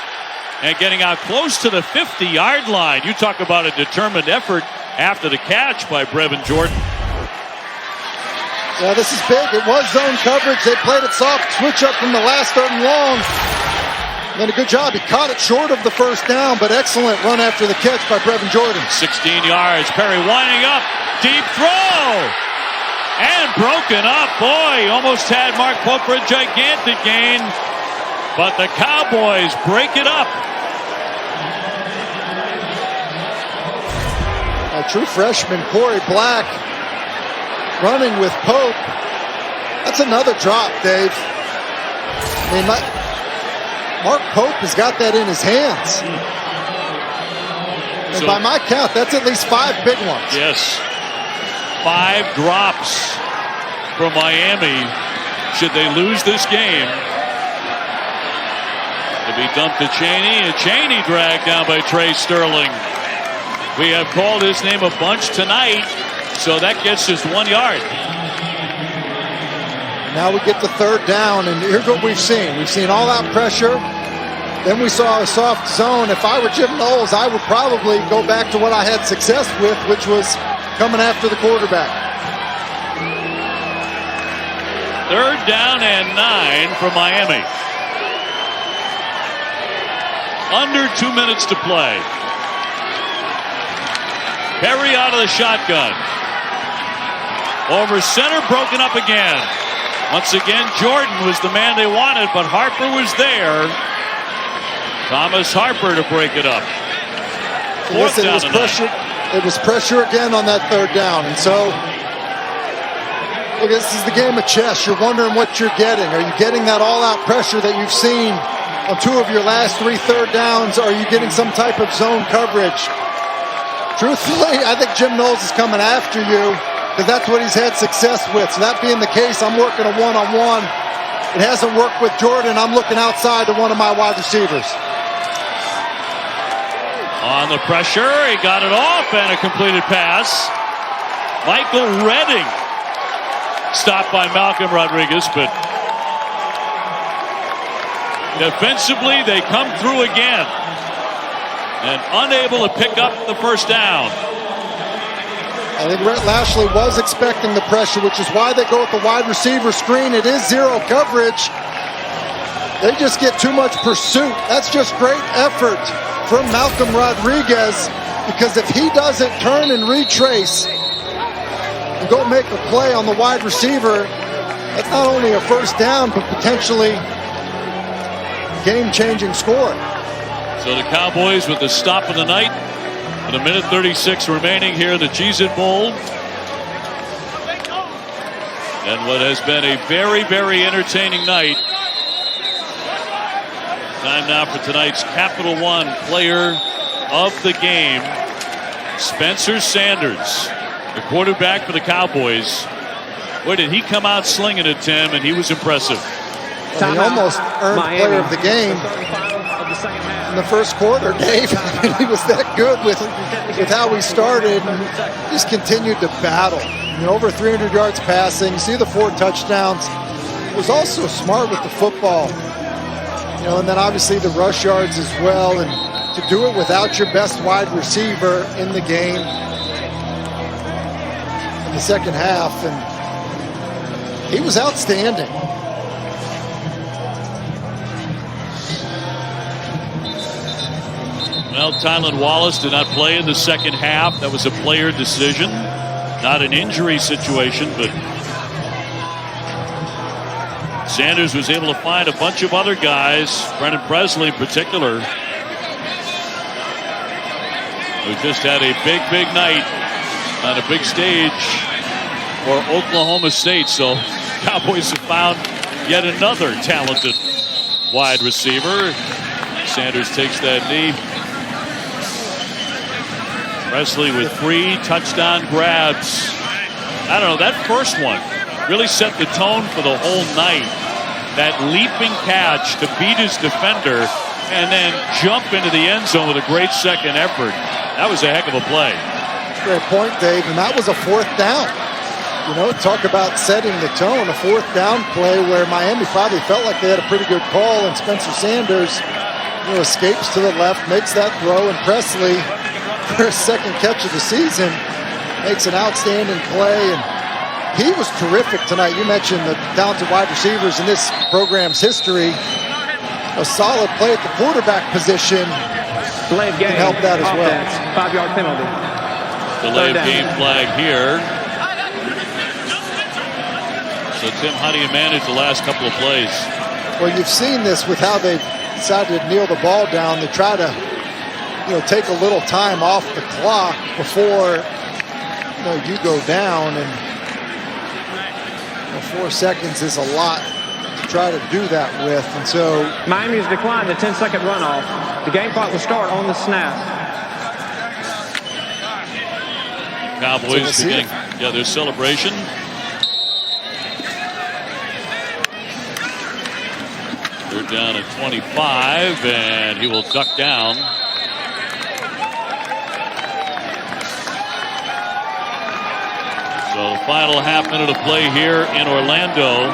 [SPEAKER 1] And getting out close to the 50-yard line. You talk about a determined effort after the catch by Brevin Jordan.
[SPEAKER 2] Yeah, this is big. It was zone coverage. They played it soft. Switch up from the last 3rd and long. And a good job. He caught it short of the first down, but excellent run after the catch by Brevin Jordan.
[SPEAKER 1] 16 yards. Perry winding up. Deep throw. And broken up. Boy, almost had Mark Pope for a gigantic gain. But the Cowboys break it up.
[SPEAKER 2] A true freshman, Corey Black, running with Pope. That's another drop, Dave. I mean, Mark Pope has got that in his hands. And by my count, that's at least 5 big ones.
[SPEAKER 1] Yes. 5 drops from Miami should they lose this game. To be dumped to Chaney, and Chaney dragged down by Trey Sterling. We have called his name a bunch tonight, so that gets just 1 yard.
[SPEAKER 2] Now we get the 3rd down, and here's what we've seen. We've seen all out pressure. Then we saw a soft zone. If I were Jim Knowles, I would probably go back to what I had success with, which was coming after the quarterback.
[SPEAKER 1] 3rd down and 9 for Miami. Under 2 minutes to play. Perry out of the shotgun. Over center, broken up again. Once again, Jordan was the man they wanted, but Harper was there. Thomas Harper to break it up.
[SPEAKER 2] Listen, it was pressure again on that 3rd down. And so, look, this is the game of chess. You're wondering what you're getting. Are you getting that all-out pressure that you've seen on 2 of your last 3 3rd downs? Are you getting some type of zone coverage? Truthfully, I think Jim Knowles is coming after you because that's what he's had success with. So that being the case, I'm working a one-on-one. It hasn't worked with Jordan. I'm looking outside to one of my wide receivers.
[SPEAKER 1] On the pressure, he got it off, and a completed pass. Michael Redding stopped by Malcolm Rodriguez, but defensively they come through again and unable to pick up the first down.
[SPEAKER 2] I think Rhett Lashley was expecting the pressure, which is why they go with the wide receiver screen. It is 0 coverage. They just get too much pursuit. That's just great effort from Malcolm Rodriguez, because if he doesn't turn and retrace and go make a play on the wide receiver, that's not only a first down, but potentially game-changing score.
[SPEAKER 1] So the Cowboys with the stop of the night with 1:36 remaining here in the Cheez-It Bowl. And what has been a very, very entertaining night. Time now for tonight's Capital One Player of the Game, Spencer Sanders, the quarterback for the Cowboys. Boy, did he come out slinging it, Tim, and he was impressive.
[SPEAKER 2] Well, he almost earned Player of the Game in the first quarter, Dave. He was that good with how he started, and just continued to battle. You know, over 300 yards passing. You see the 4 touchdowns. He was also smart with the football. You know, and then obviously the rush yards as well. And to do it without your best wide receiver in the game in the second half, and he was outstanding.
[SPEAKER 1] Well, Tylan Wallace did not play in the second half. That was a player decision, not an injury situation, but Sanders was able to find a bunch of other guys, Brennan Presley in particular, who just had a big, big night on a big stage for Oklahoma State. So Cowboys have found yet another talented wide receiver. Sanders takes that knee. Presley with 3 touchdown grabs. I don't know, that first one really set the tone for the whole night. That leaping catch to beat his defender and then jump into the end zone with a great second effort. That was a heck of a play.
[SPEAKER 2] Great point, Dave, and that was a 4th down. You know, talk about setting the tone, a 4th down play where Miami probably felt like they had a pretty good call, and Spencer Sanders, you know, escapes to the left, makes that throw, and Presley, for his second catch of the season, makes an outstanding play. And he was terrific tonight. You mentioned the talented wide receivers in this program's history. A solid play at the quarterback position
[SPEAKER 3] Delay of game.
[SPEAKER 2] can help that as well.
[SPEAKER 3] 5-yard penalty.
[SPEAKER 1] Delay of game flag here. So, Tim, how do you manage the last couple of plays?
[SPEAKER 2] Well, you've seen this with how they decided to kneel the ball down. They try to, you know, take a little time off the clock before, you know, you go down, and 4 seconds is a lot to try to do that with. And so
[SPEAKER 3] Miami has declined the 10-second runoff. The game clock will start on the snap.
[SPEAKER 1] Cowboys beginning, their celebration. They're down at 25, and he will duck down. So the final half minute of play here in Orlando.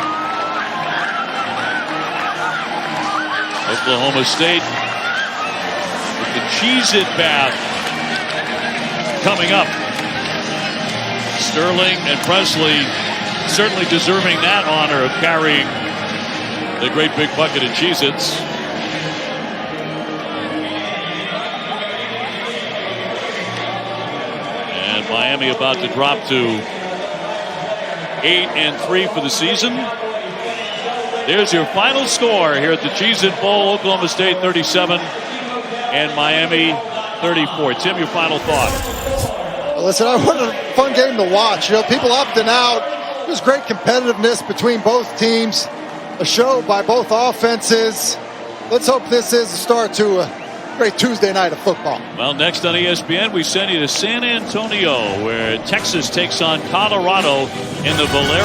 [SPEAKER 1] Oklahoma State with the Cheez-It bath coming up. Sterling and Presley certainly deserving that honor of carrying the great big bucket of Cheez-Its. And Miami about to drop to 8-3 for the season. There's your final score here at the Cheez-It Bowl. Oklahoma State 37 and Miami 34. Tim, your final thought.
[SPEAKER 2] Well, listen, I want a fun game to watch. You know, people opting out. There's great competitiveness between both teams. A show by both offenses. Let's hope this is the start to a great Tuesday night of football.
[SPEAKER 1] Well, next on ESPN, we send you to San Antonio, where Texas takes on Colorado in the Valero